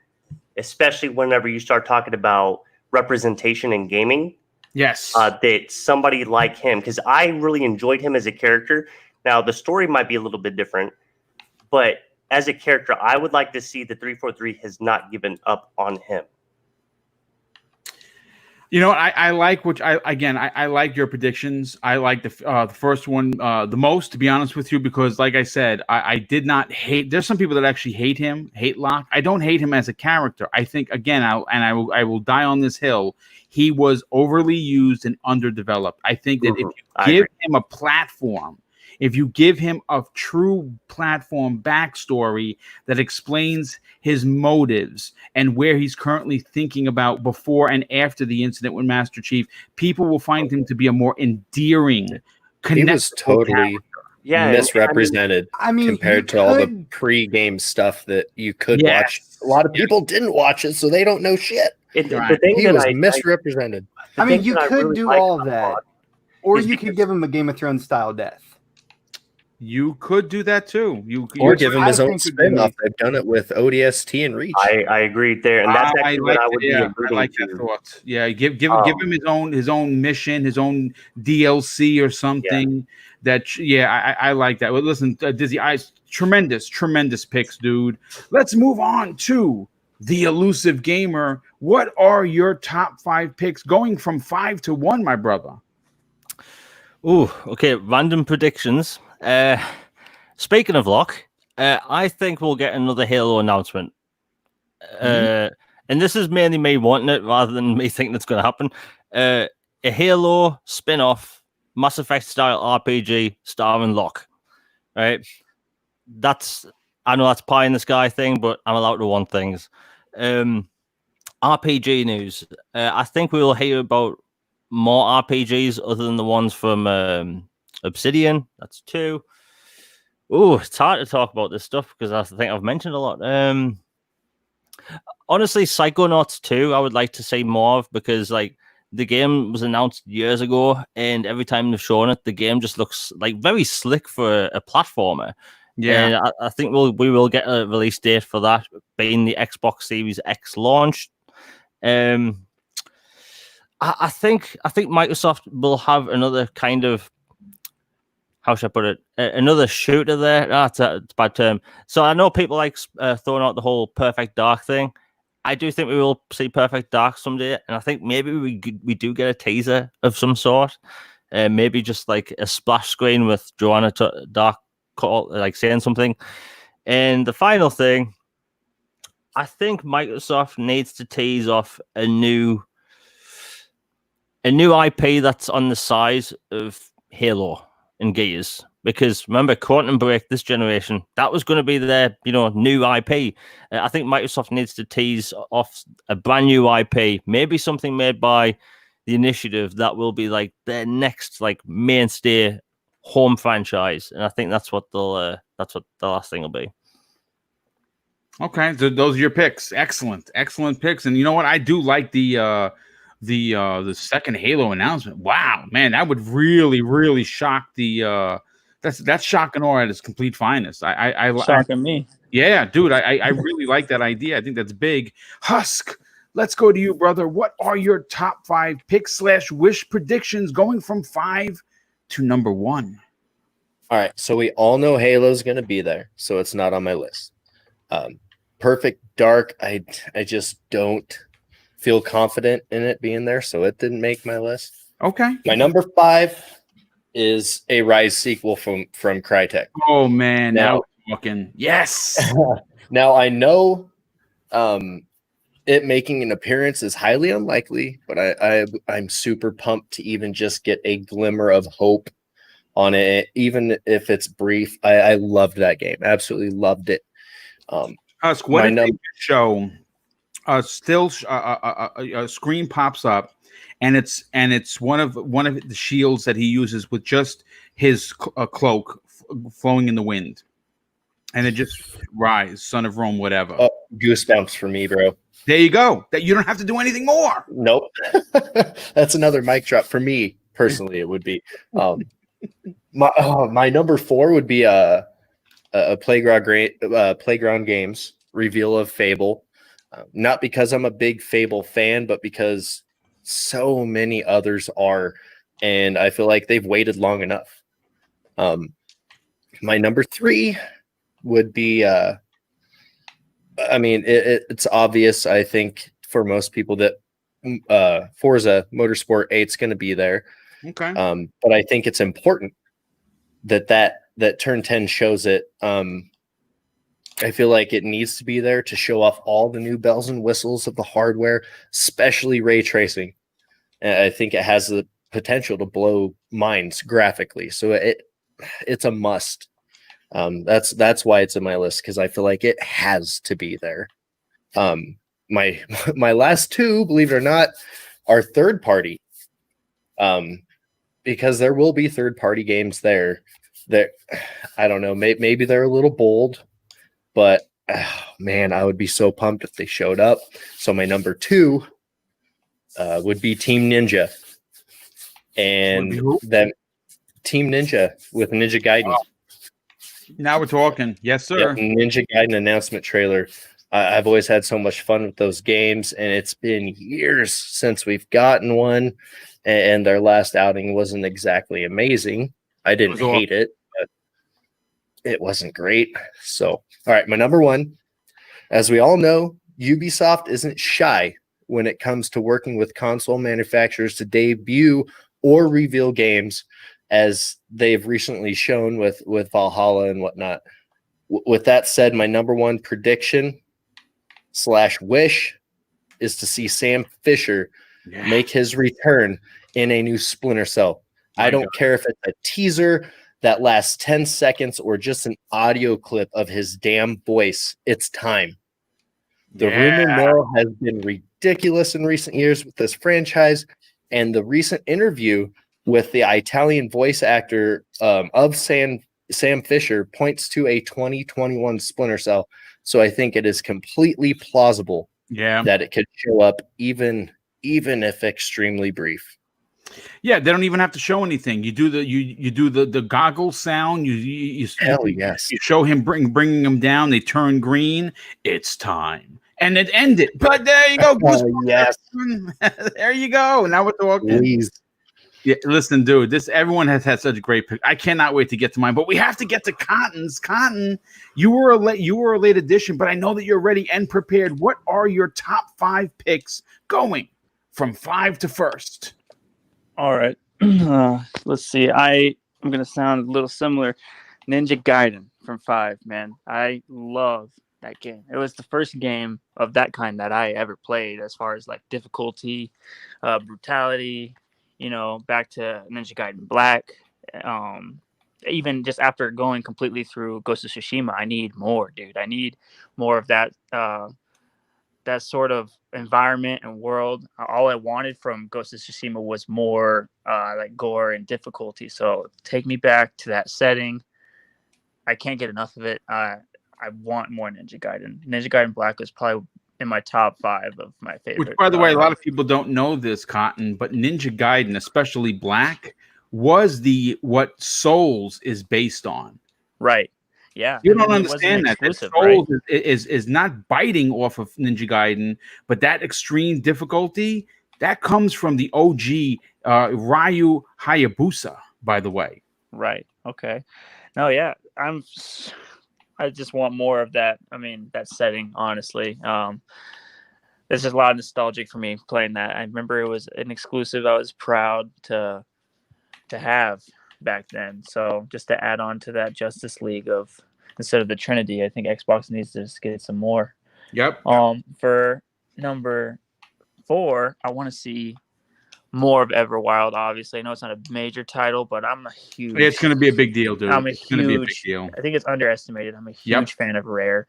especially whenever you start talking about representation in gaming.
Yes.
That somebody like him, because I really enjoyed him as a character. Now, the story might be a little bit different, but as a character, I would like to see that 343 has not given up on him.
You know, I like I like your predictions. I like the first one the most, to be honest with you, because like I said, I did not hate. There's some people that actually hate Locke. I don't hate him as a character. I think again, I will die on this hill. He was overly used and underdeveloped. I think that if you give him a platform, if you give him a true platform backstory that explains his motives and where he's currently thinking about before and after the incident with Master Chief, people will find him to be a more endearing,
he was totally misrepresented compared to all the pre-game stuff that you could watch. A lot of people didn't watch it, so they don't know shit.
The thing
he was misrepresented.
I mean, you could do all of that, or you could give him a Game of Thrones style death.
You could do that too.
Or give him his own spin-off. They've done it with ODST and Reach.
I agree there, and that's actually what I would be agreeing
that thought. Yeah, give him his own mission, his own DLC or something. I like that. Well, listen, Dizzy Eyes, tremendous picks, dude. Let's move on to the elusive gamer. What are your top 5 picks, going from 5 to 1, my brother?
Oh, okay. Random predictions. Speaking of Locke, I think we'll get another Halo announcement. And this is mainly me wanting it rather than me thinking it's going to happen. A Halo spin-off Mass Effect style RPG starring Locke. Right? I know that's pie in the sky thing, but I'm allowed to want things. RPG news. I think we will hear about more RPGs other than the ones from Obsidian. That's 2. Oh, it's hard to talk about this stuff because I think I've mentioned a lot. Honestly, Psychonauts 2, I would like to see more of because like the game was announced years ago, and every time they've shown it, the game just looks like very slick for a platformer. Yeah, and I think we will get a release date for that, being the Xbox Series X launch. I think Microsoft will have another kind of, how should I put it? Another shooter there. That's a bad term. So I know people like throwing out the whole Perfect Dark thing. I do think we will see Perfect Dark someday, and I think maybe we do get a teaser of some sort. Maybe just like a splash screen with Joanna Dark like saying something. And the final thing, I think Microsoft needs to tease off a new IP that's on the size of Halo and Gears, because remember Quantum Break this generation, that was going to be their new IP. I think Microsoft needs to tease off a brand new IP, maybe something made by the Initiative that will be like their next like mainstay home franchise, and I think that's what the last thing will be.
Okay, so those are your picks. Excellent picks. And you know what? I do like the second Halo announcement. Wow, man, that would really shock the that's shocking awe at its complete finest.
Shocking me.
Yeah, dude, I really like that idea. I think that's big. Husk, let's go to you, brother. What are your top 5 picks / wish predictions going from 5 to number 1?
All right, so we all know Halo's going to be there, so it's not on my list. Perfect Dark, I just don't feel confident in it being there, so it didn't make my list.
Okay.
My number 5 is a Rise sequel from Crytek.
Oh man, now fucking yes.
Now I know it making an appearance is highly unlikely, but I'm super pumped to even just get a glimmer of hope on it, even if it's brief. I loved that game. Absolutely loved it.
Husk, what did they show? A screen pops up, and it's one of the shields that he uses with just his cloak flowing in the wind, and it just Rise, Son of Rome, whatever.
Goosebumps for me, bro.
There you go. That you don't have to do anything more.
Nope. That's another mic drop for me personally. It would be my number 4 would be a playground games reveal of Fable. Not because I'm a big Fable fan, but because so many others are, and I feel like they've waited long enough. My number 3 would be it's obvious, I think, for most people that Forza Motorsport 8 is going to be there.
Okay.
But I think it's important that Turn 10 shows it. I feel like it needs to be there to show off all the new bells and whistles of the hardware, especially ray tracing. And I think it has the potential to blow minds graphically. So it's a must. That's why it's in my list, because I feel like it has to be there. My last 2, believe it or not, are third party. Because there will be third party games there that I don't know, maybe they're a little bold, but man, I would be so pumped if they showed up. So my number 2 would be Team Ninja, and then Team Ninja with Ninja Gaiden.
Oh. Now we're talking. Yes, sir.
Yep, Ninja Gaiden announcement trailer. I've always had so much fun with those games, and it's been years since we've gotten one, and their last outing wasn't exactly amazing. I didn't hate it, but it wasn't great. So, all right, my number 1, as we all know, Ubisoft isn't shy when it comes to working with console manufacturers to debut or reveal games, as they've recently shown with Valhalla and whatnot. With that said, my number 1 prediction / wish is to see Sam Fisher make his return in a new Splinter Cell. I don't care if it's a teaser that lasts 10 seconds or just an audio clip of his damn voice. It's time. The rumor mill has been ridiculous in recent years with this franchise, and the recent interview with the Italian voice actor of Sam Fisher points to a 2021 Splinter Cell. So I think it is completely plausible that it could show up, even if extremely brief.
Yeah, they don't even have to show anything. You do the goggle sound. You show him bringing them down. They turn green. It's time, and it ended. But there you go.
Yes,
there you go. Now we're talking.
Please.
Yeah, listen, dude. Everyone has had such a great pick. I cannot wait to get to mine, but we have to get to Cotton's. Cotton, you were a late addition, but I know that you're ready and prepared. What are your top 5 picks going from 5 to 1st?
All right. Let's see. I'm going to sound a little similar. Ninja Gaiden from 5, man. I love that game. It was the first game of that kind that I ever played, as far as like difficulty, brutality, back to Ninja Gaiden Black. Even just after going completely through Ghost of Tsushima, I need more, dude. I need more of that that sort of environment and world. All I wanted from Ghost of Tsushima was more like gore and difficulty. So take me back to that setting. I can't get enough of it. I want more Ninja Gaiden. Ninja Gaiden Black was probably in my top 5 of my favorite.
Which, by the way, a lot of people don't know this, Cotton, but Ninja Gaiden, especially Black, was what Souls is based on.
Right. Yeah.
You don't understand that. Souls is not biting off of Ninja Gaiden, but that extreme difficulty, that comes from the OG Ryu Hayabusa, by the way.
Right. Okay. No, yeah. I just want more of that. I mean, that setting, honestly. There's just a lot of nostalgic for me playing that. I remember it was an exclusive I was proud to have back then. So just to add on to that Justice League instead of the Trinity, I think Xbox needs to just get some more.
Yep.
For number 4, I want to see more of Everwild. Obviously, I know it's not a major title, but I'm a huge.
It's going to be a big deal, dude.
It's going to be a big deal. I think it's underestimated. I'm a huge fan of Rare.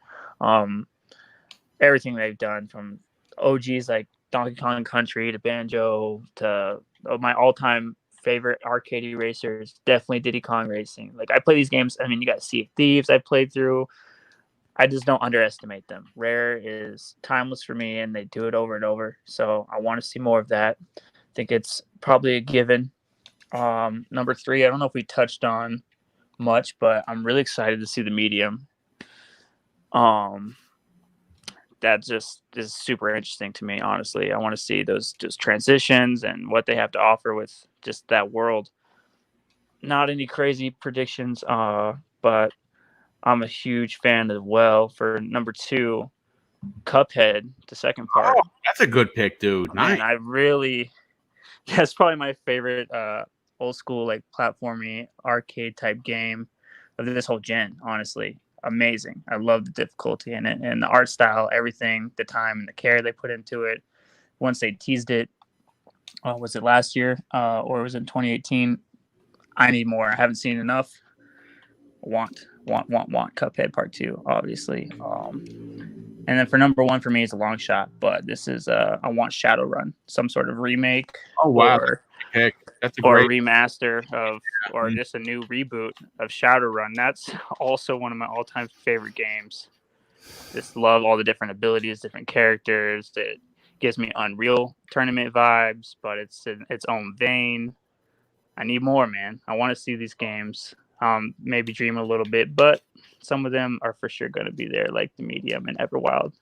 Everything they've done, from OGs like Donkey Kong Country to Banjo to my all-time favorite arcade racers, definitely Diddy Kong Racing. Like, I play these games. I mean, you got Sea of Thieves I played through. I just don't underestimate them. Rare is timeless for me, and they do it over and over. So I want to see more of that. I think it's probably a given. Number 3, I don't know if we touched on much, but I'm really excited to see the medium. That just is super interesting to me, honestly. I want to see those just transitions and what they have to offer with just that world. Not any crazy predictions, but I'm a huge fan as well. For number 2, Cuphead, the second part.
Oh, that's a good pick, dude. Nice.
Man, that's probably my favorite old school like platformy arcade type game of this whole gen, honestly. Amazing. I love the difficulty in it and the art style, everything, the time and the care they put into it. Once they teased it, was it last year or was it in 2018? I need more. I haven't seen enough. Want Cuphead Part 2, obviously. And then for number 1 for me is a long shot, but this is I want Shadowrun, some sort of remake.
Oh wow,
or
that's a
or
great
a remaster of, or just a new reboot of Shadowrun. That's also one of my all-time favorite games. Just love all the different abilities, different characters. It gives me Unreal Tournament vibes, but it's in its own vein. I need more, man. I want to see these games. Maybe dream a little bit, but some of them are for sure going to be there, like the Medium and Everwild.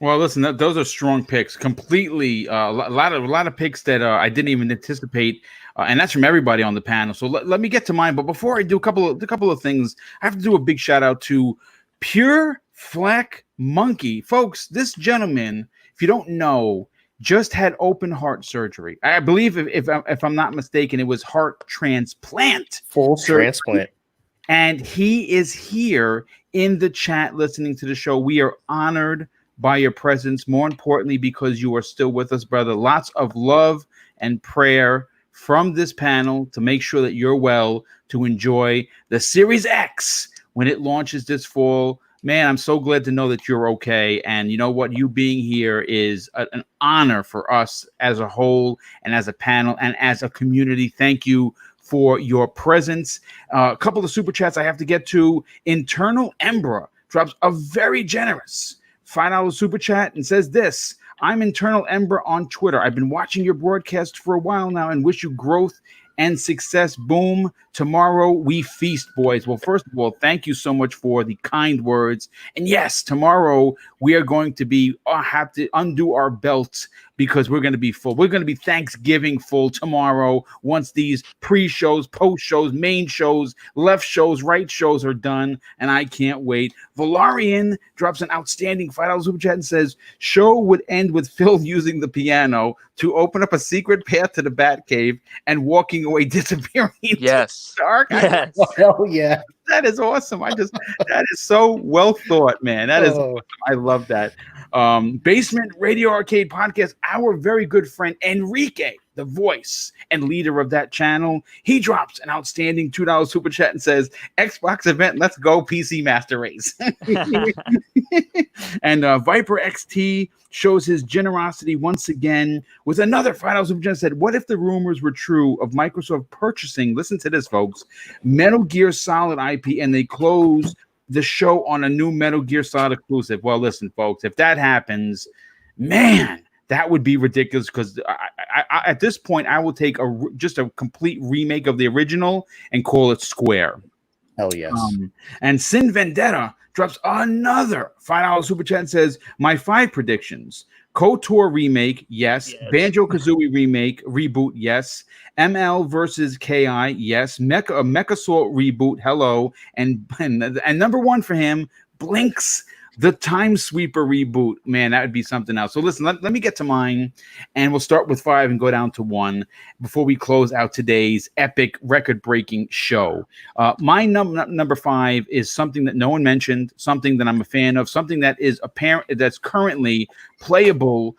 Well, listen, those are strong picks. Completely, a lot of picks that I didn't even anticipate, and that's from everybody on the panel. So let me get to mine. But before I do, a couple of things. I have to do a big shout out to Pure Flack Monkey, folks. This gentleman, if you don't know, just had open heart surgery. I believe, if I'm not mistaken, it was heart transplant.
Full transplant.
And he is here in the chat listening to the show. We are honored by your presence, more importantly, because you are still with us, brother. Lots of love and prayer from this panel to make sure that you're well, to enjoy the Series X when it launches this fall. Man, I'm so glad to know that you're okay. And you know what? You being here is an honor for us as a whole and as a panel and as a community. Thank you for your presence. A couple of super chats I have to get to. Internal Embra drops a very generous $5 super chat and says this: I'm Internal Ember on Twitter. I've been watching your broadcast for a while now and wish you growth and success. Boom. Tomorrow we feast, boys. Well, first of all, thank you so much for the kind words. And yes, tomorrow we are going to have to undo our belts because we're going to be full. We're going to be Thanksgiving full tomorrow once these pre-shows, post-shows, main shows, left shows, right shows are done, and I can't wait. Valarian drops an outstanding $5 super chat and says, show would end with Phil using the piano to open up a secret path to the Batcave and walking away, disappearing into
Yes.
the dark.
Yes.
Hell yeah.
That is awesome. That is so well thought, man. That is awesome. I love that. Basement Radio Arcade Podcast, our very good friend Enrique, the voice and leader of that channel, he drops an outstanding $2 super chat and says, Xbox event, let's go PC Master Race. And Viper XT shows his generosity once again with another $5 super chat and said, what if the rumors were true of Microsoft purchasing, listen to this, folks, Metal Gear Solid IP, and they close the show on a new Metal Gear Solid exclusive? Well, listen, folks, if that happens, man, that would be ridiculous, because I at this point, I will take just a complete remake of the original and call it Square.
Hell yes.
And Sin Vendetta drops another $5 super chat and says, my 5 predictions: KOTOR remake, yes. Banjo-Kazooie remake, reboot, yes. ML versus KI, yes. Mechasaur reboot, hello. And number 1 for him, Blinks the Time Sweeper reboot. Man, that would be something else. So listen, let me get to mine, and we'll start with 5 and go down to 1 before we close out today's epic record-breaking show. My number 5 is something that no one mentioned, something that I'm a fan of, something that is apparent, that's currently playable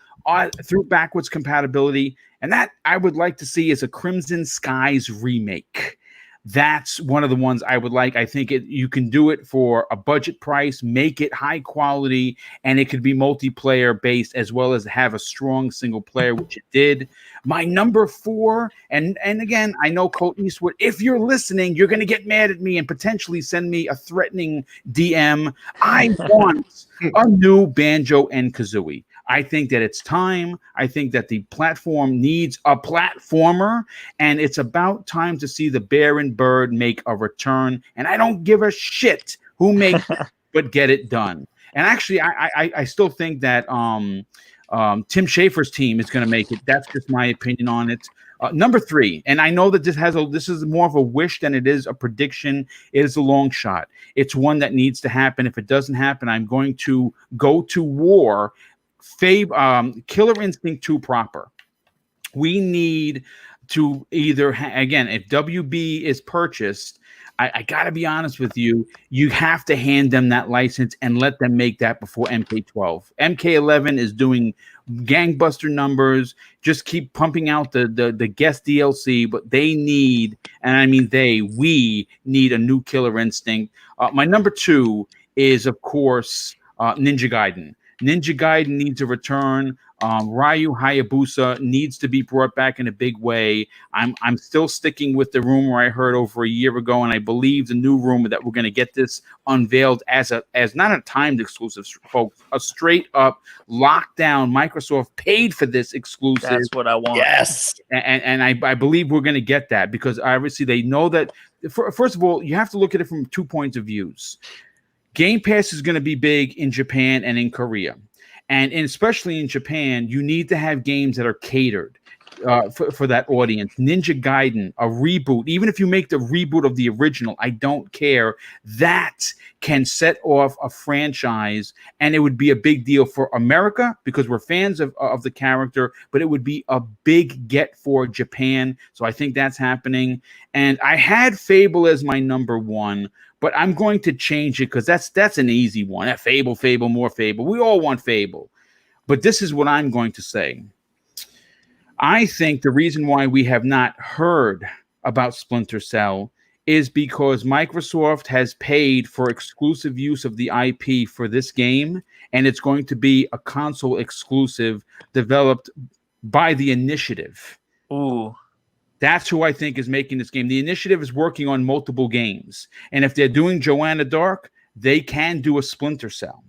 through backwards compatibility, and that I would like to see is a Crimson Skies remake. That's one of the ones I would like. I think you can do it for a budget price, make it high quality, and it could be multiplayer based as well as have a strong single player, which it did. My number 4, and again, I know Colt Eastwood, if you're listening, you're going to get mad at me and potentially send me a threatening DM. I want a new Banjo and Kazooie. I think that it's time. I think that the platform needs a platformer, and it's about time to see the Bear and Bird make a return. And I don't give a shit who makes it, but get it done. And actually, I still think that Tim Schafer's team is going to make it. That's just my opinion on it. Number 3, and I know that this is more of a wish than it is a prediction. It is a long shot. It's one that needs to happen. If it doesn't happen, I'm going to go to war. Killer Instinct 2 proper. We need to either again, if WB is purchased, I got to be honest with you, you have to hand them that license and let them make that before MK12. MK11 is doing gangbuster numbers. Just keep pumping out the guest DLC, but they need, and I mean we need a new Killer Instinct. My number 2 is, of course, Ninja Gaiden. Ninja Gaiden needs a return. Ryu Hayabusa needs to be brought back in a big way. I'm still sticking with the rumor I heard over a year ago, and I believe the new rumor that we're going to get this unveiled as not a timed exclusive, folks, a straight up lockdown. Microsoft paid for this exclusive.
That's what I want.
Yes,
and I believe we're going to get that because obviously they know that. First of all, you have to look at it from 2 points of views. Game Pass is going to be big in Japan and in Korea. And especially in Japan, you need to have games that are catered for that audience. Ninja Gaiden, a reboot, even if you make the reboot of the original, I don't care. That can set off a franchise, and it would be a big deal for America because we're fans of the character, but it would be a big get for Japan. So I think that's happening. And I had Fable as my number 1, but I'm going to change it because that's an easy one. That Fable, more Fable. We all want Fable. But this is what I'm going to say. I think the reason why we have not heard about Splinter Cell is because Microsoft has paid for exclusive use of the IP for this game, and it's going to be a console exclusive developed by the Initiative.
Ooh.
That's who I think is making this game. The Initiative is working on multiple games. And if they're doing Joanna Dark, they can do a Splinter Cell.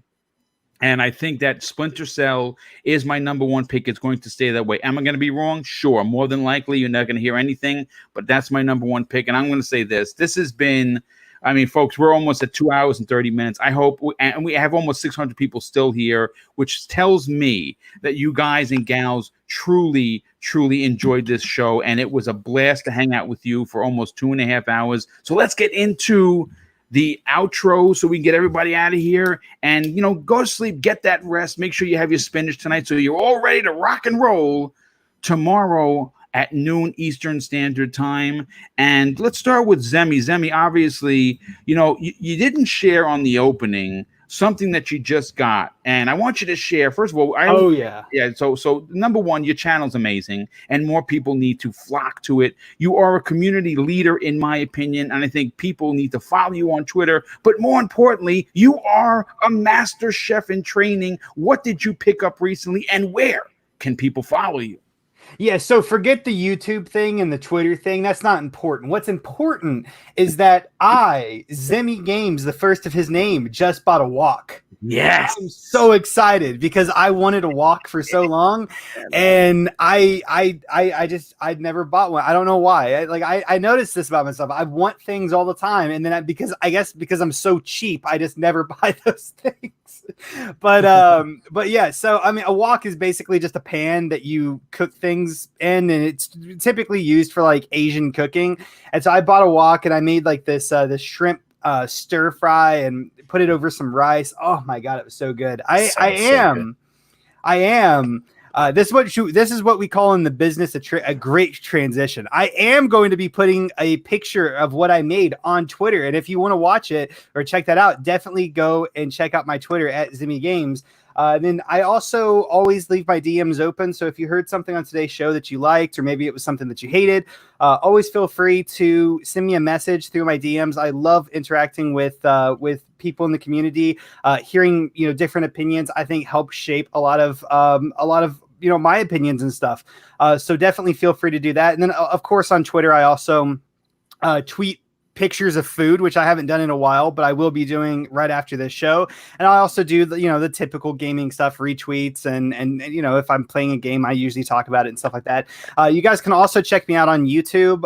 And I think that Splinter Cell is my number 1 pick. It's going to stay that way. Am I going to be wrong? Sure. More than likely, you're not going to hear anything. But that's my number 1 pick. And I'm going to say this. This has been, I mean, folks, we're almost at 2 hours and 30 minutes. I hope, and we have almost 600 people still here, which tells me that you guys and gals truly enjoyed this show. And it was a blast to hang out with you for almost 2.5 hours. So let's get into the outro so we can get everybody out of here and, go to sleep, get that rest. Make sure you have your spinach tonight so you're all ready to rock and roll tomorrow at noon Eastern Standard Time. And let's start with Zemi. Zemi, obviously, you didn't share on the opening something that you just got, and I want you to share. First of all, So number 1, your channel's amazing, and more people need to flock to it. You are a community leader, in my opinion, and I think people need to follow you on Twitter. But more importantly, you are a master chef in training. What did you pick up recently, and where can people follow you?
Yeah, so forget the YouTube thing and the Twitter thing. That's not important. What's important is that Zemi Games, the first of his name, just bought a wok.
Yes.
I'm so excited because I wanted a wok for so long, and I'd never bought one. I don't know why. I noticed this about myself. I want things all the time, and then because I'm so cheap, I just never buy those things. But yeah, so I mean, a wok is basically just a pan that you cook things in, and it's typically used for like Asian cooking. And so I bought a wok, and I made like this shrimp stir fry and put it over some rice. Oh my god, it was so good. This is what we call in the business a great transition. I am going to be putting a picture of what I made on Twitter, and if you want to watch it or check that out, definitely go and check out my Twitter at Zemi Games. And then I also always leave my DMs open. So if you heard something on today's show that you liked, or maybe it was something that you hated, always feel free to send me a message through my DMs. I love interacting with people in the community. Hearing different opinions, I think helps shape a lot of my opinions and stuff. So definitely feel free to do that. And then of course on Twitter, I also tweet pictures of food, which I haven't done in a while, but I will be doing right after this show. And I also do the typical gaming stuff, retweets, and if I'm playing a game, I usually talk about it and stuff like that. You guys can also check me out on YouTube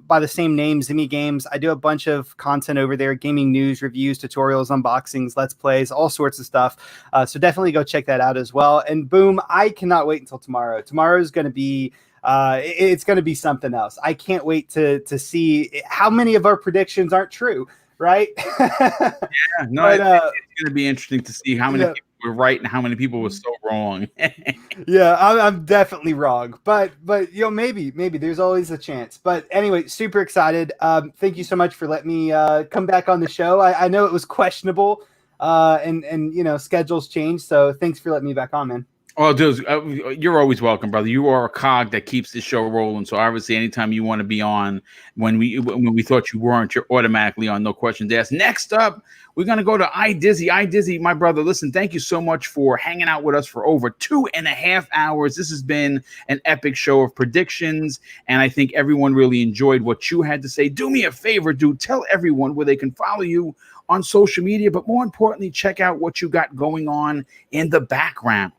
by the same name, Zimmy Games. I do a bunch of content over there: gaming news, reviews, tutorials, unboxings, let's plays, all sorts of stuff. So definitely go check that out as well. And boom, I cannot wait until tomorrow. Tomorrow is going to be it's going to be something else. I can't wait to see how many of our predictions aren't true, right?
Yeah, no,
But,
it's going to be interesting to see how many people were right and how many people were so wrong.
Yeah, I'm definitely wrong, but maybe there's always a chance. But anyway, super excited. Thank you so much for letting me come back on the show. I know it was questionable, and schedules change, so thanks for letting me back on, man.
Oh, dude, you're always welcome, brother. You are a cog that keeps the show rolling. So obviously, anytime you want to be on, when we thought you weren't, you're automatically on. No questions asked. Next up, we're gonna go to iDizzy. iDizzy, my brother. Listen, thank you so much for hanging out with us for over 2.5 hours. This has been an epic show of predictions, and I think everyone really enjoyed what you had to say. Do me a favor, dude. Tell everyone where they can follow you on social media, but more importantly, check out what you got going on in the background.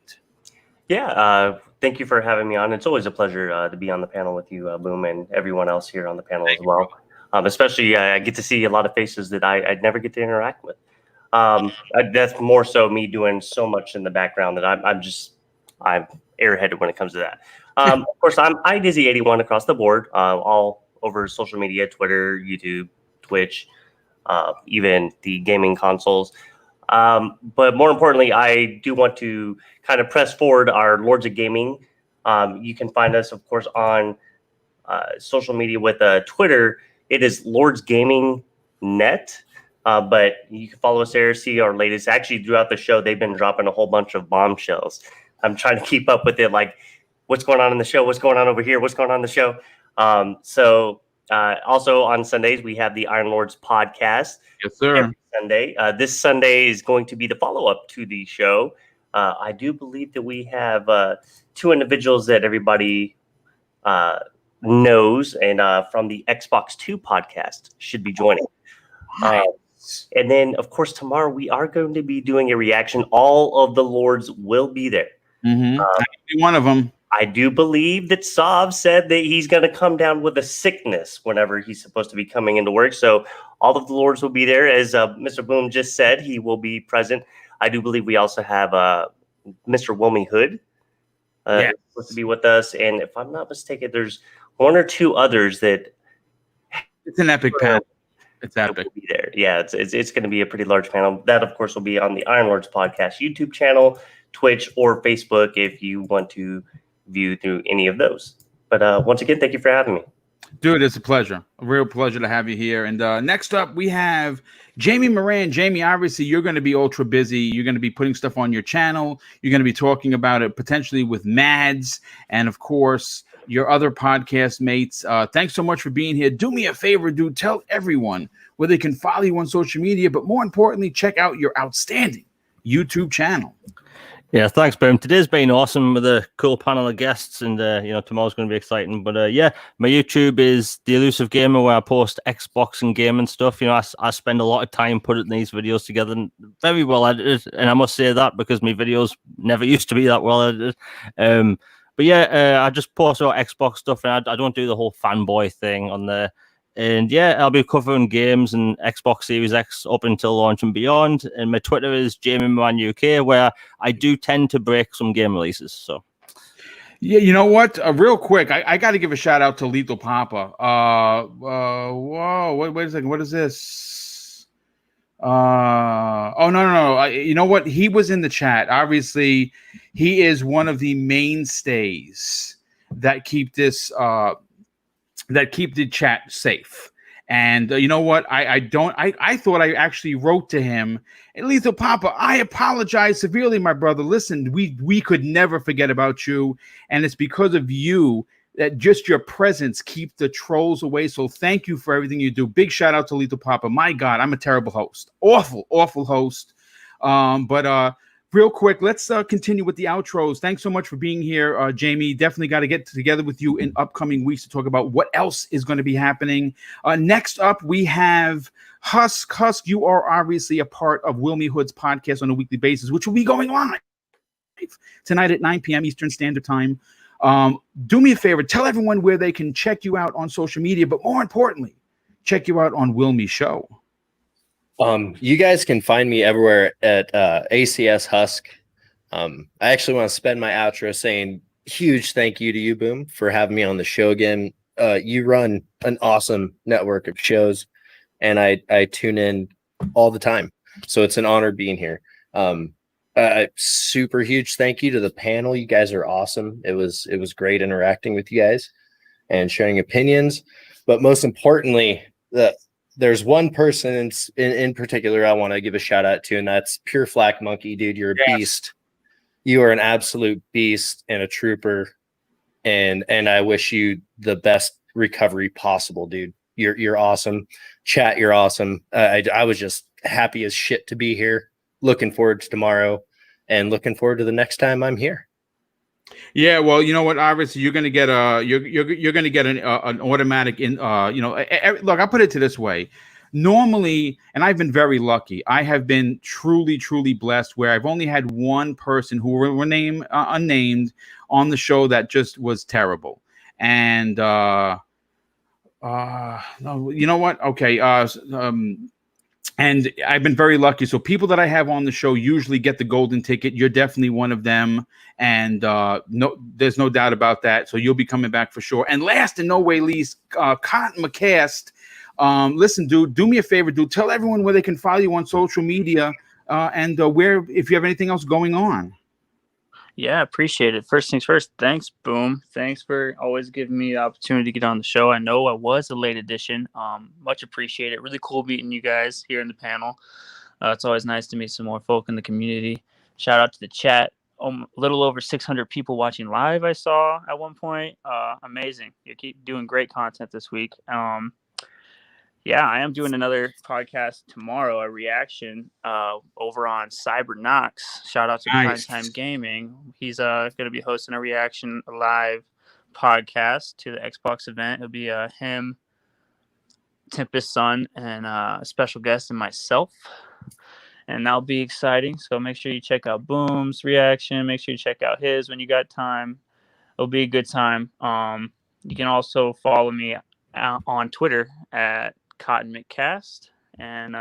Yeah, thank you for having me on. It's always a pleasure to be on the panel with you, Boom, and everyone else here on the panel as well. Especially, I get to see a lot of faces that I'd never get to interact with. That's more so me doing so much in the background that I'm airheaded when it comes to that. Of course, I'm iDizzy81 across the board, all over social media, Twitter, YouTube, Twitch, even the gaming consoles. But more importantly, I do want to kind of press forward our Lords of Gaming. You can find us, of course, on social media with Twitter. It is Lords Gaming Net. But you can follow us there, see our latest. Actually, throughout the show, they've been dropping a whole bunch of bombshells. I'm trying to keep up with it, like what's going on in the show, what's going on over here, what's going on in the show. Also on Sundays, we have the Iron Lords podcast.
Yes, sir.
Every Sunday. This Sunday is going to be the follow-up to the show. I do believe that we have two individuals that everybody knows, and from the Xbox 2 podcast should be joining. And then, of course, tomorrow we are going to be doing a reaction. All of the Lords will be there.
Mm-hmm. One of them.
I do believe that Sav said that he's going to come down with a sickness whenever he's supposed to be coming into work. So all of the Lords will be there. As Mr. Boom just said, he will be present. I do believe we also have Mr. Wilmy Hood supposed to be with us. And if I'm not mistaken, there's one or two others that...
It's an epic panel. It's epic.
Be there. Yeah, it's going to be a pretty large panel. That, of course, will be on the Iron Lords podcast YouTube channel, Twitch, or Facebook if you want to view through any of those. But once again, thank you for having me.
Dude, it's a pleasure. A real pleasure to have you here. And next up, we have Jamie Moran. Jamie, obviously, you're going to be ultra busy. You're going to be putting stuff on your channel. You're going to be talking about it potentially with Mads and, of course, your other podcast mates. Thanks so much for being here. Do me a favor, dude. Tell everyone where they can follow you on social media, but more importantly, check out your outstanding YouTube channel.
Yeah, thanks, Boom. Today's been awesome with a cool panel of guests, and tomorrow's going to be exciting. But my YouTube is The Elusive Gamer, where I post Xbox and gaming stuff. I spend a lot of time putting these videos together, and very well edited. And I must say that because my videos never used to be that well edited. But I just post all Xbox stuff, and I don't do the whole fanboy thing on there. And I'll be covering games and Xbox Series X up until launch and beyond. And my Twitter is Jamie Moran UK, where I do tend to break some game releases. So,
yeah, you know what? Real quick, I got to give a shout out to Lethal Papa. Whoa, wait a second. What is this? No. You know what? He was in the chat. Obviously, he is one of the mainstays that keep this. That keep the chat safe. And you know what? I thought I actually wrote to him. And Lethal Papa, I apologize severely, my brother. Listen, we could never forget about you, and it's because of you that just your presence keep the trolls away. So thank you for everything you do. Big shout out to Lethal Papa. My God, I'm a terrible host. Awful host. But real quick, let's continue with the outros. Thanks so much for being here, Jamie. Definitely got to get together with you in upcoming weeks to talk about what else is going to be happening. Next up, we have Husk. Husk, you are obviously a part of Wilmy Hood's podcast on a weekly basis, which will be going live tonight at 9 p.m. Eastern Standard Time. Do me a favor, tell everyone where they can check you out on social media, but more importantly, check you out on Wilmy Show.
You guys can find me everywhere at ACS Husk. I actually want to spend my outro saying huge thank you to you, Boom, for having me on the show again. You run an awesome network of shows, and I tune in all the time. So it's an honor being here. Super huge thank you to the panel. You guys are awesome. It was great interacting with you guys and sharing opinions. But most importantly, there's one person in particular I want to give a shout out to, and that's Pure Flak Monkey, dude. You're a beast. You are an absolute beast and a trooper. And I wish you the best recovery possible, dude. You're awesome. Chat, you're awesome. I was just happy as shit to be here. Looking forward to tomorrow and looking forward to the next time I'm here.
Yeah, well, you know what, obviously you're going to get you're going to get an automatic look, I'll put it to this way. Normally, and I've been very lucky, I have been truly blessed where I've only had one person who were unnamed on the show that just was terrible. And no, you know what? Okay, and I've been very lucky. So people that I have on the show usually get the golden ticket. You're definitely one of them. And no, there's no doubt about that. So you'll be coming back for sure. And last and no way least, Cotton McCast. Listen, dude, do me a favor, dude. Tell everyone where they can follow you on social media and where, if you have anything else going on.
Yeah, appreciate it. First things first, thanks, Boom. Thanks for always giving me the opportunity to get on the show. I know I was a late addition. Much appreciated. Really cool meeting you guys here in the panel. It's always nice to meet some more folk in the community. Shout out to the chat. A little over 600 people watching live I saw at one point. Amazing. You keep doing great content this week. Yeah, I am doing another podcast tomorrow, a reaction over on Cybernox. Shout out to Primetime Gaming. He's going to be hosting a reaction live podcast to the Xbox event. It'll be him, Tempest Sun, and a special guest and myself. And that'll be exciting. So make sure you check out Boom's reaction. Make sure you check out his when you got time. It'll be a good time. You can also follow me on Twitter at Cotton McCast, and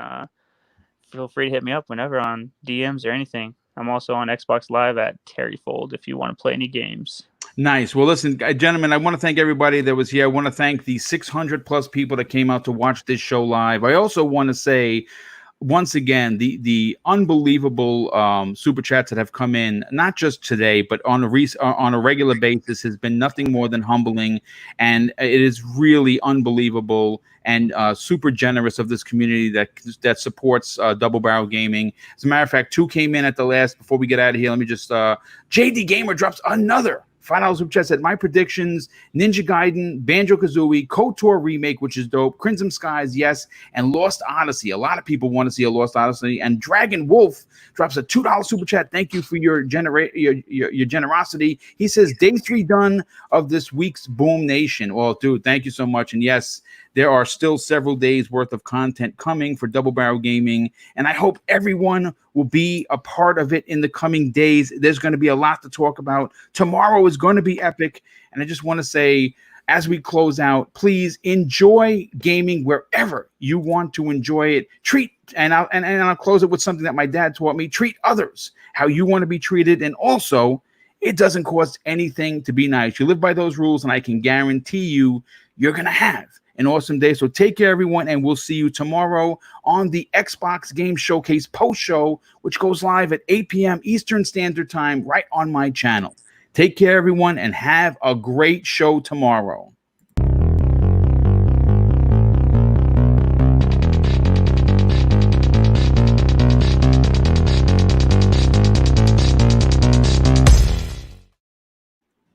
feel free to hit me up whenever on DMs or anything. I'm also on Xbox Live at Terryfold if you want to play any games.
Nice. Well, listen, gentlemen, I want to thank everybody that was here. I want to thank the 600 plus people that came out to watch this show live. I also want to say, once again, the unbelievable super chats that have come in, not just today, but on a regular basis, has been nothing more than humbling, and it is really unbelievable and super generous of this community that supports Double Barrel Gaming. As a matter of fact, 2 came in at the last. Before we get out of here, let me just JD Gamer drops another $5 super chat. Said my predictions: Ninja Gaiden, Banjo-Kazooie, KOTOR remake, which is dope, Crimson Skies, yes, and Lost Odyssey. A lot of people want to see a Lost Odyssey. And Dragon Wolf drops a $2 super chat. Thank you for your generosity. He says day 3 done of this week's Boom Nation. Well, dude, thank you so much. And yes, there are still several days worth of content coming for Double Barrel Gaming, and I hope everyone will be a part of it in the coming days. There's going to be a lot to talk about. Tomorrow is going to be epic, and I just want to say, as we close out, please enjoy gaming wherever you want to enjoy it. I'll close it with something that my dad taught me: treat others how you want to be treated, and also, it doesn't cost anything to be nice. You live by those rules, and I can guarantee you're going to have an awesome day. So take care, everyone, and we'll see you tomorrow on the Xbox Game Showcase post show, which goes live at 8 p.m. Eastern Standard Time right on my channel. Take care, everyone, and have a great show tomorrow.